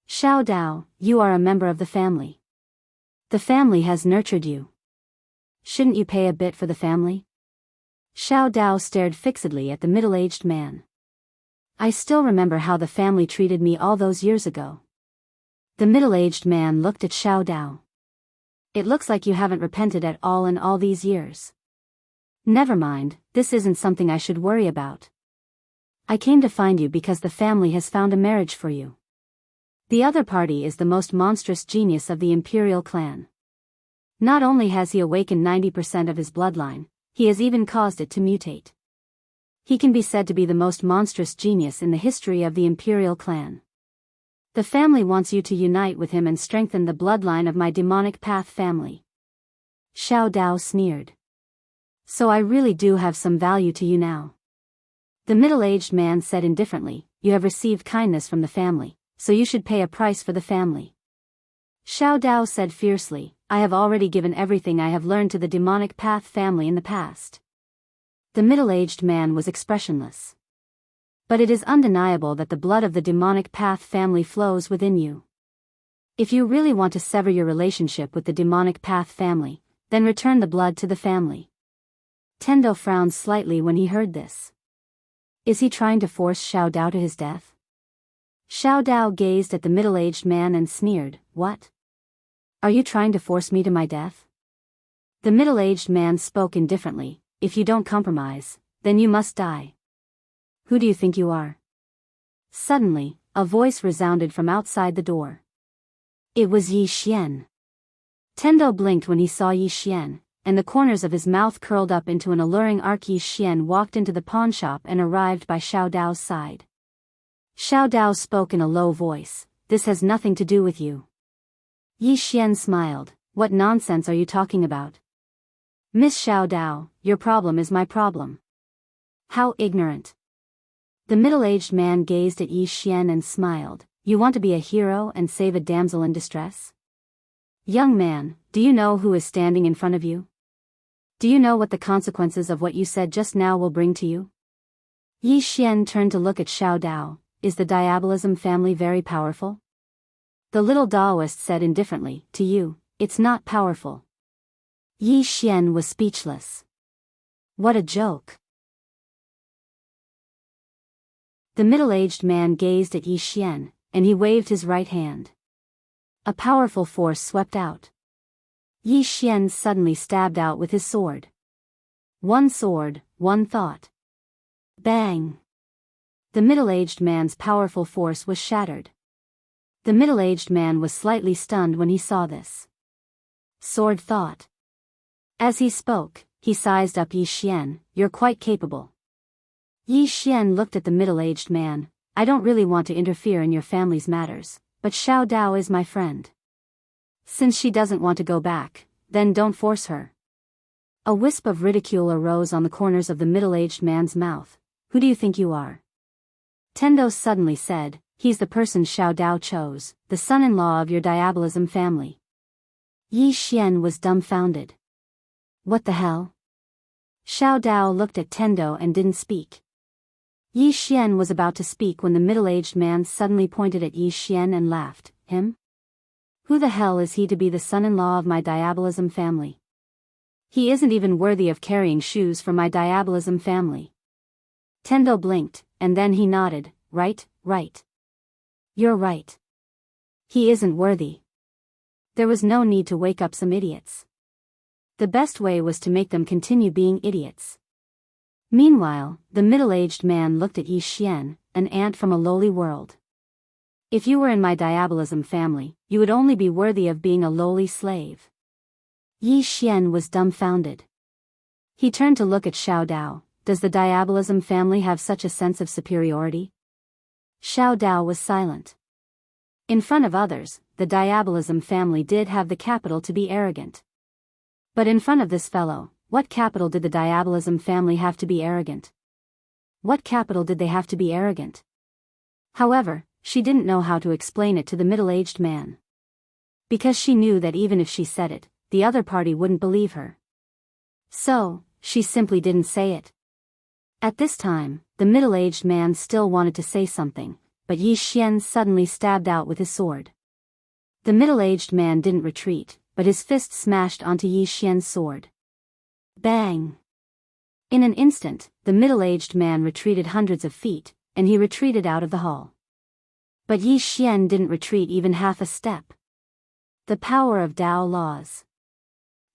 Xiao Dao, you are a member of the family. The family has nurtured you. Shouldn't you pay a bit for the family? Xiao Dao stared fixedly at the middle-aged man. I still remember how the family treated me all those years ago. The middle-aged man looked at Xiao Dao. It looks like you haven't repented at all in all these years. Never mind, this isn't something I should worry about. I came to find you because the family has found a marriage for you. The other party is the most monstrous genius of the imperial clan. Not only has he awakened 90% of his bloodline, he has even caused it to mutate. He can be said to be the most monstrous genius in the history of the imperial clan. The family wants you to unite with him and strengthen the bloodline of my demonic path family. Xiao Dao sneered. So I really do have some value to you now. The middle-aged man said indifferently, you have received kindness from the family, so you should pay a price for the family. Xiao Dao said fiercely, I have already given everything I have learned to the demonic path family in the past. The middle-aged man was expressionless. But it is undeniable that the blood of the demonic path family flows within you. If you really want to sever your relationship with the demonic path family, then return the blood to the family. Tendo frowned slightly when he heard this. Is he trying to force Xiao Dao to his death? Xiao Dao gazed at the middle-aged man and sneered, what? Are you trying to force me to my death? The middle-aged man spoke indifferently, if you don't compromise, then you must die. Who do you think you are? Suddenly, a voice resounded from outside the door. It was Yi Xian. Tendo blinked when he saw Yi Xian, and the corners of his mouth curled up into an alluring arc. Yi Xian walked into the pawnshop and arrived by Xiao Dao's side. Xiao Dao spoke in a low voice, this has nothing to do with you. Yi Xian smiled, what nonsense are you talking about? Miss Xiao Dao, your problem is my problem. How ignorant. The middle-aged man gazed at Yi Xian and smiled, you want to be a hero and save a damsel in distress? Young man, do you know who is standing in front of you? Do you know what the consequences of what you said just now will bring to you? Yi Xian turned to look at Xiao Dao, is the Diabolism family very powerful? The little Daoist said indifferently, to you, it's not powerful. Yi Xian was speechless. What a joke. The middle-aged man gazed at Yi Xian, and he waved his right hand. A powerful force swept out. Yi Xian suddenly stabbed out with his sword. One sword, one thought. Bang! The middle-aged man's powerful force was shattered. The middle-aged man was slightly stunned when he saw this. Sword thought. As he spoke, he sized up Yi Xian, you're quite capable. Yi Xian looked at the middle-aged man, I don't really want to interfere in your family's matters, but Xiao Dao is my friend. Since she doesn't want to go back, then don't force her. A wisp of ridicule arose on the corners of the middle-aged man's mouth. Who do you think you are? Tendo suddenly said, he's the person Xiao Dao chose, the son-in-law of your Diabolism family. Yi Xian was dumbfounded. What the hell? Xiao Dao looked at Tendo and didn't speak. Yi Xian was about to speak when the middle-aged man suddenly pointed at Yi Xian and laughed, him? Who the hell is he to be the son-in-law of my Diabolism family? He isn't even worthy of carrying shoes for my Diabolism family. Tendo blinked, and then he nodded, right. You're right. He isn't worthy. There was no need to wake up some idiots. The best way was to make them continue being idiots. Meanwhile, the middle-aged man looked at Yi Xian, an ant from a lowly world. If you were in my Diabolism family, you would only be worthy of being a lowly slave. Yi Xian was dumbfounded. He turned to look at Xiao Dao, does the Diabolism family have such a sense of superiority? Xiao Dao was silent. In front of others, the Diabolism family did have the capital to be arrogant. But in front of this fellow, what capital did the diabolism family have to be arrogant? What capital did they have to be arrogant? However, she didn't know how to explain it to the middle-aged man. Because she knew that even if she said it, the other party wouldn't believe her. So, she simply didn't say it. At this time, the middle-aged man still wanted to say something, but Yi Xian suddenly stabbed out with his sword. The middle-aged man didn't retreat, but his fist smashed onto Yi Xian's sword. Bang! In an instant, the middle-aged man retreated hundreds of feet, and he retreated out of the hall. But Yi Xian didn't retreat even half a step. The power of Dao laws.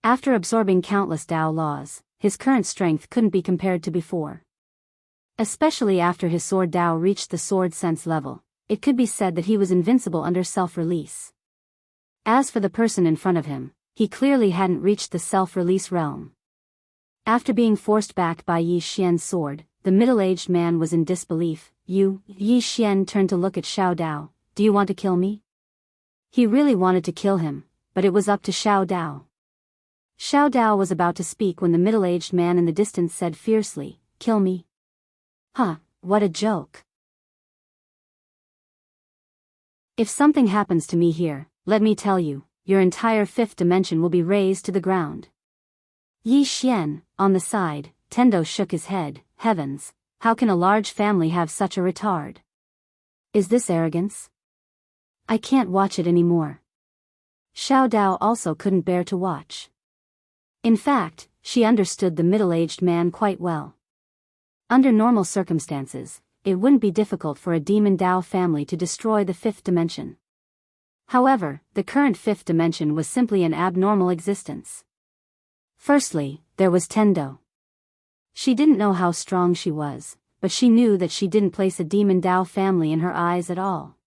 After absorbing countless Dao laws, his current strength couldn't be compared to before. Especially after his sword Dao reached the sword sense level, it could be said that he was invincible under self-release. As for the person in front of him, he clearly hadn't reached the self-release realm. After being forced back by Yi Xian's sword, the middle-aged man was in disbelief. Yi Xian turned to look at Xiao Dao. Do you want to kill me? He really wanted to kill him, but it was up to Xiao Dao. Xiao Dao was about to speak when the middle-aged man in the distance said fiercely, "Kill me?" Huh, what a joke. If something happens to me here, let me tell you, your entire fifth dimension will be razed to the ground. Yi Xian, on the side, Tendo shook his head. Heavens, how can a large family have such a retard? Is this arrogance? I can't watch it anymore. Xiao Dao also couldn't bear to watch. In fact, she understood the middle-aged man quite well. Under normal circumstances, it wouldn't be difficult for a demon Dao family to destroy the fifth dimension. However, the current fifth dimension was simply an abnormal existence. Firstly, there was Tendo. She didn't know how strong she was, but she knew that she didn't place a demon Dao family in her eyes at all.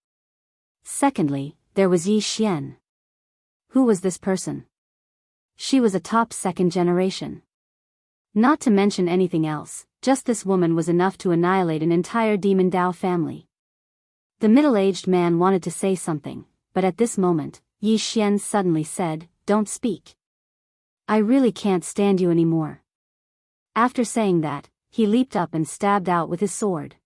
Secondly, there was Yi Xian. Who was this person? She was a top second generation. Not to mention anything else, just this woman was enough to annihilate an entire demon Dao family. The middle-aged man wanted to say something, but at this moment, Yi Xian suddenly said, "Don't speak. I really can't stand you anymore." After saying that, he leaped up and stabbed out with his sword.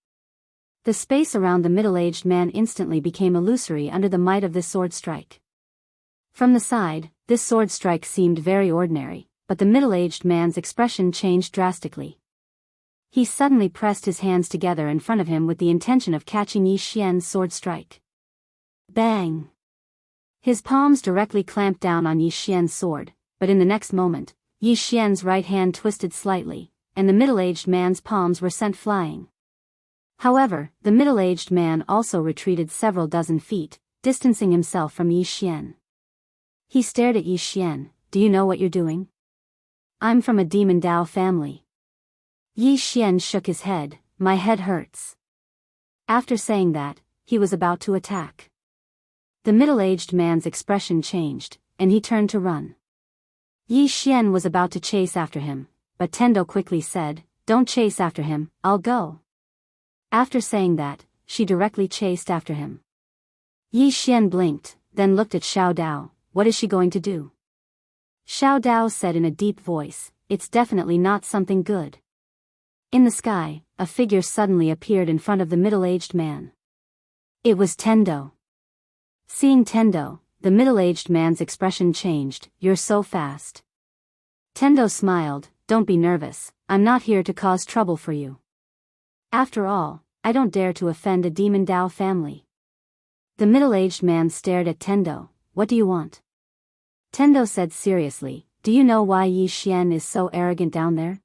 The space around the middle-aged man instantly became illusory under the might of this sword strike. From the side, this sword strike seemed very ordinary, but the middle-aged man's expression changed drastically. He suddenly pressed his hands together in front of him with the intention of catching Yi Xian's sword strike. Bang! His palms directly clamped down on Yi Xian's sword, but in the next moment, Yi Xian's right hand twisted slightly, and the middle-aged man's palms were sent flying. However, the middle-aged man also retreated several dozen feet, distancing himself from Yi Xian. He stared at Yi Xian. "Do you know what you're doing? I'm from a demon Dao family." Yi Xian shook his head. "My head hurts." After saying that, he was about to attack. The middle-aged man's expression changed, and he turned to run. Yi Xian was about to chase after him, but Tendo quickly said, "Don't chase after him, I'll go." After saying that, she directly chased after him. Yi Xian blinked, then looked at Xiao Dao. What is she going to do? Xiao Dao said in a deep voice, "It's definitely not something good." In the sky, a figure suddenly appeared in front of the middle-aged man. It was Tendo. Seeing Tendo, the middle-aged man's expression changed. "You're so fast." Tendo smiled. "Don't be nervous, I'm not here to cause trouble for you. After all, I don't dare to offend a demon Dao family." The middle-aged man stared at Tendo. "What do you want?" Tendo said seriously, "Do you know why Yi Xian is so arrogant down there?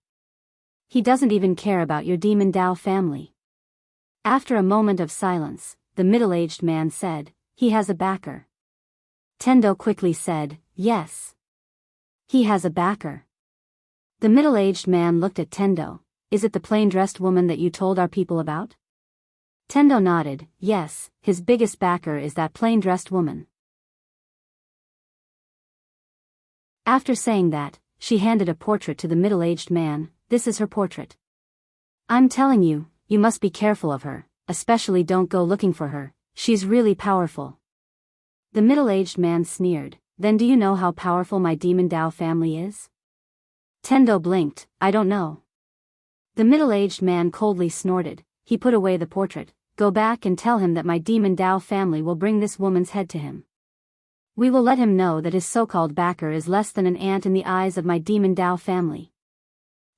He doesn't even care about your demon Dao family." After a moment of silence, the middle-aged man said, "He has a backer." Tendo quickly said, "Yes. He has a backer." The middle-aged man looked at Tendo. "Is it the plain-dressed woman that you told our people about?" Tendo nodded. "Yes, his biggest backer is that plain-dressed woman." After saying that, she handed a portrait to the middle-aged man. "This is her portrait. I'm telling you, you must be careful of her, especially don't go looking for her, she's really powerful." The middle-aged man sneered. "Then do you know how powerful my demon Dao family is?" Tendo blinked, I don't know. The middle-aged man coldly snorted. He put away the portrait. Go back and tell him that my demon Dao family will bring this woman's head to him. We will let him know that his so-called backer is less than an ant in the eyes of my demon Dao family.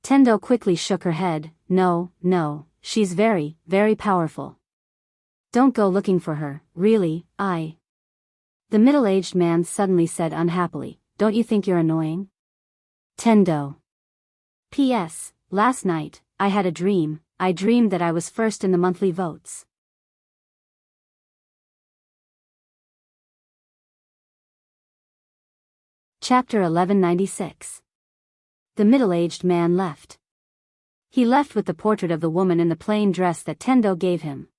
Tendo quickly shook her head. No, she's very, very powerful. Don't go looking for her, really, The middle-aged man suddenly said unhappily, don't you think you're annoying? Tendo. P.S. Last night, I had a dream. I dreamed that I was first in the monthly votes. Chapter 1196. The middle-aged man left. He left with the portrait of the woman in the plain dress that Tendo gave him.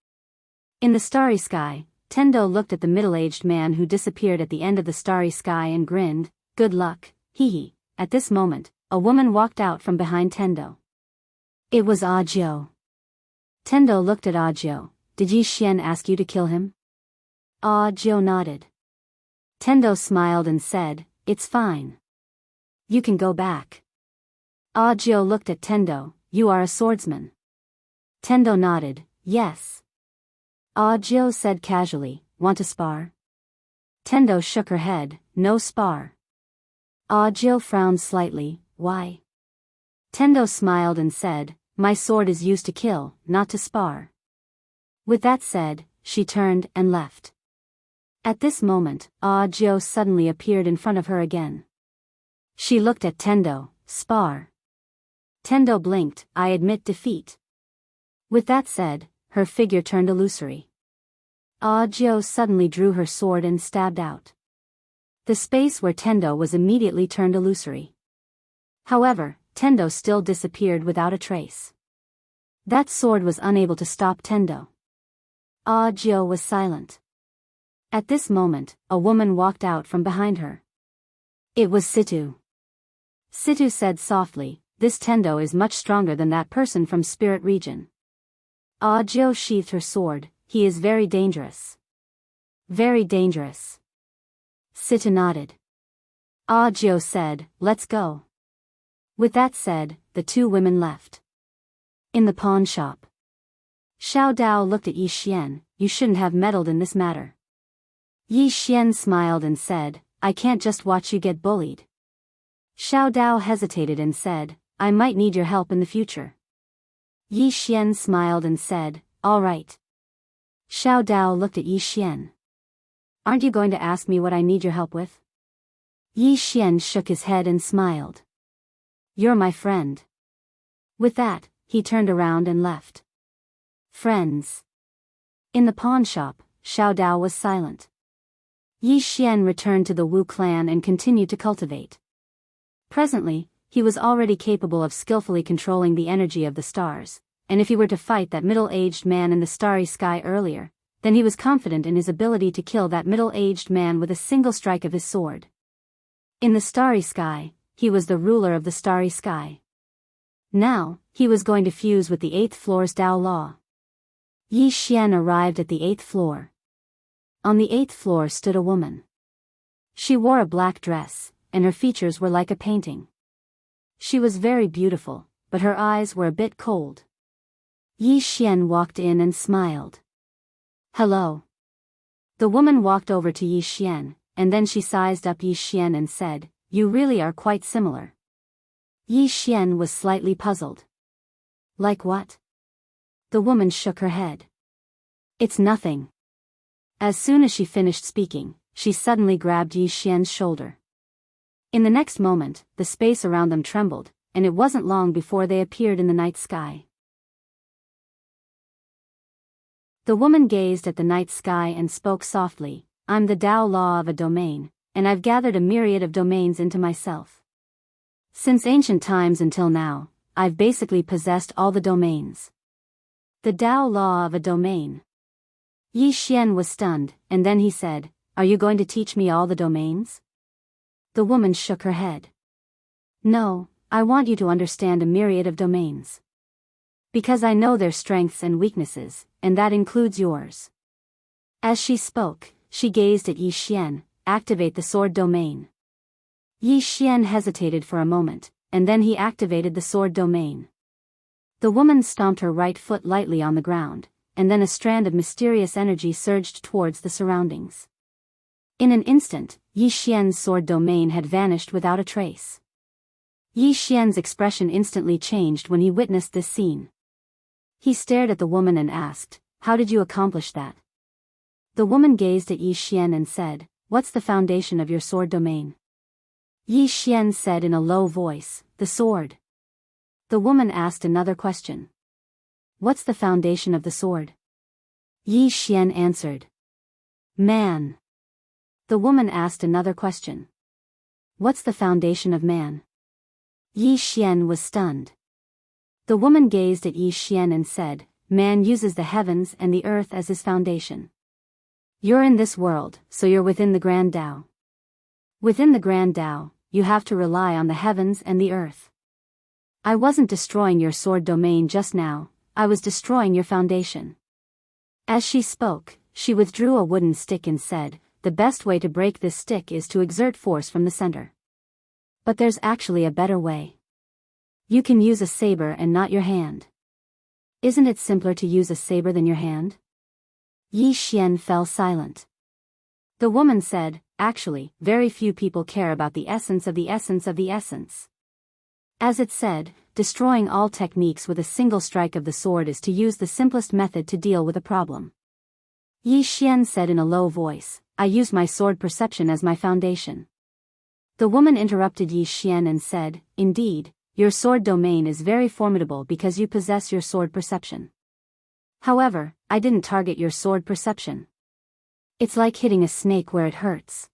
In the starry sky, Tendo looked at the middle-aged man who disappeared at the end of the starry sky and grinned. Good luck, hee. At this moment, a woman walked out from behind Tendo. It was Audiobook. Tendo looked at Audiobook. Did Yi Xian ask you to kill him? Audiobook nodded. Tendo smiled and said, it's fine. You can go back. Audiobook looked at Tendo. You are a swordsman. Tendo nodded, yes. Audiobook said casually, want to spar? Tendo shook her head, no spar. Audiobook frowned slightly, why? Tendo smiled and said, my sword is used to kill, not to spar. With that said, she turned and left. At this moment, Audiobook suddenly appeared in front of her again. She looked at Tendo, spar. Tendo blinked, I admit defeat. With that said, her figure turned illusory. Audiobook suddenly drew her sword and stabbed out. The space where Tendo was immediately turned illusory. However, Tendo still disappeared without a trace. That sword was unable to stop Tendo. Audiobook was silent. At this moment, a woman walked out from behind her. It was Situ. Situ said softly, this Tendo is much stronger than that person from Spirit Region. Audiobook sheathed her sword, he is very dangerous. Very dangerous. Situ nodded. Audiobook said, let's go. With that said, the two women left. In the pawn shop. Xiao Dao looked at Yi Xian, you shouldn't have meddled in this matter. Yi Xian smiled and said, I can't just watch you get bullied. Xiao Dao hesitated and said, I might need your help in the future. Yi Xian smiled and said, all right. Xiao Dao looked at Yi Xian. Aren't you going to ask me what I need your help with? Yi Xian shook his head and smiled. You're my friend. With that, he turned around and left. Friends. In the pawn shop, Xiao Dao was silent. Yi Xian returned to the Wu clan and continued to cultivate. Presently, he was already capable of skillfully controlling the energy of the stars, and if he were to fight that middle-aged man in the starry sky earlier, then he was confident in his ability to kill that middle-aged man with a single strike of his sword. In the starry sky, he was the ruler of the starry sky. Now, he was going to fuse with the 8th floor's Dao Law. Yi Xian arrived at the 8th floor. On the 8th floor stood a woman. She wore a black dress, and her features were like a painting. She was very beautiful, but her eyes were a bit cold. Yi Xian walked in and smiled. Hello. The woman walked over to Yi Xian, and then she sized up Yi Xian and said, you really are quite similar. Yi Xian was slightly puzzled. Like what? The woman shook her head. It's nothing. As soon as she finished speaking, she suddenly grabbed Yi Xian's shoulder. In the next moment, the space around them trembled, and it wasn't long before they appeared in the night sky. The woman gazed at the night sky and spoke softly, I'm the Dao Law of a domain, and I've gathered a myriad of domains into myself. Since ancient times until now, I've basically possessed all the domains. The Dao Law of a domain. Yi Xian was stunned, and then he said, are you going to teach me all the domains? The woman shook her head. No, I want you to understand a myriad of domains. Because I know their strengths and weaknesses, and that includes yours. As she spoke, she gazed at Yi Xian, activate the sword domain. Yi Xian hesitated for a moment, and then he activated the sword domain. The woman stomped her right foot lightly on the ground, and then a strand of mysterious energy surged towards the surroundings. In an instant, Yi Xian's sword domain had vanished without a trace. Yi Xian's expression instantly changed when he witnessed this scene. He stared at the woman and asked, "How did you accomplish that?" The woman gazed at Yi Xian and said, "What's the foundation of your sword domain?" Yi Xian said in a low voice, "The sword." The woman asked another question. "What's the foundation of the sword?" Yi Xian answered, "Man." The woman asked another question. "What's the foundation of man?" Yi Xian was stunned. The woman gazed at Yi Xian and said, "Man uses the heavens and the earth as his foundation. You're in this world, so you're within the Grand Tao. Within the Grand Tao, you have to rely on the heavens and the earth. I wasn't destroying your sword domain just now, I was destroying your foundation." As she spoke, she withdrew a wooden stick and said, "The best way to break this stick is to exert force from the center. But there's actually a better way. You can use a saber and not your hand. Isn't it simpler to use a saber than your hand?" Yi Xian fell silent. The woman said, "Actually, very few people care about the essence of the essence of the essence. As it said, destroying all techniques with a single strike of the sword is to use the simplest method to deal with a problem." Yi Xian said in a low voice, "I use my sword perception as my foundation." The woman interrupted Yi Xian and said, "Indeed, your sword domain is very formidable because you possess your sword perception. However, I didn't target your sword perception. It's like hitting a snake where it hurts.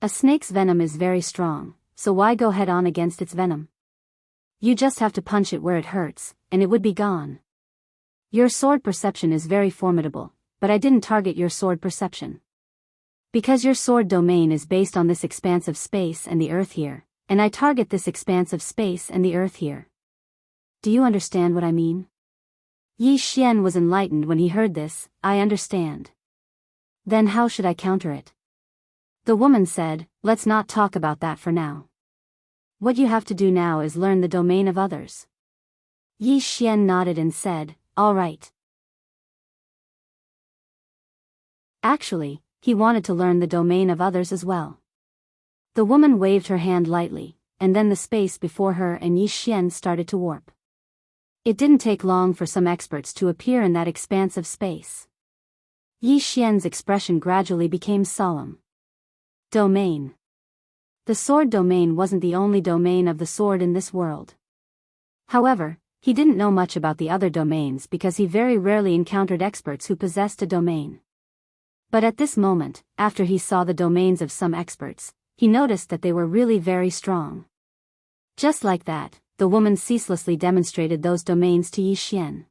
A snake's venom is very strong, so why go head on against its venom? You just have to punch it where it hurts, and it would be gone. Your sword perception is very formidable, but I didn't target your sword perception. Because your sword domain is based on this expanse of space and the earth here, and I target this expanse of space and the earth here. Do you understand what I mean?" Yi Xian was enlightened when he heard this. "I understand. Then how should I counter it?" The woman said, "Let's not talk about that for now. What you have to do now is learn the domain of others." Yi Xian nodded and said, "All right." Actually, he wanted to learn the domain of others as well. The woman waved her hand lightly, and then the space before her and Yi Xian started to warp. It didn't take long for some experts to appear in that expanse of space. Yi Xian's expression gradually became solemn. Domain. The sword domain wasn't the only domain of the sword in this world. However, he didn't know much about the other domains because he very rarely encountered experts who possessed a domain. But at this moment, after he saw the domains of some experts, he noticed that they were really very strong. Just like that, the woman ceaselessly demonstrated those domains to Yi Xian.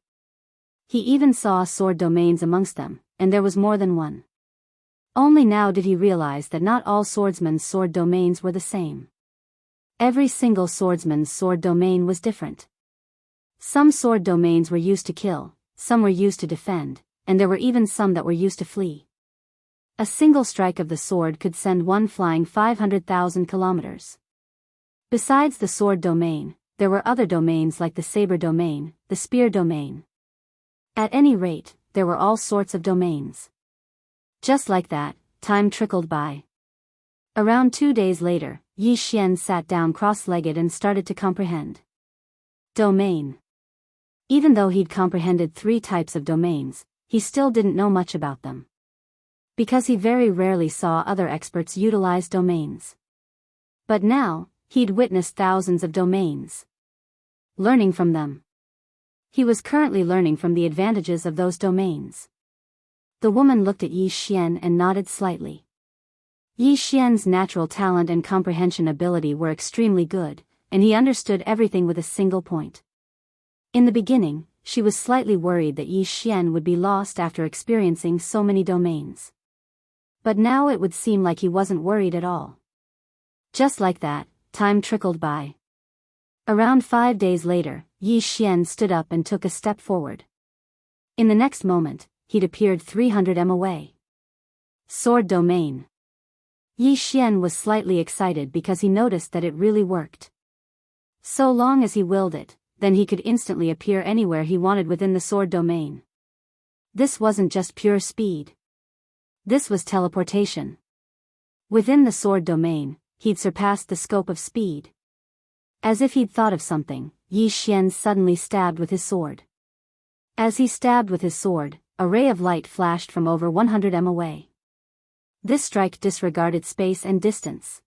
He even saw sword domains amongst them, and there was more than one. Only now did he realize that not all swordsmen's sword domains were the same. Every single swordsman's sword domain was different. Some sword domains were used to kill, some were used to defend, and there were even some that were used to flee. A single strike of the sword could send one flying 500,000 kilometers. Besides the sword domain, there were other domains like the saber domain, the spear domain. At any rate, there were all sorts of domains. Just like that, time trickled by. Around 2 days later, Yi Xian sat down cross-legged and started to comprehend. Domain. Even though he'd comprehended 3 types of domains, he still didn't know much about them. Because he very rarely saw other experts utilize domains. But now, he'd witnessed thousands of domains. Learning from them. He was currently learning from the advantages of those domains. The woman looked at Yi Xian and nodded slightly. Yi Xian's natural talent and comprehension ability were extremely good, and he understood everything with a single point. In the beginning, she was slightly worried that Yi Xian would be lost after experiencing so many domains. But now it would seem like he wasn't worried at all. Just like that, time trickled by. Around 5 days later, Yi Xian stood up and took a step forward. In the next moment, he'd appeared 300 m away. Sword domain. Yi Xian was slightly excited because he noticed that it really worked. So long as he willed it, then he could instantly appear anywhere he wanted within the sword domain. This wasn't just pure speed. This was teleportation. Within the sword domain, he'd surpassed the scope of speed. As if he'd thought of something, Yi Xian suddenly stabbed with his sword. As he stabbed with his sword, a ray of light flashed from over 100 m away. This strike disregarded space and distance.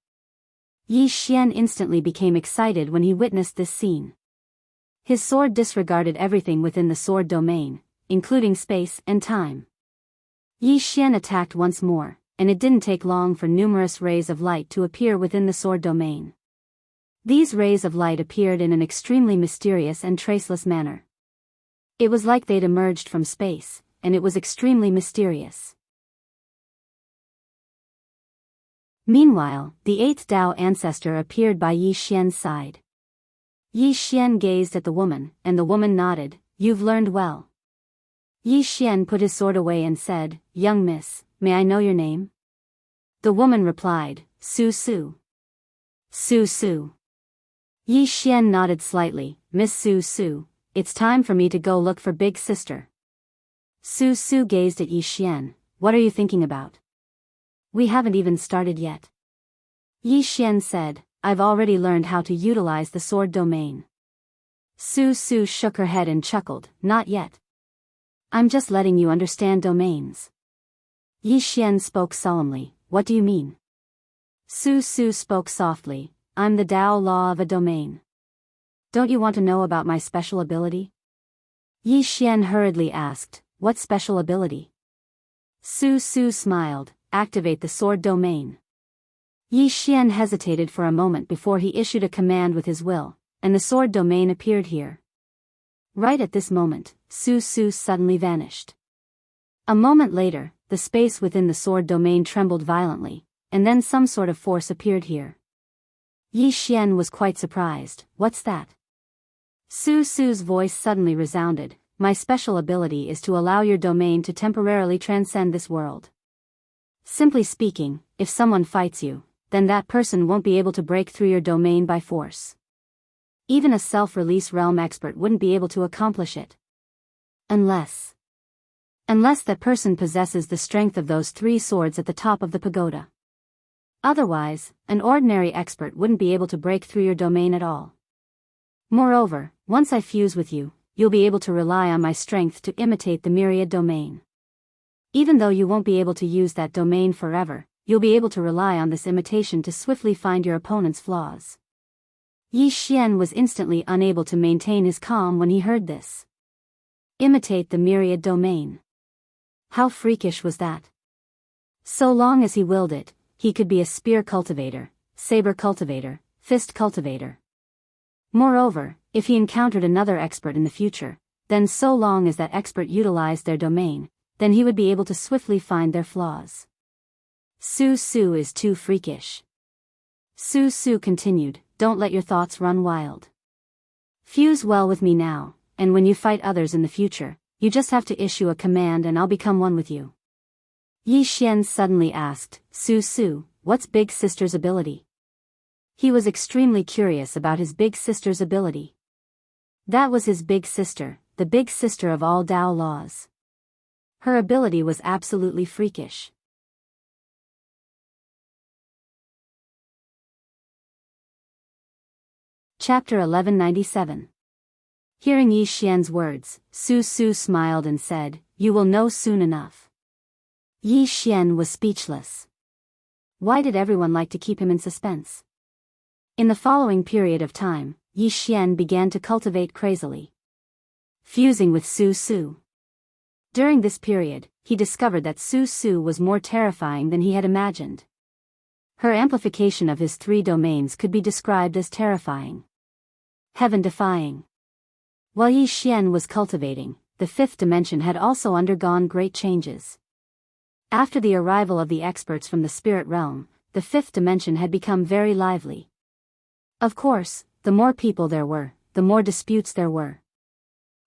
Yi Xian instantly became excited when he witnessed this scene. His sword disregarded everything within the sword domain, including space and time. Yi Xian attacked once more, and it didn't take long for numerous rays of light to appear within the sword domain. These rays of light appeared in an extremely mysterious and traceless manner. It was like they'd emerged from space, and it was extremely mysterious. Meanwhile, the eighth Tao ancestor appeared by Yi Xian's side. Yi Xian gazed at the woman, and the woman nodded. "You've learned well." Yi Xian put his sword away and said, "Young miss, may I know your name?" The woman replied, "Su Su." "Su Su." Yi Xian nodded slightly. "Miss Su Su, it's time for me to go look for big sister." Su Su gazed at Yi Xian. "What are you thinking about?" "We haven't even started yet." Yi Xian said, "I've already learned how to utilize the sword domain." Su Su shook her head and chuckled, "Not yet. I'm just letting you understand domains." Yi Xian spoke solemnly, "What do you mean?" Su Su spoke softly, "I'm the Tao law of a domain. Don't you want to know about my special ability?" Yi Xian hurriedly asked, "What special ability?" Su Su smiled, "Activate the sword domain." Yi Xian hesitated for a moment before he issued a command with his will, and the sword domain appeared here. Right at this moment, Su Su suddenly vanished. A moment later, the space within the sword domain trembled violently, and then some sort of force appeared here. Yi Xian was quite surprised. "What's that?" Su Su's voice suddenly resounded, "My special ability is to allow your domain to temporarily transcend this world. Simply speaking, if someone fights you, then that person won't be able to break through your domain by force. Even a self-release realm expert wouldn't be able to accomplish it. Unless that person possesses the strength of those 3 swords at the top of the pagoda. Otherwise, an ordinary expert wouldn't be able to break through your domain at all. Moreover, once I fuse with you, you'll be able to rely on my strength to imitate the myriad domain. Even though you won't be able to use that domain forever, you'll be able to rely on this imitation to swiftly find your opponent's flaws." Yi Xian was instantly unable to maintain his calm when he heard this. Imitate the myriad domain. How freakish was that? So long as he willed it, he could be a spear cultivator, saber cultivator, fist cultivator. Moreover, if he encountered another expert in the future, then so long as that expert utilized their domain, then he would be able to swiftly find their flaws. Su Su is too freakish. Su Su continued, "Don't let your thoughts run wild. Fuse well with me now, and when you fight others in the future, you just have to issue a command and I'll become one with you." Yi Xian suddenly asked, "Su Su, what's Big Sister's ability?" He was extremely curious about his big sister's ability. That was his big sister, the big sister of all Tao laws. Her ability was absolutely freakish. Chapter 1197. Hearing Yi Xian's words, Su Su smiled and said, "You will know soon enough." Yi Xian was speechless. Why did everyone like to keep him in suspense? In the following period of time, Yi Xian began to cultivate crazily, fusing with Su Su. During this period, he discovered that Su Su was more terrifying than he had imagined. Her amplification of his 3 domains could be described as terrifying, heaven-defying. While Yi Xian was cultivating, the 5th dimension had also undergone great changes. After the arrival of the experts from the spirit realm, the 5th dimension had become very lively. Of course, the more people there were, the more disputes there were.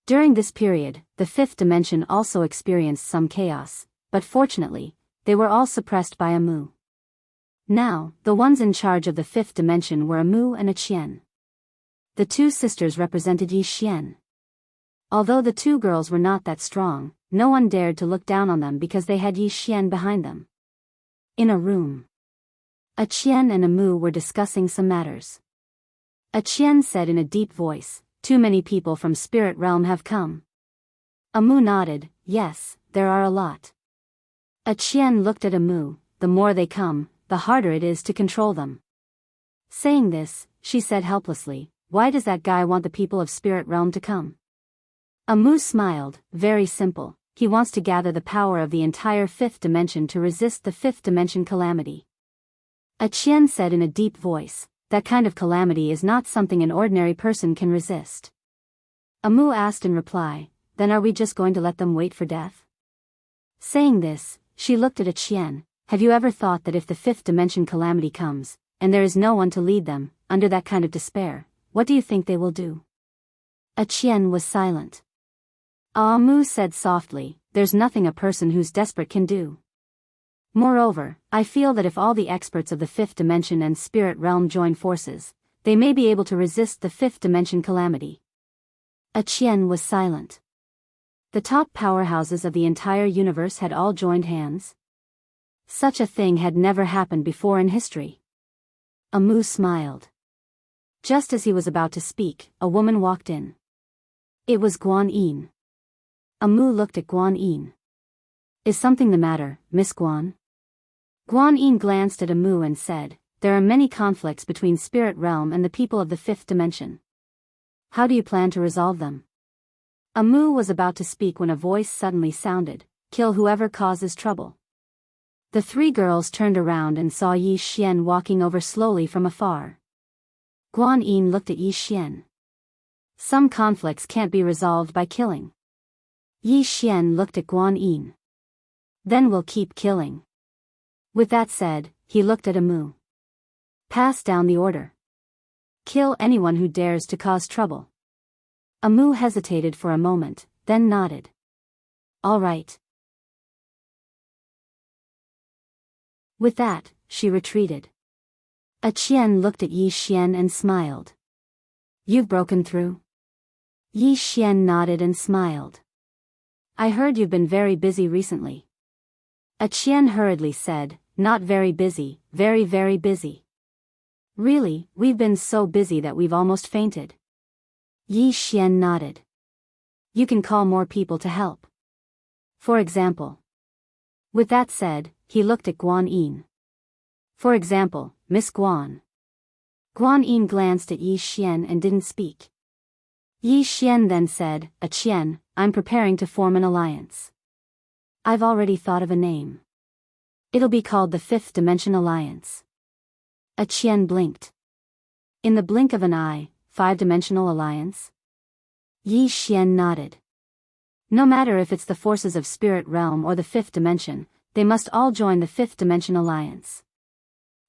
During this period, the 5th dimension also experienced some chaos, but fortunately, they were all suppressed by a Mu. Now, the ones in charge of the 5th dimension were a Mu and a Qian. The two sisters represented Yi Xian. Although the two girls were not that strong, no one dared to look down on them because they had Yi Xian behind them. In a room, a Qian and a Mu were discussing some matters. A Qian said in a deep voice, "Too many people from spirit realm have come." A Mu nodded, "Yes, there are a lot." A Qian looked at a Mu, "The more they come, the harder it is to control them." Saying this, she said helplessly, "Why does that guy want the people of spirit realm to come?" A Mu smiled, "Very simple, he wants to gather the power of the entire fifth dimension to resist the fifth dimension calamity." A Qian said in a deep voice, "That kind of calamity is not something an ordinary person can resist." A Mu asked in reply, "Then are we just going to let them wait for death?" Saying this, she looked at a Qian, "Have you ever thought that if the fifth dimension calamity comes, and there is no one to lead them, under that kind of despair, what do you think they will do?" A Qian was silent. A Mu said softly, "There's nothing a person who's desperate can do. Moreover, I feel that if all the experts of the fifth dimension and spirit realm join forces, they may be able to resist the fifth dimension calamity." A Qian was silent. The top powerhouses of the entire universe had all joined hands. Such a thing had never happened before in history. A Mu smiled. Just as he was about to speak, a woman walked in. It was Guan Yin. A Mu looked at Guan Yin. "Is something the matter, Miss Guan?" Guan Yin glanced at a Mu and said, "There are many conflicts between spirit realm and the people of the fifth dimension. How do you plan to resolve them?" A Mu was about to speak when a voice suddenly sounded, "Kill whoever causes trouble." The three girls turned around and saw Yi Xian walking over slowly from afar. Guan Yin looked at Yi Xian. "Some conflicts can't be resolved by killing." Yi Xian looked at Guan Yin. "Then we'll keep killing." With that said, he looked at a Mu. "Pass down the order. Kill anyone who dares to cause trouble." A Mu hesitated for a moment, then nodded. "All right." With that, she retreated. A Qian looked at Yi Xian and smiled. "You've broken through?" Yi Xian nodded and smiled. "I heard you've been very busy recently." A Qian hurriedly said, "Not very busy, very very busy. Really, we've been so busy that we've almost fainted." Yi Xian nodded. "You can call more people to help. For example." With that said, he looked at Guan Yin. "For example, Miss Guan." Guan Yin glanced at Yi Xian and didn't speak. Yi Xian then said, "A Qian, I'm preparing to form an alliance. I've already thought of a name. It'll be called the Fifth Dimension Alliance." A Qian blinked. "In the blink of an eye, five-dimensional alliance?" Yi Xian nodded. "No matter if it's the forces of spirit realm or the fifth dimension, they must all join the Fifth Dimension Alliance."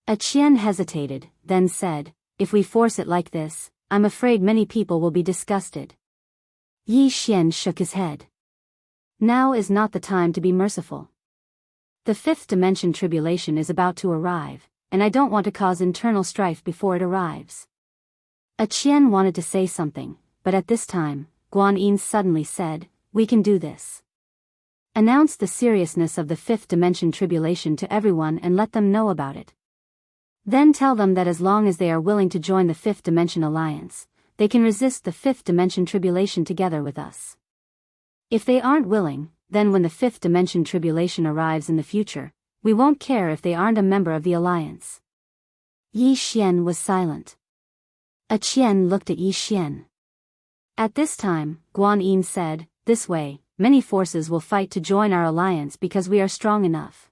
A Qian hesitated, then said, "If we force it like this, I'm afraid many people will be disgusted." Yi Xian shook his head. "Now is not the time to be merciful. The fifth dimension tribulation is about to arrive, and I don't want to cause internal strife before it arrives." A Qian wanted to say something, but at this time, Guan Yin suddenly said, "We can do this. Announce the seriousness of the fifth dimension tribulation to everyone and let them know about it. Then tell them that as long as they are willing to join the fifth dimension alliance, they can resist the fifth dimension tribulation together with us. If they aren't willing, then when the fifth dimension tribulation arrives in the future, we won't care if they aren't a member of the alliance." Yi Xian was silent. A Qian looked at Yi Xian. At this time, Guan Yin said, "This way, many forces will fight to join our alliance because we are strong enough.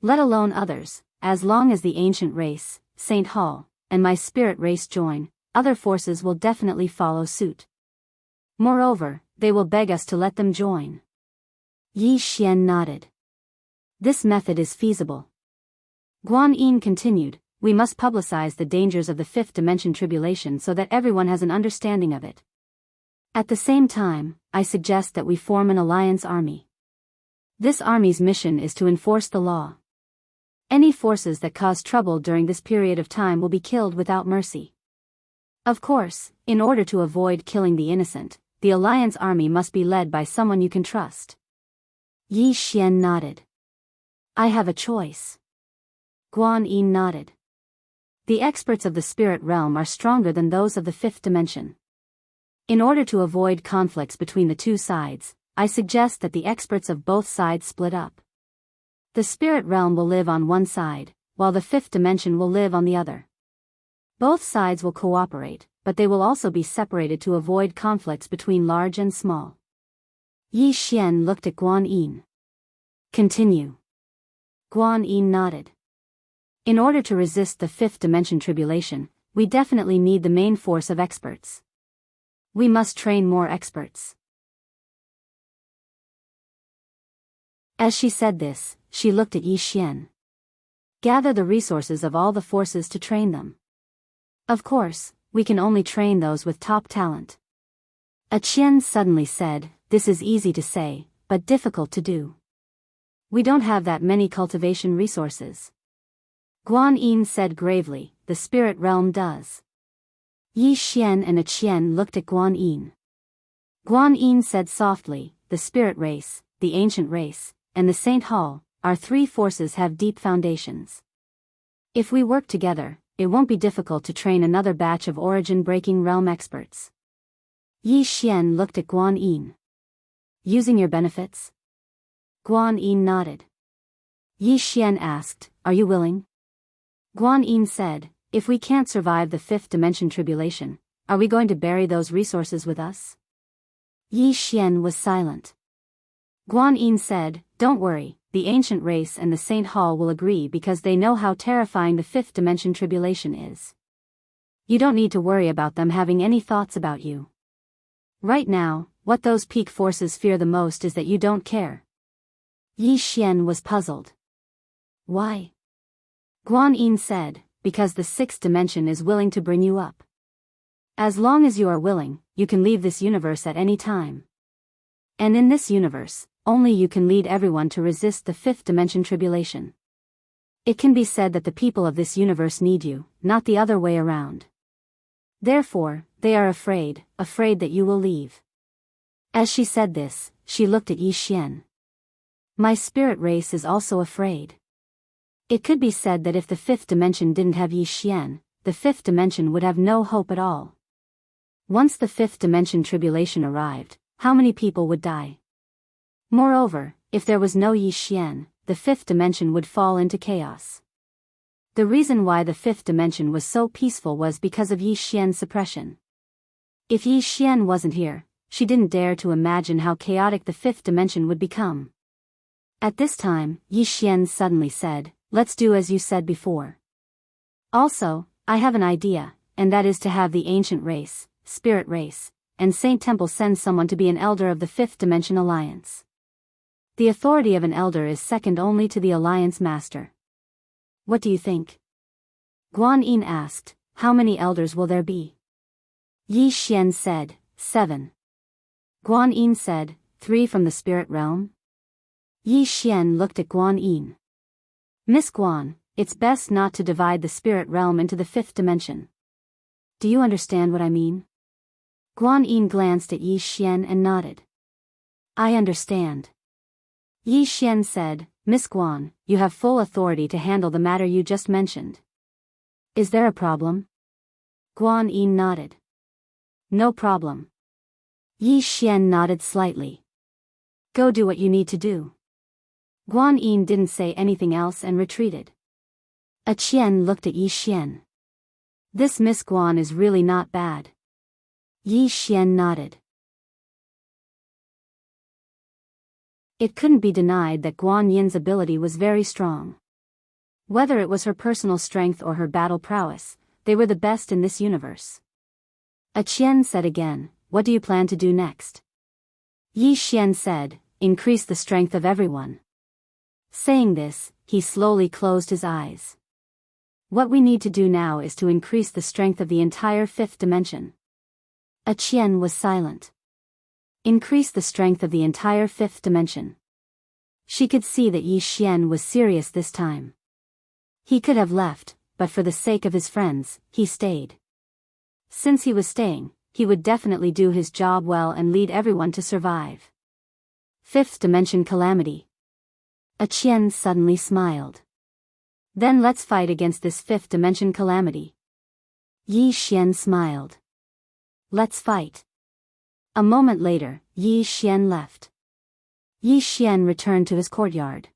Let alone others, as long as the ancient race, Saint Hall, and my spirit race join, other forces will definitely follow suit. Moreover, they will beg us to let them join." Yi Xian nodded. "This method is feasible." Guan Yin continued, "We must publicize the dangers of the fifth dimension tribulation so that everyone has an understanding of it. At the same time, I suggest that we form an alliance army. This army's mission is to enforce the law. Any forces that cause trouble during this period of time will be killed without mercy. Of course, in order to avoid killing the innocent, the Alliance army must be led by someone you can trust. Yi Xian nodded. I have a choice. Guan Yin nodded. The experts of the spirit realm are stronger than those of the fifth dimension. In order to avoid conflicts between the two sides, I suggest that the experts of both sides split up. The spirit realm will live on one side, while the fifth dimension will live on the other. Both sides will cooperate, but they will also be separated to avoid conflicts between large and small. Yi Xian looked at Guan Yin. Continue. Guan Yin nodded. In order to resist the fifth dimension tribulation, we definitely need the main force of experts. We must train more experts. As she said this, she looked at Yi Xian. Gather the resources of all the forces to train them. Of course, we can only train those with top talent. A Qian suddenly said, this is easy to say, but difficult to do. We don't have that many cultivation resources. Guan Yin said gravely, the spirit realm does. Yi Xian and a Qian looked at Guan Yin. Guan Yin said softly, the spirit race, the ancient race, and the Saint Hall, our three forces have deep foundations. If we work together, it won't be difficult to train another batch of origin-breaking realm experts. Yi Xian looked at Guan Yin. Using your benefits? Guan Yin nodded. Yi Xian asked, are you willing? Guan Yin said, if we can't survive the fifth dimension tribulation, are we going to bury those resources with us? Yi Xian was silent. Guan Yin said, don't worry, the ancient race and the Saint Hall will agree because they know how terrifying the fifth dimension tribulation is. You don't need to worry about them having any thoughts about you. Right now, what those peak forces fear the most is that you don't care. Yi Xian was puzzled. Why? Guan Yin said, because the sixth dimension is willing to bring you up. As long as you are willing, you can leave this universe at any time. And in this universe, only you can lead everyone to resist the fifth dimension tribulation. It can be said that the people of this universe need you, not the other way around. Therefore, they are afraid that you will leave. As she said this, she looked at Yi Xian. My spirit race is also afraid. It could be said that if the fifth dimension didn't have Yi Xian, the fifth dimension would have no hope at all. Once the fifth dimension tribulation arrived, how many people would die? Moreover, if there was no Yi Xian, the fifth dimension would fall into chaos. The reason why the fifth dimension was so peaceful was because of Yi Xian's suppression. If Yi Xian wasn't here, she didn't dare to imagine how chaotic the fifth dimension would become. At this time, Yi Xian suddenly said, let's do as you said before. Also, I have an idea, and that is to have the ancient race, spirit race, and Saint Temple send someone to be an elder of the fifth dimension alliance. The authority of an elder is second only to the alliance master. What do you think? Guan Yin asked, how many elders will there be? Yi Xian said, 7. Guan Yin said, 3 from the spirit realm? Yi Xian looked at Guan Yin. Miss Guan, it's best not to divide the spirit realm into the fifth dimension. Do you understand what I mean? Guan Yin glanced at Yi Xian and nodded. I understand. Yi Xian said, Miss Guan, you have full authority to handle the matter you just mentioned. Is there a problem? Guan Yin nodded. No problem. Yi Xian nodded slightly. Go do what you need to do. Guan Yin didn't say anything else and retreated. A Qian looked at Yi Xian. This Miss Guan is really not bad. Yi Xian nodded. It couldn't be denied that Guan Yin's ability was very strong. Whether it was her personal strength or her battle prowess, they were the best in this universe. A Qian said again, what do you plan to do next? Yi Xian said, increase the strength of everyone. Saying this, he slowly closed his eyes. What we need to do now is to increase the strength of the entire fifth dimension. A Qian was silent. Increase the strength of the entire fifth dimension. She could see that Yi Xian was serious this time. He could have left, but for the sake of his friends, he stayed. Since he was staying, he would definitely do his job well and lead everyone to survive. Fifth dimension calamity. Qian suddenly smiled. Then let's fight against this fifth dimension calamity. Yi Xian smiled. Let's fight. A moment later, Yi Xian left. Yi Xian returned to his courtyard.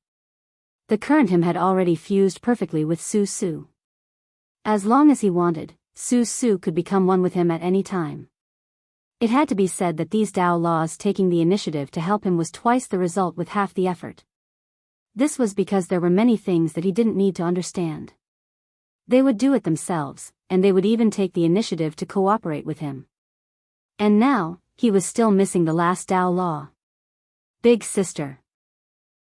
The current him had already fused perfectly with Su Su. As long as he wanted, Su Su could become one with him at any time. It had to be said that these Dao laws taking the initiative to help him was twice the result with half the effort. This was because there were many things that he didn't need to understand. They would do it themselves, and they would even take the initiative to cooperate with him. And now, he was still missing the last Dao law. Big Sister.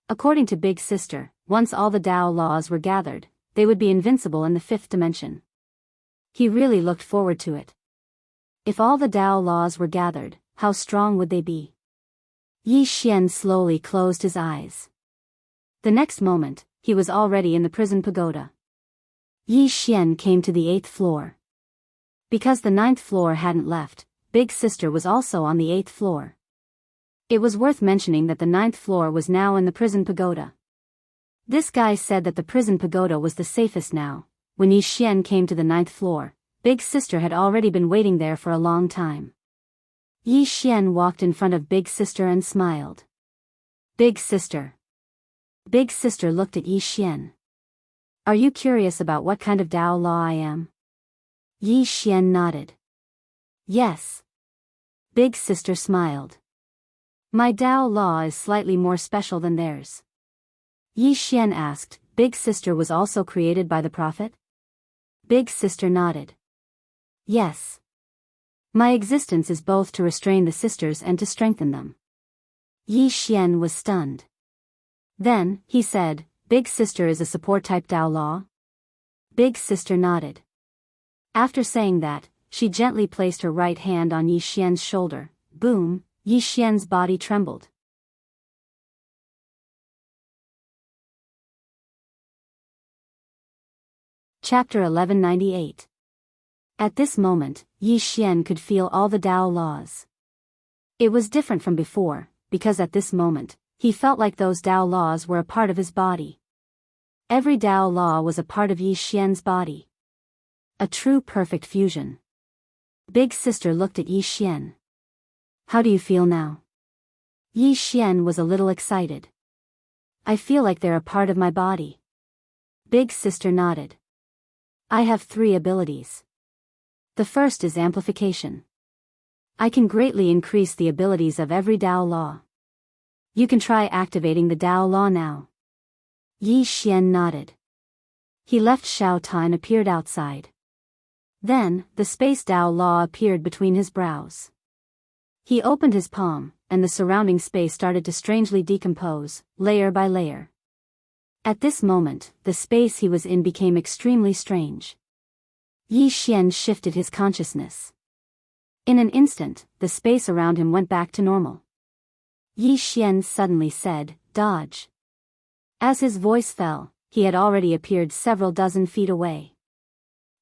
According to Big Sister, once all the Dao laws were gathered, they would be invincible in the fifth dimension. He really looked forward to it. If all the Dao laws were gathered, how strong would they be? Yi Xian slowly closed his eyes. The next moment, he was already in the prison pagoda. Yi Xian came to the 8th floor. Because the 9th floor hadn't left, Big Sister was also on the 8th floor. It was worth mentioning that the 9th floor was now in the prison pagoda. This guy said that the prison pagoda was the safest now. When Yi Xian came to the 9th floor, Big Sister had already been waiting there for a long time. Yi Xian walked in front of Big Sister and smiled. Big Sister. Big Sister looked at Yi Xian. Are you curious about what kind of Dao law I am? Yi Xian nodded. Yes. Big Sister smiled. My Dao law is slightly more special than theirs. Yi Xian asked, Big Sister was also created by the Prophet? Big Sister nodded. Yes. My existence is both to restrain the sisters and to strengthen them. Yi Xian was stunned. Then, he said, Big Sister is a support-type Dao law? Big Sister nodded. After saying that, she gently placed her right hand on Yi Xian's shoulder. Boom, Yi Xian's body trembled. Chapter 1198. At this moment, Yi Xian could feel all the Dao laws. It was different from before, because at this moment, he felt like those Dao laws were a part of his body. Every Dao law was a part of Yi Xian's body. A true perfect fusion. Big Sister looked at Yi Xian. How do you feel now? Yi Xian was a little excited. I feel like they're a part of my body. Big Sister nodded. I have 3 abilities. The first is amplification. I can greatly increase the abilities of every Dao law. You can try activating the Dao law now. Yi Xian nodded. He left Shao Tai and appeared outside. Then, the Space Dao law appeared between his brows. He opened his palm, and the surrounding space started to strangely decompose, layer by layer. At this moment, the space he was in became extremely strange. Yi Xian shifted his consciousness. In an instant, the space around him went back to normal. Yi Xian suddenly said, Dodge. As his voice fell, he had already appeared several dozen feet away.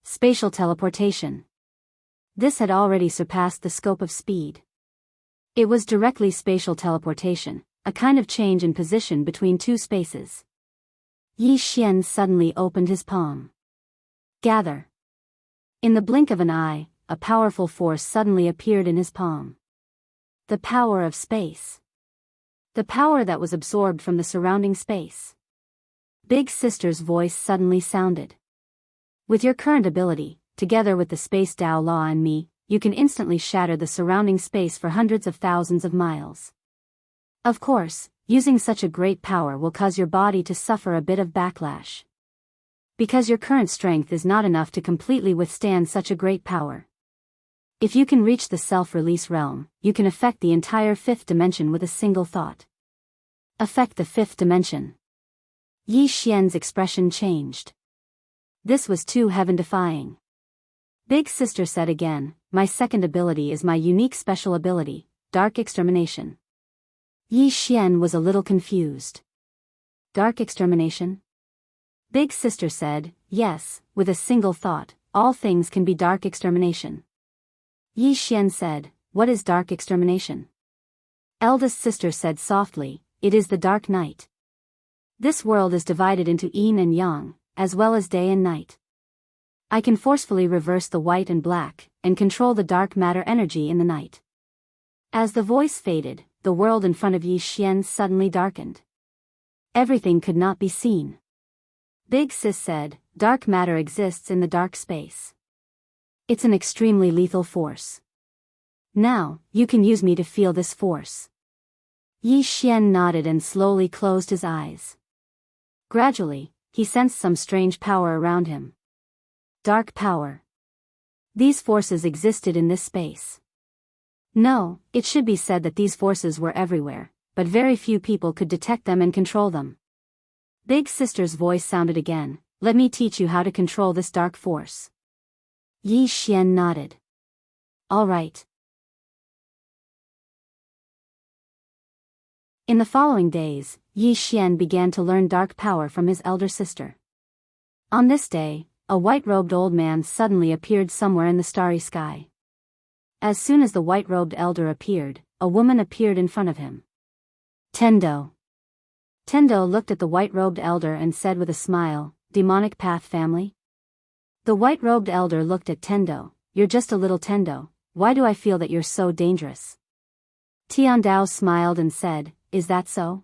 Spatial teleportation. This had already surpassed the scope of speed. It was directly spatial teleportation, a kind of change in position between 2 spaces. Yi Xian suddenly opened his palm. Gather. In the blink of an eye, a powerful force suddenly appeared in his palm. The power of space. The power that was absorbed from the surrounding space. Big Sister's voice suddenly sounded. With your current ability, together with the Space Dao Law and me, you can instantly shatter the surrounding space for hundreds of thousands of miles. Of course, using such a great power will cause your body to suffer a bit of backlash. Because your current strength is not enough to completely withstand such a great power. If you can reach the self-release realm, you can affect the entire 5th dimension with a single thought. Affect the 5th dimension. Yi Xian's expression changed. This was too heaven-defying. Big Sister said again, my second ability is my unique special ability, Dark Extermination. Yi Xian was a little confused. Dark Extermination? Big Sister said, yes, with a single thought, all things can be Dark Extermination. Yi Xian said, "What is dark extermination?" Eldest sister said softly, "It is the dark night. This world is divided into yin and yang, as well as day and night. I can forcefully reverse the white and black, and control the dark matter energy in the night." As the voice faded, the world in front of Yi Xian suddenly darkened. Everything could not be seen. Big Sis said, "Dark matter exists in the dark space. It's an extremely lethal force. Now, you can use me to feel this force." Yi Xian nodded and slowly closed his eyes. Gradually, he sensed some strange power around him. Dark power. These forces existed in this space. No, it should be said that these forces were everywhere, but very few people could detect them and control them. Big Sister's voice sounded again, "Let me teach you how to control this dark force." Yi Xian nodded. "All right." In the following days, Yi Xian began to learn dark power from his elder sister. On this day, a white-robed old man suddenly appeared somewhere in the starry sky. As soon as the white-robed elder appeared, a woman appeared in front of him. Tendo. Tendo looked at the white-robed elder and said with a smile, "Demonic path family?" The white-robed elder looked at Tendo, "You're just a little Tendo, why do I feel that you're so dangerous?" Tiandao smiled and said, "Is that so?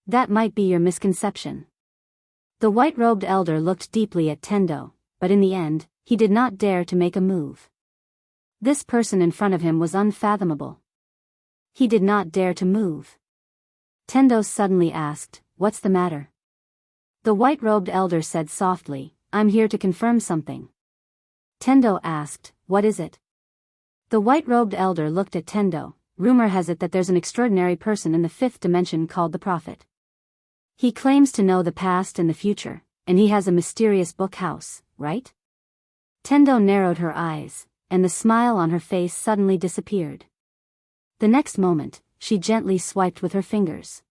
That might be your misconception." The white-robed elder looked deeply at Tendo, but in the end, he did not dare to make a move. This person in front of him was unfathomable. He did not dare to move. Tendo suddenly asked, "What's the matter?" The white-robed elder said softly, "I'm here to confirm something." Tendo asked, "What is it?" The white-robed elder looked at Tendo. "Rumor has it that there's an extraordinary person in the fifth dimension called the Prophet. He claims to know the past and the future, and he has a mysterious book house, right?" Tendo narrowed her eyes, and the smile on her face suddenly disappeared. The next moment, she gently swiped with her fingers.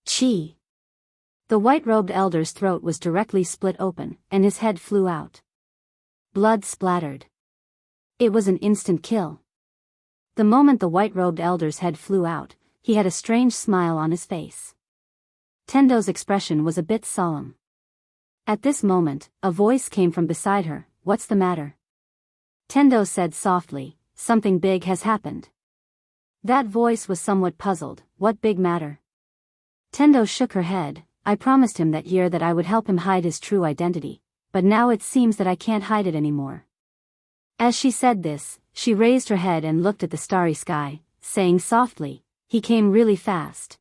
Chi! The white-robed elder's throat was directly split open, and his head flew out. Blood splattered. It was an instant kill. The moment the white-robed elder's head flew out, he had a strange smile on his face. Tendo's expression was a bit solemn. At this moment, a voice came from beside her, "What's the matter?" Tendo said softly, "Something big has happened." That voice was somewhat puzzled, "What big matter?" Tendo shook her head, "I promised him that year that I would help him hide his true identity, but now it seems that I can't hide it anymore." As she said this, she raised her head and looked at the starry sky, saying softly, "He came really fast."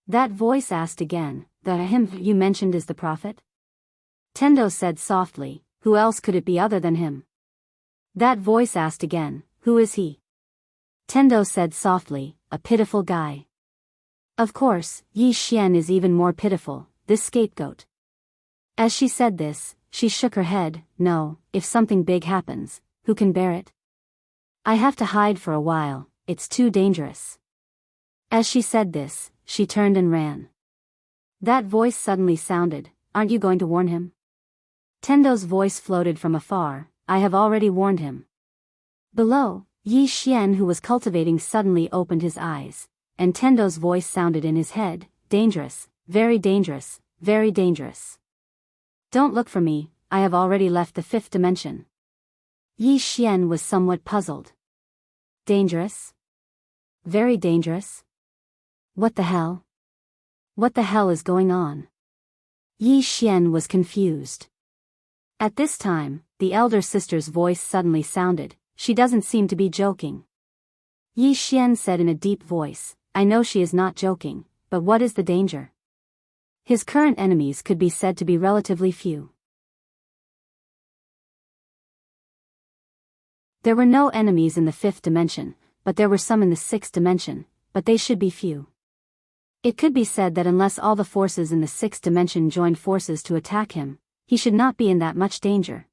That voice asked again, "The him you mentioned is the prophet?" Tendo said softly, "Who else could it be other than him?" That voice asked again, "Who is he?" Tendo said softly, "A pitiful guy." Of course, Yi Xian is even more pitiful, this scapegoat. As she said this, she shook her head, "No, if something big happens, who can bear it? I have to hide for a while, it's too dangerous." As she said this, she turned and ran. That voice suddenly sounded, "Aren't you going to warn him?" Tendo's voice floated from afar, "I have already warned him." Below, Yi Xian, who was cultivating, suddenly opened his eyes, and Tendo's voice sounded in his head, "Dangerous, very dangerous, very dangerous. Don't look for me, I have already left the fifth dimension." Yi Xian was somewhat puzzled. Dangerous? Very dangerous? What the hell? What the hell is going on? Yi Xian was confused. At this time, the elder sister's voice suddenly sounded, "She doesn't seem to be joking." Yi Xian said in a deep voice, "I know she is not joking, but what is the danger?" His current enemies could be said to be relatively few. There were no enemies in the fifth dimension, but there were some in the sixth dimension, but they should be few. It could be said that unless all the forces in the sixth dimension joined forces to attack him, he should not be in that much danger.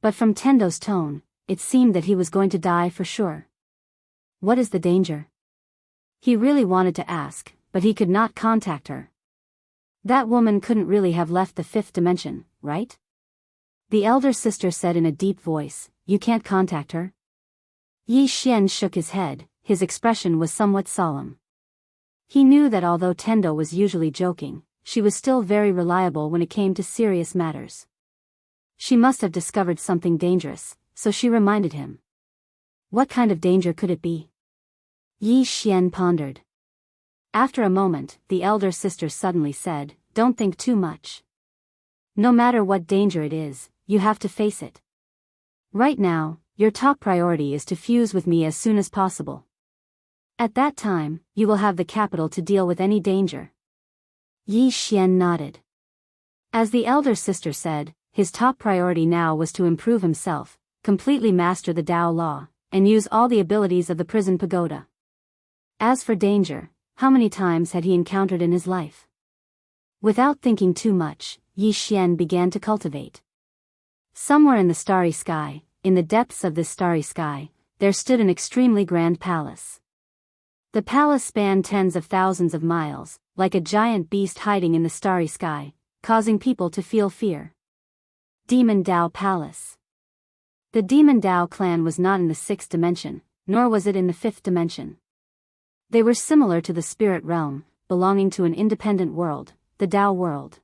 But from Tendo's tone, it seemed that he was going to die for sure. What is the danger? He really wanted to ask, but he could not contact her. That woman couldn't really have left the fifth dimension, right? The elder sister said in a deep voice, "You can't contact her?" Yi Xian shook his head, his expression was somewhat solemn. He knew that although Tendo was usually joking, she was still very reliable when it came to serious matters. She must have discovered something dangerous, so she reminded him. What kind of danger could it be? Yi Xian pondered. After a moment, the elder sister suddenly said, "Don't think too much. No matter what danger it is, you have to face it. Right now, your top priority is to fuse with me as soon as possible. At that time, you will have the capital to deal with any danger." Yi Xian nodded. As the elder sister said, his top priority now was to improve himself, completely master the Tao law, and use all the abilities of the prison pagoda. As for danger, how many times had he encountered in his life? Without thinking too much, Yi Xian began to cultivate. Somewhere in the starry sky, in the depths of this starry sky, there stood an extremely grand palace. The palace spanned tens of thousands of miles, like a giant beast hiding in the starry sky, causing people to feel fear. Demon Tao Palace. The Demon Tao clan was not in the 6th dimension, nor was it in the 5th dimension. They were similar to the spirit realm, belonging to an independent world, the Tao world.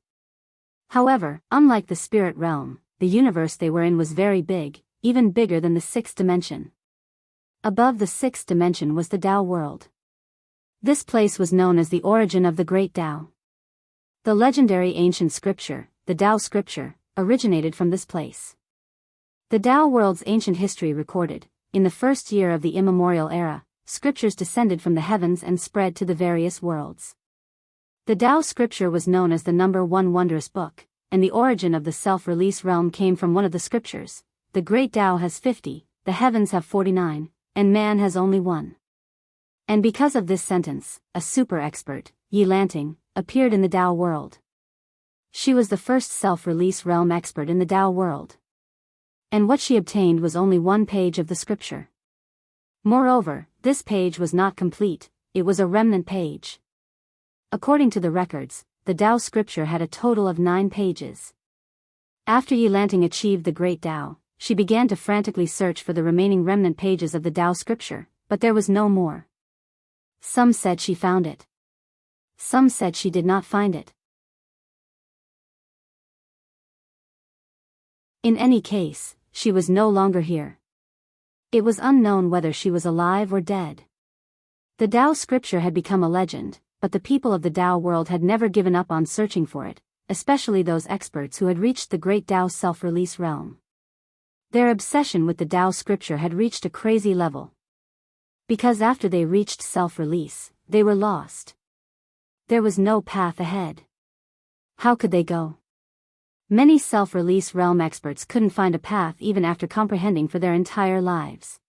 However, unlike the spirit realm, the universe they were in was very big, even bigger than the 6th dimension. Above the 6th dimension was the Tao world. This place was known as the origin of the Great Tao. The legendary ancient scripture, the Tao scripture, originated from this place. The Tao world's ancient history recorded, in the first year of the immemorial era, scriptures descended from the heavens and spread to the various worlds. The Tao scripture was known as the number 1 wondrous book, and the origin of the self-release realm came from one of the scriptures. The Great Tao has 50, the heavens have 49, and man has only 1. And because of this sentence, a super expert, Yi Lanting, appeared in the Tao world. She was the first self-release realm expert in the Tao world. And what she obtained was only 1 page of the scripture. Moreover, this page was not complete, it was a remnant page. According to the records, the Tao scripture had a total of 9 pages. After Yi Lanting achieved the Great Tao, she began to frantically search for the remaining remnant pages of the Tao scripture, but there was no more. Some said she found it. Some said she did not find it. In any case, she was no longer here. It was unknown whether she was alive or dead. The Tao scripture had become a legend, but the people of the Tao world had never given up on searching for it, especially those experts who had reached the Great Tao self-release realm. Their obsession with the Tao scripture had reached a crazy level. Because after they reached self-release, they were lost. There was no path ahead. How could they go? Many self-release realm experts couldn't find a path even after comprehending for their entire lives.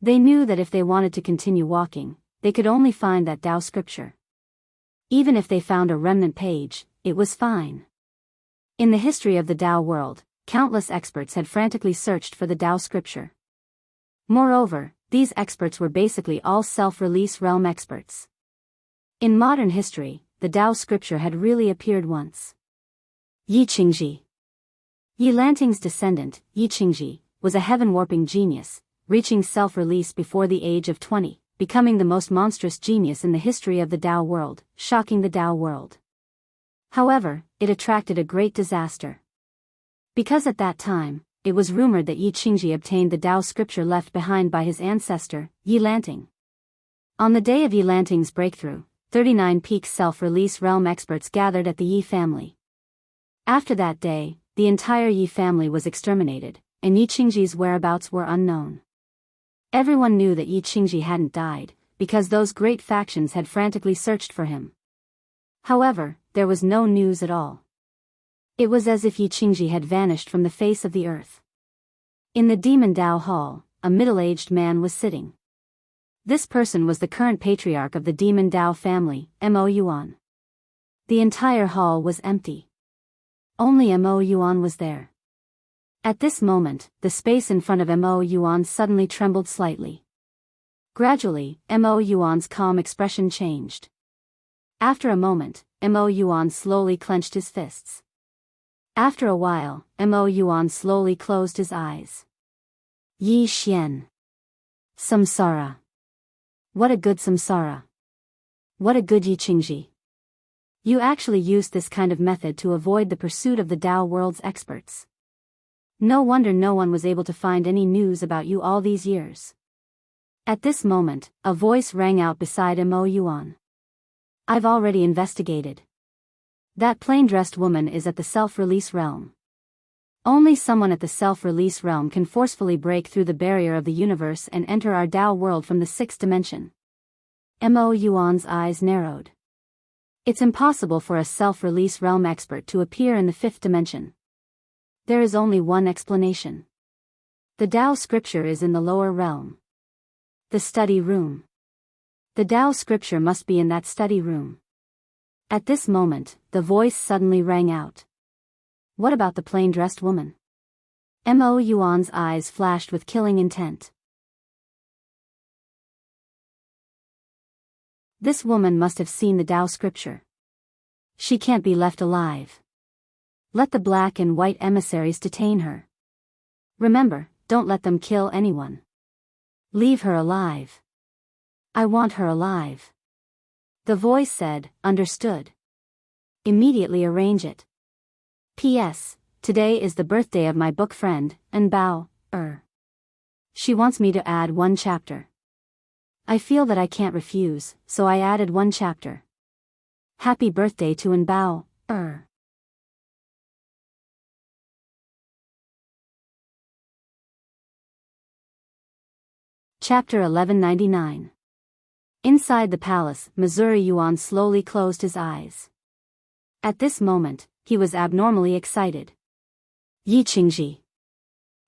They knew that if they wanted to continue walking, they could only find that Tao scripture. Even if they found a remnant page, it was fine. In the history of the Tao world, countless experts had frantically searched for the Tao scripture. Moreover, these experts were basically all self-release realm experts. In modern history, the Tao scripture had really appeared once. Yi Qingji. Yi Lanting's descendant, Yi Qingji, was a heaven-warping genius, reaching self-release before the age of 20, becoming the most monstrous genius in the history of the Tao world, shocking the Tao world. However, it attracted a great disaster. Because at that time, it was rumored that Yi Qingji obtained the Tao scripture left behind by his ancestor, Yi Lanting. On the day of Yi Lanting's breakthrough, 39 peak self-release realm experts gathered at the Yi family. After that day, the entire Yi family was exterminated, and Yi Qingji's whereabouts were unknown. Everyone knew that Yi Qingji hadn't died, because those great factions had frantically searched for him. However, there was no news at all. It was as if Yi Qingji had vanished from the face of the earth. In the Demon Tao Hall, a middle-aged man was sitting. This person was the current patriarch of the Demon Tao family, Mo Yuan. The entire hall was empty. Only Mo Yuan was there. At this moment, the space in front of Mo Yuan suddenly trembled slightly. Gradually, Mo Yuan's calm expression changed. After a moment, Mo Yuan slowly clenched his fists. After a while, Mo Yuan slowly closed his eyes. Yi Xian. Samsara. What a good samsara. What a good Yiqingji. You actually used this kind of method to avoid the pursuit of the Tao world's experts. No wonder no one was able to find any news about you all these years. At this moment, a voice rang out beside Mo Yuan. I've already investigated. That plain-dressed woman is at the self-release realm. Only someone at the self-release realm can forcefully break through the barrier of the universe and enter our Tao world from the sixth dimension. Mo Yuan's eyes narrowed. It's impossible for a self-release realm expert to appear in the fifth dimension. There is only one explanation. The Tao scripture is in the lower realm. The study room. The Tao scripture must be in that study room. At this moment, the voice suddenly rang out. What about the plain-dressed woman? Mo Yuan's eyes flashed with killing intent. This woman must have seen the Tao scripture. She can't be left alive. Let the black and white emissaries detain her. Remember, don't let them kill anyone. Leave her alive. I want her alive. The voice said, understood. Immediately arrange it. P.S. Today is the birthday of my book friend, Bao. She wants me to add one chapter. I feel that I can't refuse, so I added one chapter. Happy birthday to Bao. Chapter 1199. Inside the palace, Missouri Yuan slowly closed his eyes. At this moment, he was abnormally excited. Yiqingji.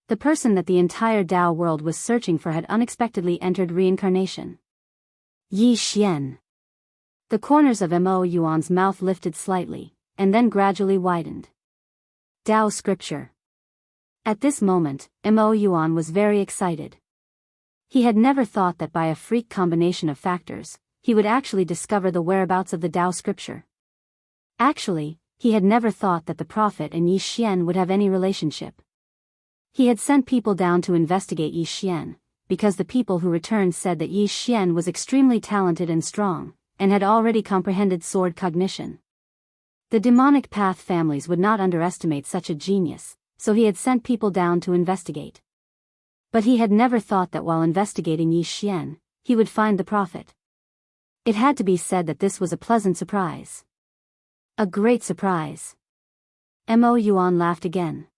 The person that the entire Tao world was searching for had unexpectedly entered reincarnation. Yi Xian. The corners of Mo Yuan's mouth lifted slightly, and then gradually widened. Tao scripture. At this moment, Mo Yuan was very excited. He had never thought that by a freak combination of factors, he would actually discover the whereabouts of the Tao scripture. Actually, he had never thought that the prophet and Yi Xian would have any relationship. He had sent people down to investigate Yi Xian, because the people who returned said that Yi Xian was extremely talented and strong, and had already comprehended sword cognition. The demonic path families would not underestimate such a genius, so he had sent people down to investigate. But he had never thought that while investigating Yi Xian, he would find the prophet. It had to be said that this was a pleasant surprise. A great surprise. Mo Yuan laughed again.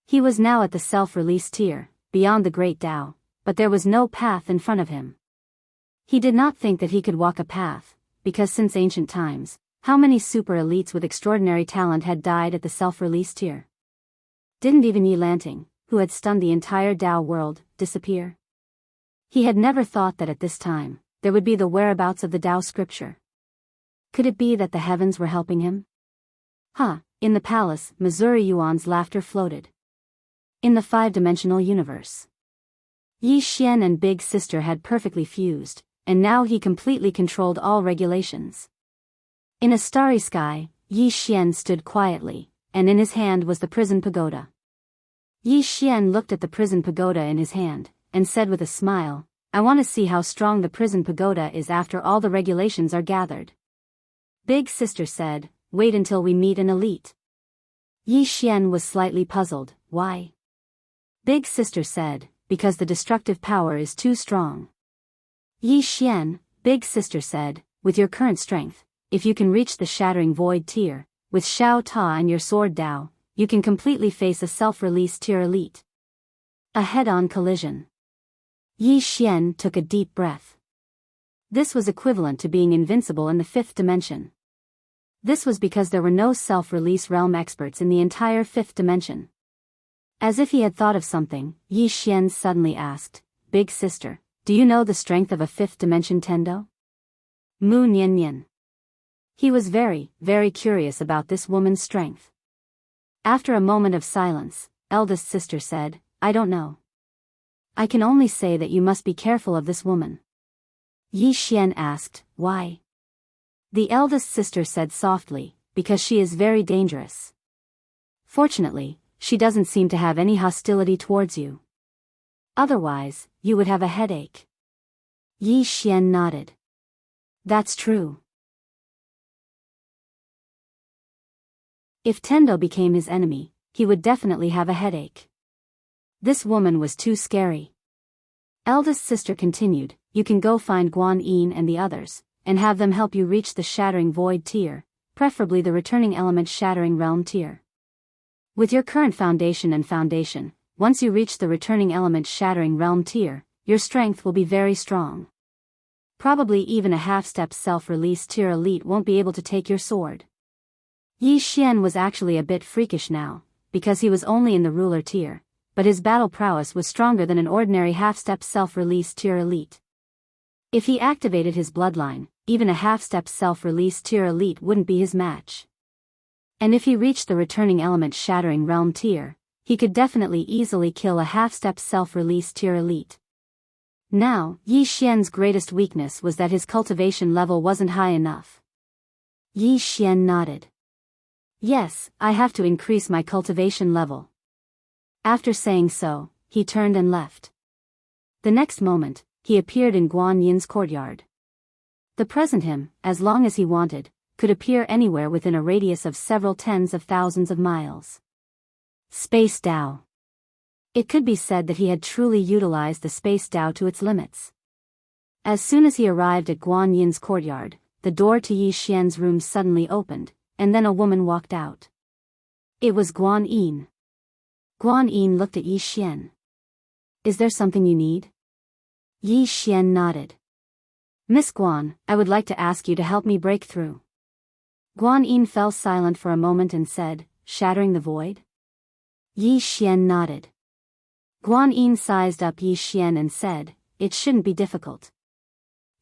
He was now at the self-release tier, beyond the great Tao, but there was no path in front of him. He did not think that he could walk a path, because since ancient times, how many super elites with extraordinary talent had died at the self-release tier? Didn't even Yi Lanting, who had stunned the entire Tao world, disappear? He had never thought that at this time, there would be the whereabouts of the Tao scripture. Could it be that the heavens were helping him? In the palace, Missouri Yuan's laughter floated. In the five-dimensional universe, Yi Xian and Big Sister had perfectly fused, and now he completely controlled all regulations. In a starry sky, Yi Xian stood quietly, and in his hand was the prison pagoda. Yi Xian looked at the prison pagoda in his hand, and said with a smile, I want to see how strong the prison pagoda is after all the regulations are gathered. Big Sister said, wait until we meet an elite. Yi Xian was slightly puzzled, why? Big Sister said, because the destructive power is too strong. Yi Xian, Big Sister said, with your current strength, if you can reach the shattering void tier, with Xiao Ta and your sword Dao, you can completely face a self-release tier elite. A head-on collision. Yi Xian took a deep breath. This was equivalent to being invincible in the fifth dimension. This was because there were no self-release realm experts in the entire fifth dimension. As if he had thought of something, Yi Xian suddenly asked, Big Sister, do you know the strength of a fifth dimension Tendo? Mu Nian Nian. He was very, very curious about this woman's strength. After a moment of silence, eldest sister said, I don't know. I can only say that you must be careful of this woman. Yi Xian asked, why? The eldest sister said softly, because she is very dangerous. Fortunately, she doesn't seem to have any hostility towards you. Otherwise, you would have a headache. Yi Xian nodded. That's true. If Tendo became his enemy, he would definitely have a headache. This woman was too scary. Eldest sister continued, you can go find Guan Yin and the others, and have them help you reach the Shattering Void tier, preferably the Returning Element Shattering Realm tier. With your current foundation, once you reach the Returning Element Shattering Realm tier, your strength will be very strong. Probably even a half-step self-release tier elite won't be able to take your sword. Yi Xian was actually a bit freakish now, because he was only in the ruler tier, but his battle prowess was stronger than an ordinary half-step self-release tier elite. If he activated his bloodline, even a half-step self-release tier elite wouldn't be his match. And if he reached the Returning Element Shattering Realm tier, he could definitely easily kill a half-step self-release tier elite. Now, Yi Xian's greatest weakness was that his cultivation level wasn't high enough. Yi Xian nodded. Yes, I have to increase my cultivation level. After saying so, he turned and left. The next moment, he appeared in Guan Yin's courtyard. The present him, as long as he wanted, could appear anywhere within a radius of several tens of thousands of miles. Space Dao. It could be said that he had truly utilized the Space Dao to its limits. As soon as he arrived at Guan Yin's courtyard, the door to Yi Xian's room suddenly opened, and then a woman walked out. It was Guan Yin. Guan Yin looked at Yi Xian. Is there something you need? Yi Xian nodded. Miss Guan, I would like to ask you to help me break through. Guan Yin fell silent for a moment and said, shattering the void? Yi Xian nodded. Guan Yin sized up Yi Xian and said, it shouldn't be difficult.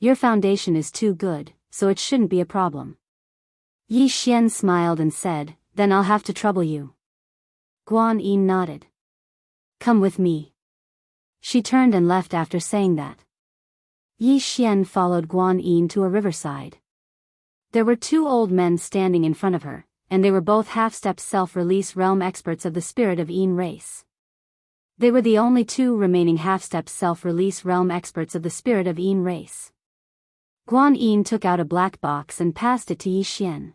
Your foundation is too good, so it shouldn't be a problem. Yi Xian smiled and said, then I'll have to trouble you. Guan Yin nodded. Come with me. She turned and left after saying that. Yi Xian followed Guan Yin to a riverside. There were two old men standing in front of her, and they were both half-step self-release realm experts of the spirit of Yin race. They were the only two remaining half-step self-release realm experts of the spirit of Yin race. Guan Yin took out a black box and passed it to Yi Xian.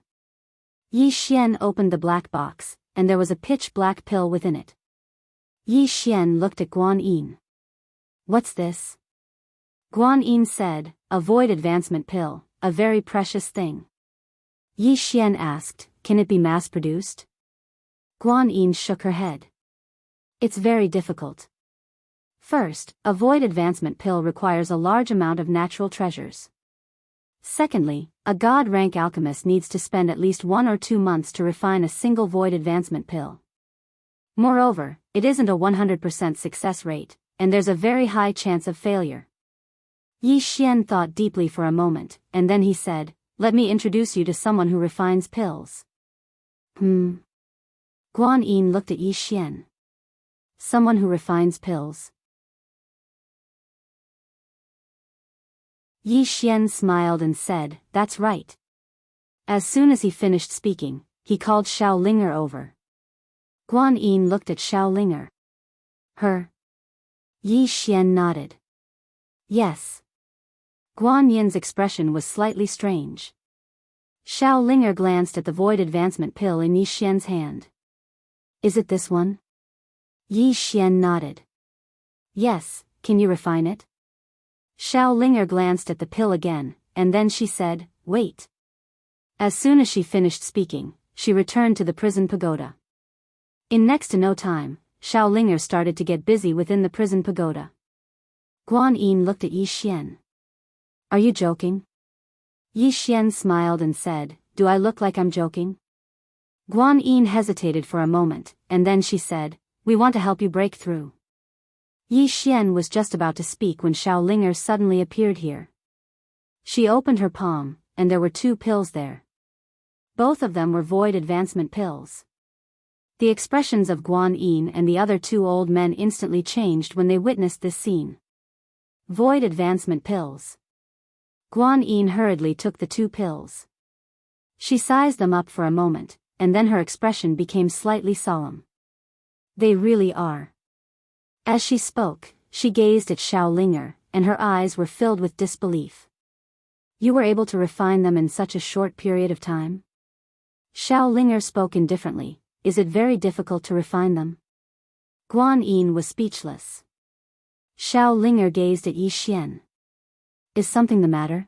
Yi Xian opened the black box, and there was a pitch-black pill within it. Yi Xian looked at Guan Yin. What's this? Guan Yin said, a void advancement pill, a very precious thing. Yi Xian asked, can it be mass-produced? Guan Yin shook her head. It's very difficult. First, a void advancement pill requires a large amount of natural treasures. Secondly, a god-rank alchemist needs to spend at least 1 or 2 months to refine a single void advancement pill. Moreover, it isn't a 100% success rate, and there's a very high chance of failure. Yi Xian thought deeply for a moment, and then he said, let me introduce you to someone who refines pills. Guan Yin looked at Yi Xian. Someone who refines pills. Yi Xian smiled and said, that's right. As soon as he finished speaking, he called Xiao Linger over. Guan Yin looked at Xiao Linger. Her? Yi Xian nodded. Yes. Guan Yin's expression was slightly strange. Xiao Linger glanced at the void advancement pill in Yi Xian's hand. Is it this one? Yi Xian nodded. Yes, can you refine it? Xiao Linger glanced at the pill again, and then she said, wait. As soon as she finished speaking, she returned to the prison pagoda. In next to no time, Xiao Linger started to get busy within the prison pagoda. Guan Yin looked at Yi Xian. Are you joking? Yi Xian smiled and said, do I look like I'm joking? Guan Yin hesitated for a moment, and then she said, we want to help you break through. Yi Xian was just about to speak when Xiao Linger suddenly appeared here. She opened her palm, and there were 2 pills there. Both of them were void advancement pills. The expressions of Guan Yin and the other 2 old men instantly changed when they witnessed this scene. Void advancement pills. Guan Yin hurriedly took the 2 pills. She sized them up for a moment, and then her expression became slightly solemn. They really are. As she spoke, she gazed at Xiao Linger, and her eyes were filled with disbelief. You were able to refine them in such a short period of time? Xiao Linger spoke indifferently. Is it very difficult to refine them? Guan Yin was speechless. Xiao Linger gazed at Yi Xian. Is something the matter?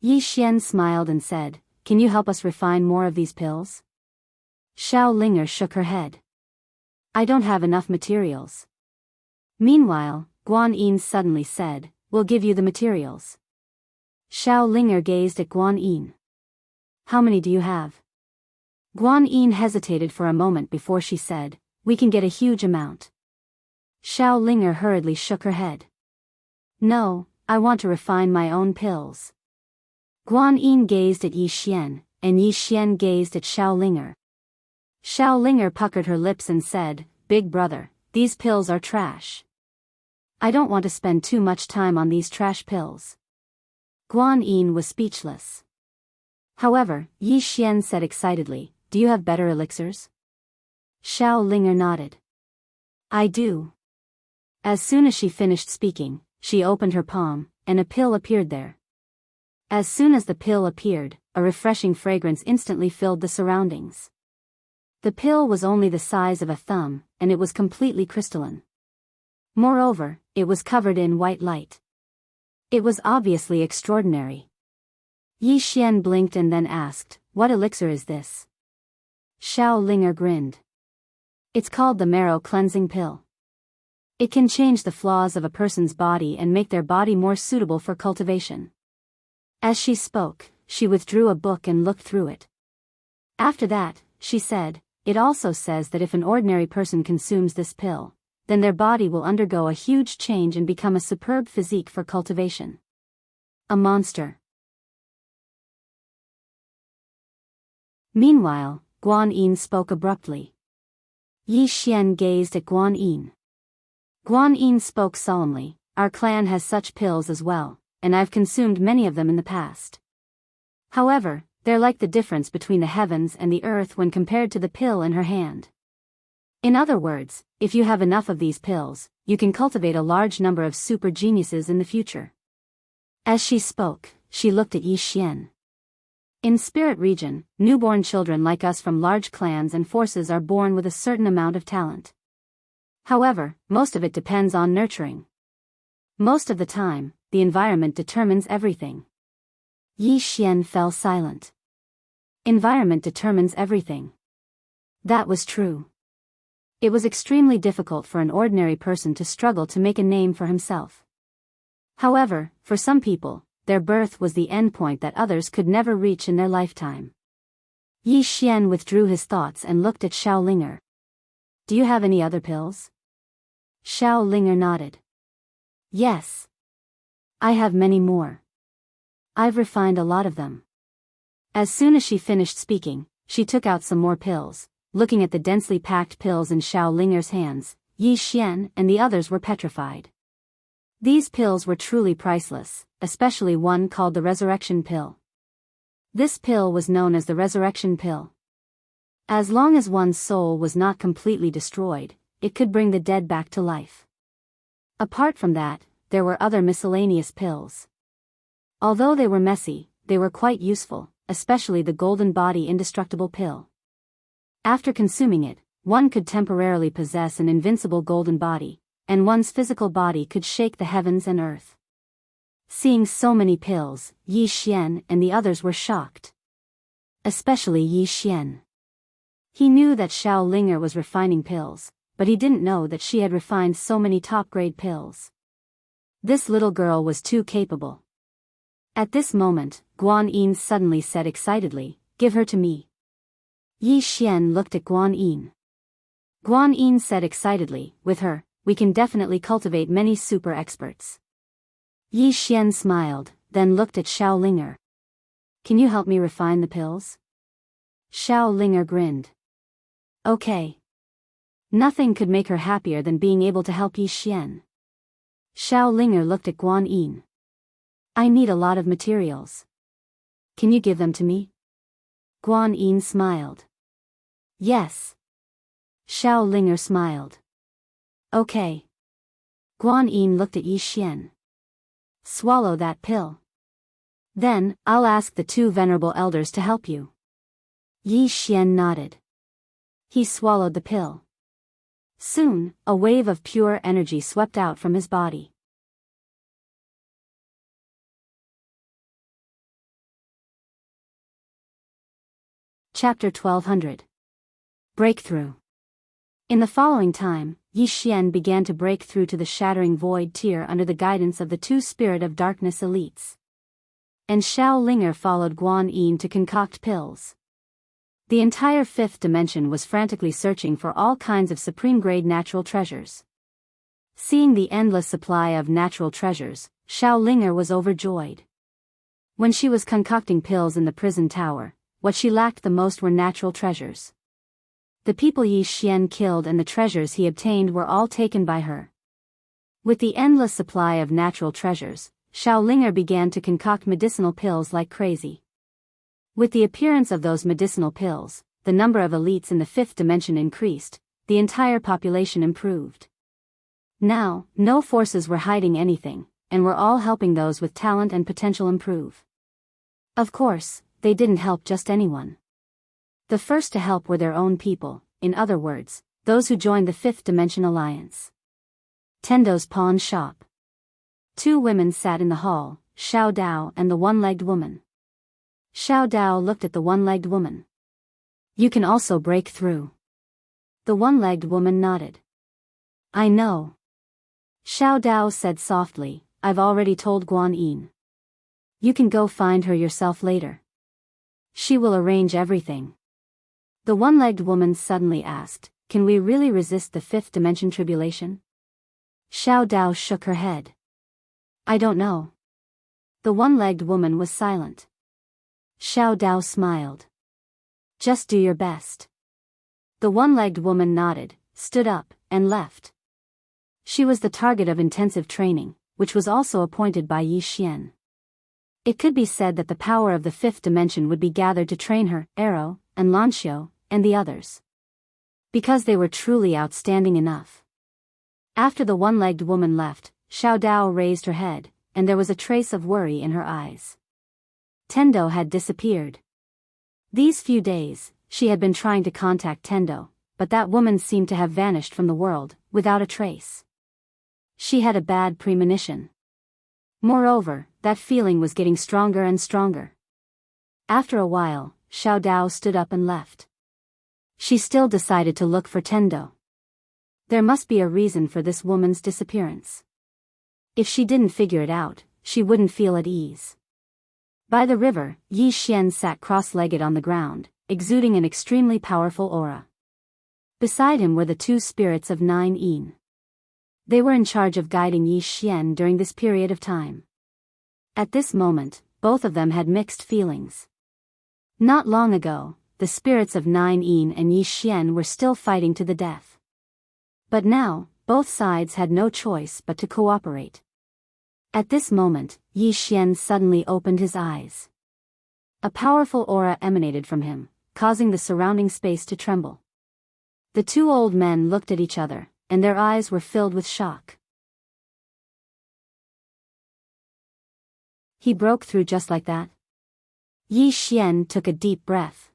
Yi Xian smiled and said, can you help us refine more of these pills? Xiao Linger shook her head. I don't have enough materials. Meanwhile, Guan Yin suddenly said, we'll give you the materials. Xiao Linger gazed at Guan Yin. How many do you have? Guan Yin hesitated for a moment before she said, we can get a huge amount. Xiao Linger hurriedly shook her head. No, I want to refine my own pills. Guan Yin gazed at Yi Xian, and Yi Xian gazed at Xiao Linger. Xiao Linger puckered her lips and said, Big brother, these pills are trash. I don't want to spend too much time on these trash pills. Guan Yin was speechless. However, Yi Xian said excitedly, do you have better elixirs? Xiao Linger nodded. I do. As soon as she finished speaking, she opened her palm, and a pill appeared there. As soon as the pill appeared, a refreshing fragrance instantly filled the surroundings. The pill was only the size of a thumb, and it was completely crystalline. Moreover, it was covered in white light. It was obviously extraordinary. Yi Xian blinked and then asked, what elixir is this? Xiao Linger grinned. It's called the marrow cleansing pill. It can change the flaws of a person's body and make their body more suitable for cultivation. As she spoke, she withdrew a book and looked through it. After that, she said, it also says that if an ordinary person consumes this pill, then their body will undergo a huge change and become a superb physique for cultivation. A monster. Meanwhile, Guan Yin spoke abruptly. Yi Xian gazed at Guan Yin. Guan Yin spoke solemnly, our clan has such pills as well, and I've consumed many of them in the past. However, they're like the difference between the heavens and the earth when compared to the pill in her hand. In other words, if you have enough of these pills, you can cultivate a large number of super geniuses in the future. As she spoke, she looked at Yi Xian. In Spirit Region, newborn children like us from large clans and forces are born with a certain amount of talent. However, most of it depends on nurturing. Most of the time, the environment determines everything. Yi Xian fell silent. Environment determines everything. That was true. It was extremely difficult for an ordinary person to struggle to make a name for himself. However, for some people, their birth was the endpoint that others could never reach in their lifetime. Yi Xian withdrew his thoughts and looked at Xiao Linger. Do you have any other pills? Xiao Linger nodded. Yes. I have many more. I've refined a lot of them. As soon as she finished speaking, she took out some more pills. Looking at the densely packed pills in Xiao Linger's hands, Yi Xian and the others were petrified. These pills were truly priceless, especially one called the Resurrection Pill. This pill was known as the Resurrection Pill. As long as one's soul was not completely destroyed, it could bring the dead back to life. Apart from that, there were other miscellaneous pills. Although they were messy, they were quite useful, especially the Golden Body Indestructible Pill. After consuming it, one could temporarily possess an invincible golden body, and one's physical body could shake the heavens and earth. Seeing so many pills, Yi Xian and the others were shocked. Especially Yi Xian. He knew that Xiao Linger was refining pills, but he didn't know that she had refined so many top-grade pills. This little girl was too capable. At this moment, Guan Yin suddenly said excitedly, "Give her to me." Yi Xian looked at Guan Yin. Guan Yin said excitedly, "With her, we can definitely cultivate many super experts." Yi Xian smiled, then looked at Xiao Linger. "Can you help me refine the pills?" Xiao Linger grinned. "Okay." Nothing could make her happier than being able to help Yi Xian. Xiao Linger looked at Guan Yin. "I need a lot of materials. Can you give them to me?" Guan Yin smiled. "Yes." Xiao Linger smiled. "Okay." Guan Yin looked at Yi Xian. Swallow that pill. Then, I'll ask the two venerable elders to help you. Yi Xian nodded. He swallowed the pill. Soon, a wave of pure energy swept out from his body. Chapter 1200. Breakthrough. In the following time, Yi Xian began to break through to the shattering void tier under the guidance of the two Spirit of Darkness elites. And Xiao Linger followed Guan Yin to concoct pills. The entire fifth dimension was frantically searching for all kinds of supreme-grade natural treasures. Seeing the endless supply of natural treasures, Xiao Linger was overjoyed. When she was concocting pills in the prison tower, what she lacked the most were natural treasures. The people Yi Xian killed and the treasures he obtained were all taken by her. With the endless supply of natural treasures, Xiao Linger began to concoct medicinal pills like crazy. With the appearance of those medicinal pills, the number of elites in the fifth dimension increased, the entire population improved. Now, no forces were hiding anything, and were all helping those with talent and potential improve. Of course, they didn't help just anyone. The first to help were their own people, in other words, those who joined the Fifth Dimension Alliance. Tendo's pawn shop. Two women sat in the hall, Xiao Dao and the one-legged woman. Xiao Dao looked at the one-legged woman. You can also break through. The one-legged woman nodded. I know. Xiao Dao said softly, I've already told Guan Yin. You can go find her yourself later. She will arrange everything. The one-legged woman suddenly asked, can we really resist the fifth dimension tribulation? Xiao Dao shook her head. I don't know. The one-legged woman was silent. Xiao Dao smiled. Just do your best. The one-legged woman nodded, stood up, and left. She was the target of intensive training, which was also appointed by Yi Xian. It could be said that the power of the fifth dimension would be gathered to train her, Arrow, and Lanxiu, and the others. Because they were truly outstanding enough. After the one-legged woman left, Xiao Dao raised her head, and there was a trace of worry in her eyes. Tendo had disappeared. These few days, she had been trying to contact Tendo, but that woman seemed to have vanished from the world, without a trace. She had a bad premonition. Moreover, that feeling was getting stronger and stronger. After a while, Xiao Dao stood up and left. She still decided to look for Tendo. There must be a reason for this woman's disappearance. If she didn't figure it out, she wouldn't feel at ease. By the river, Yi Xian sat cross-legged on the ground, exuding an extremely powerful aura. Beside him were the two spirits of 9 Yin. They were in charge of guiding Yi Xian during this period of time. At this moment, both of them had mixed feelings. Not long ago, the spirits of 9 Yin and Yi Xian were still fighting to the death. But now, both sides had no choice but to cooperate. At this moment, Yi Xian suddenly opened his eyes. A powerful aura emanated from him, causing the surrounding space to tremble. The two old men looked at each other, and their eyes were filled with shock. He broke through just like that? Yi Xian took a deep breath.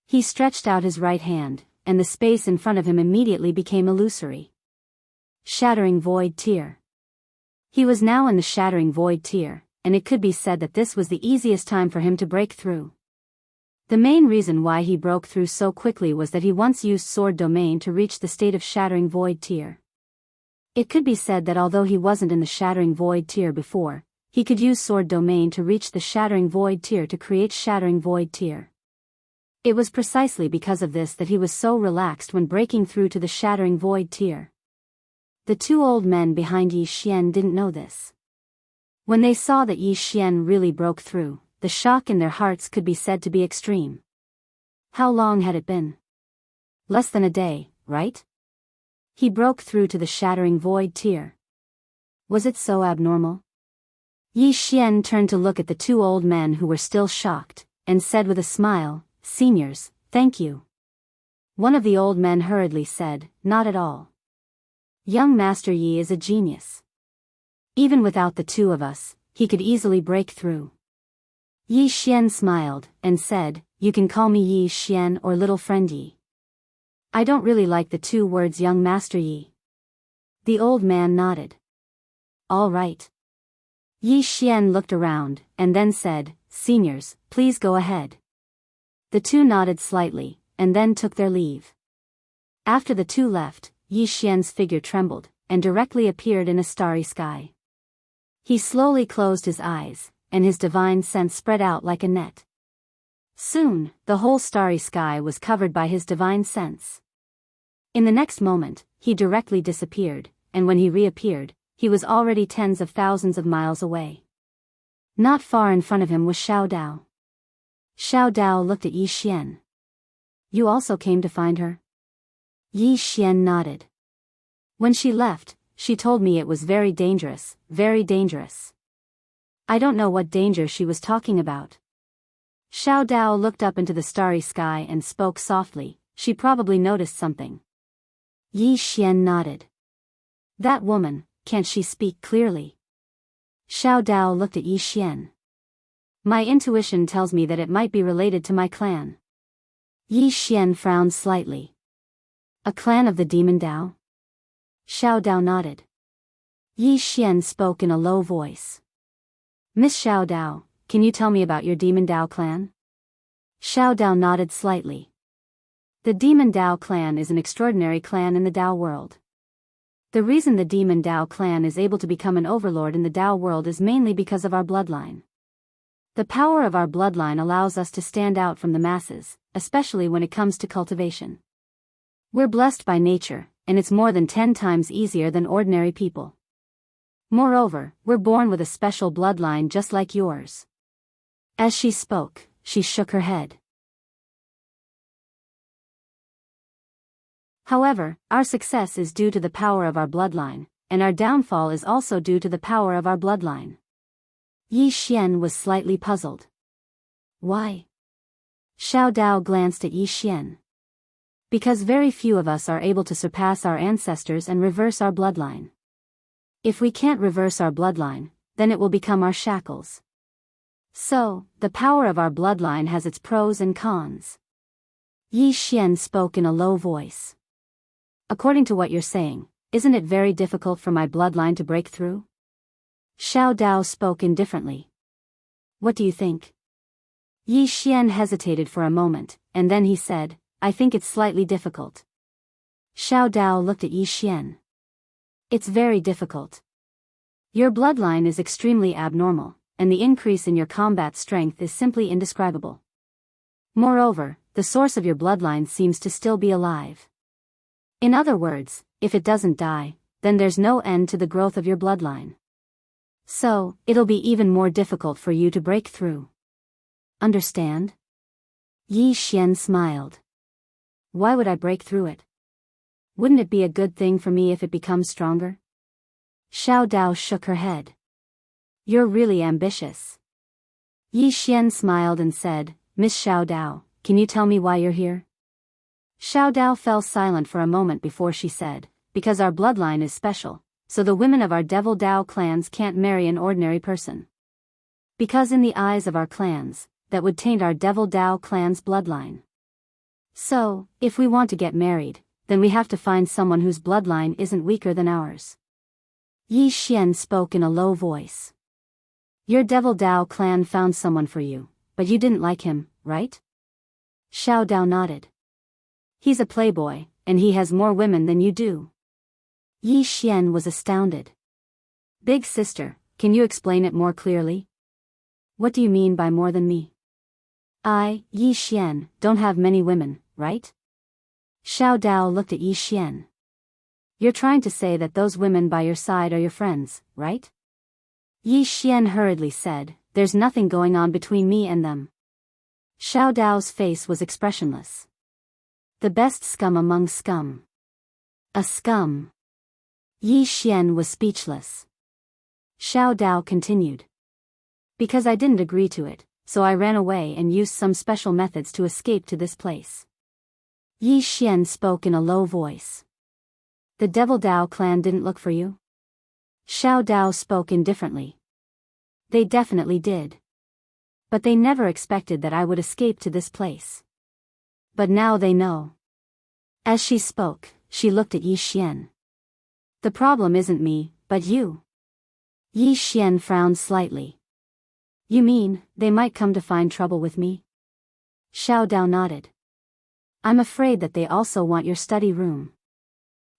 He stretched out his right hand, and the space in front of him immediately became illusory. Shattering void tier. He was now in the shattering void tier, and it could be said that this was the easiest time for him to break through. The main reason why he broke through so quickly was that he once used sword domain to reach the state of shattering void tier. It could be said that although he wasn't in the shattering void tier before, he could use sword domain to reach the shattering void tier to create shattering void tier. It was precisely because of this that he was so relaxed when breaking through to the shattering void tier. The two old men behind Yi Xian didn't know this. When they saw that Yi Xian really broke through, the shock in their hearts could be said to be extreme. How long had it been? Less than a day, right? He broke through to the shattering void tier. Was it so abnormal? Yi Xian turned to look at the two old men who were still shocked, and said with a smile, "Seniors, thank you." One of the old men hurriedly said, "Not at all. Young Master Yi is a genius. Even without the two of us, he could easily break through. Yi Xian smiled, and said, "You can call me Yi Xian or little friend Yi. I don't really like the two words young Master Yi." The old man nodded. "All right." Yi Xian looked around, and then said, "Seniors, please go ahead." The two nodded slightly, and then took their leave. After the two left, Yi Xian's figure trembled, and directly appeared in a starry sky. He slowly closed his eyes, and his divine sense spread out like a net. Soon, the whole starry sky was covered by his divine sense. In the next moment, he directly disappeared, and when he reappeared, he was already tens of thousands of miles away. Not far in front of him was Xiao Dao. Xiao Dao looked at Yi Xian. "You also came to find her?" Yi Xian nodded. "When she left, she told me it was very dangerous, very dangerous." "I don't know what danger she was talking about." Xiao Dao looked up into the starry sky and spoke softly. "She probably noticed something." Yi Xian nodded. "That woman, can't she speak clearly?" Xiao Dao looked at Yi Xian. "My intuition tells me that it might be related to my clan." Yi Xian frowned slightly. "A clan of the demon Dao?" Xiao Dao nodded. Yi Xian spoke in a low voice. "Miss Xiao Dao, can you tell me about your demon Dao clan?" Xiao Dao nodded slightly. "The demon Dao clan is an extraordinary clan in the Dao world. The reason the demon Dao clan is able to become an overlord in the Dao world is mainly because of our bloodline. The power of our bloodline allows us to stand out from the masses, especially when it comes to cultivation. We're blessed by nature, and it's more than 10 times easier than ordinary people. Moreover, we're born with a special bloodline just like yours." As she spoke, she shook her head. "However, our success is due to the power of our bloodline, and our downfall is also due to the power of our bloodline." Yi Xian was slightly puzzled. "Why?" Xiao Dao glanced at Yi Xian. "Because very few of us are able to surpass our ancestors and reverse our bloodline. If we can't reverse our bloodline, then it will become our shackles. So, the power of our bloodline has its pros and cons." Yi Xian spoke in a low voice. "According to what you're saying, isn't it very difficult for my bloodline to break through?" Xiao Dao spoke indifferently. "What do you think?" Yi Xian hesitated for a moment, and then he said, "I think it's slightly difficult." Xiao Dao looked at Yi Xian. "It's very difficult. Your bloodline is extremely abnormal, and the increase in your combat strength is simply indescribable. Moreover, the source of your bloodline seems to still be alive. In other words, if it doesn't die, then there's no end to the growth of your bloodline. So, it'll be even more difficult for you to break through. Understand?" Yi Xian smiled. "Why would I break through it? Wouldn't it be a good thing for me if it becomes stronger?" Xiao Dao shook her head. "You're really ambitious." Yi Xian smiled and said, "Miss Xiao Dao, can you tell me why you're here?" Xiao Dao fell silent for a moment before she said, "Because our bloodline is special, so the women of our Devil Dao clans can't marry an ordinary person. Because in the eyes of our clans, that would taint our Devil Dao clan's bloodline. So, if we want to get married, then we have to find someone whose bloodline isn't weaker than ours." Yi Xian spoke in a low voice. "Your Devil Dao clan found someone for you, but you didn't like him, right?" Xiao Dao nodded. "He's a playboy, and he has more women than you do." Yi Xian was astounded. "Big sister, can you explain it more clearly? What do you mean by more than me?" "I, Yi Xian, don't have many women, right?" Xiao Dao looked at Yi Xian. "You're trying to say that those women by your side are your friends, right?" Yi Xian hurriedly said, "There's nothing going on between me and them." Xiao Dao's face was expressionless. "The best scum among scum." "A scum." Yi Xian was speechless. Xiao Dao continued. "Because I didn't agree to it, so I ran away and used some special methods to escape to this place." Yi Xian spoke in a low voice. The Devil Dao clan didn't look for you? Xiao Dao spoke indifferently. They definitely did. But they never expected that I would escape to this place. But now they know. As she spoke, she looked at Yi Xian. The problem isn't me, but you. Yi Xian frowned slightly. You mean, they might come to find trouble with me? Xiao Dao nodded. I'm afraid that they also want your study room.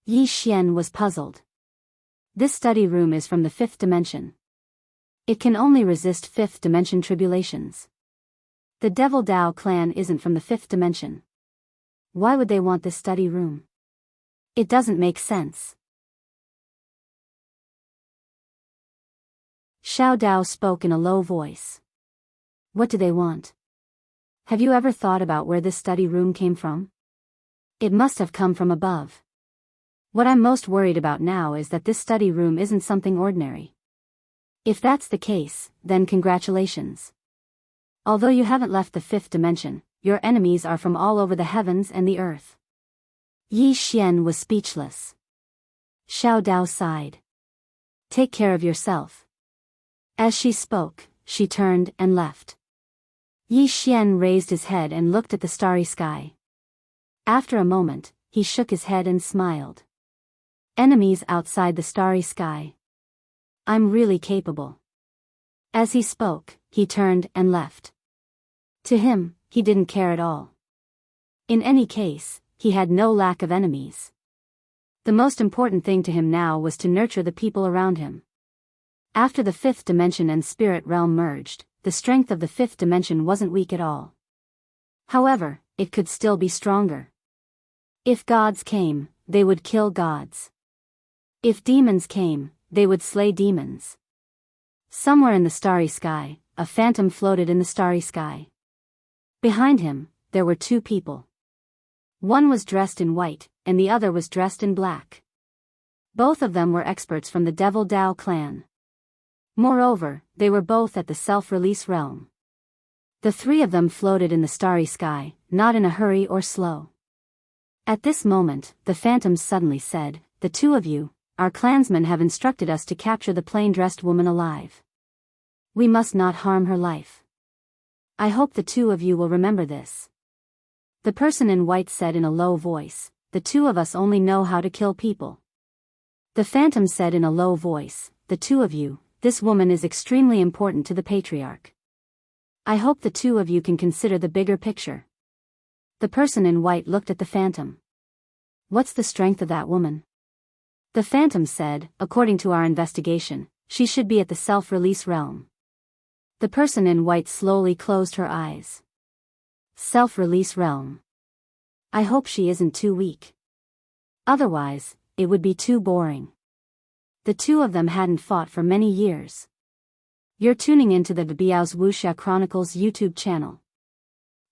Yi Xian was puzzled. This study room is from the 5th dimension. It can only resist 5th dimension tribulations. The Devil Dao clan isn't from the 5th dimension. Why would they want this study room? It doesn't make sense. Xiao Dao spoke in a low voice. What do they want? Have you ever thought about where this study room came from? It must have come from above. What I'm most worried about now is that this study room isn't something ordinary. If that's the case, then congratulations. Although you haven't left the 5th dimension, your enemies are from all over the heavens and the earth. Yi Xian was speechless. Xiao Dao sighed. Take care of yourself. As she spoke, she turned and left. Yi Xian raised his head and looked at the starry sky. After a moment, he shook his head and smiled. Enemies outside the starry sky. I'm really capable. As he spoke, he turned and left. To him, he didn't care at all. In any case, he had no lack of enemies. The most important thing to him now was to nurture the people around him. After the 5th dimension and spirit realm merged, the strength of the 5th dimension wasn't weak at all. However, it could still be stronger. If gods came, they would kill gods. If demons came, they would slay demons. Somewhere in the starry sky, a phantom floated in the starry sky. Behind him, there were 2 people. One was dressed in white, and the other was dressed in black. Both of them were experts from the Devil Dao clan. Moreover, they were both at the self-release realm. The 3 of them floated in the starry sky, not in a hurry or slow. At this moment, the phantom suddenly said, The 2 of you, our clansmen have instructed us to capture the plain-dressed woman alive. We must not harm her life. I hope the 2 of you will remember this. The person in white said in a low voice, The 2 of us only know how to kill people. The phantom said in a low voice, The 2 of you, this woman is extremely important to the patriarch. I hope the 2 of you can consider the bigger picture. The person in white looked at the phantom. What's the strength of that woman? The phantom said, according to our investigation, she should be at the self-release realm. The person in white slowly closed her eyes. Self-release realm. I hope she isn't too weak. Otherwise, it would be too boring. The 2 of them hadn't fought for many years. You're tuning into the Biyao's Wuxia Chronicles YouTube channel.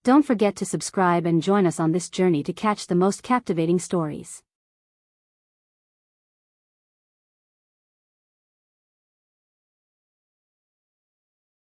Don't forget to subscribe and join us on this journey to catch the most captivating stories.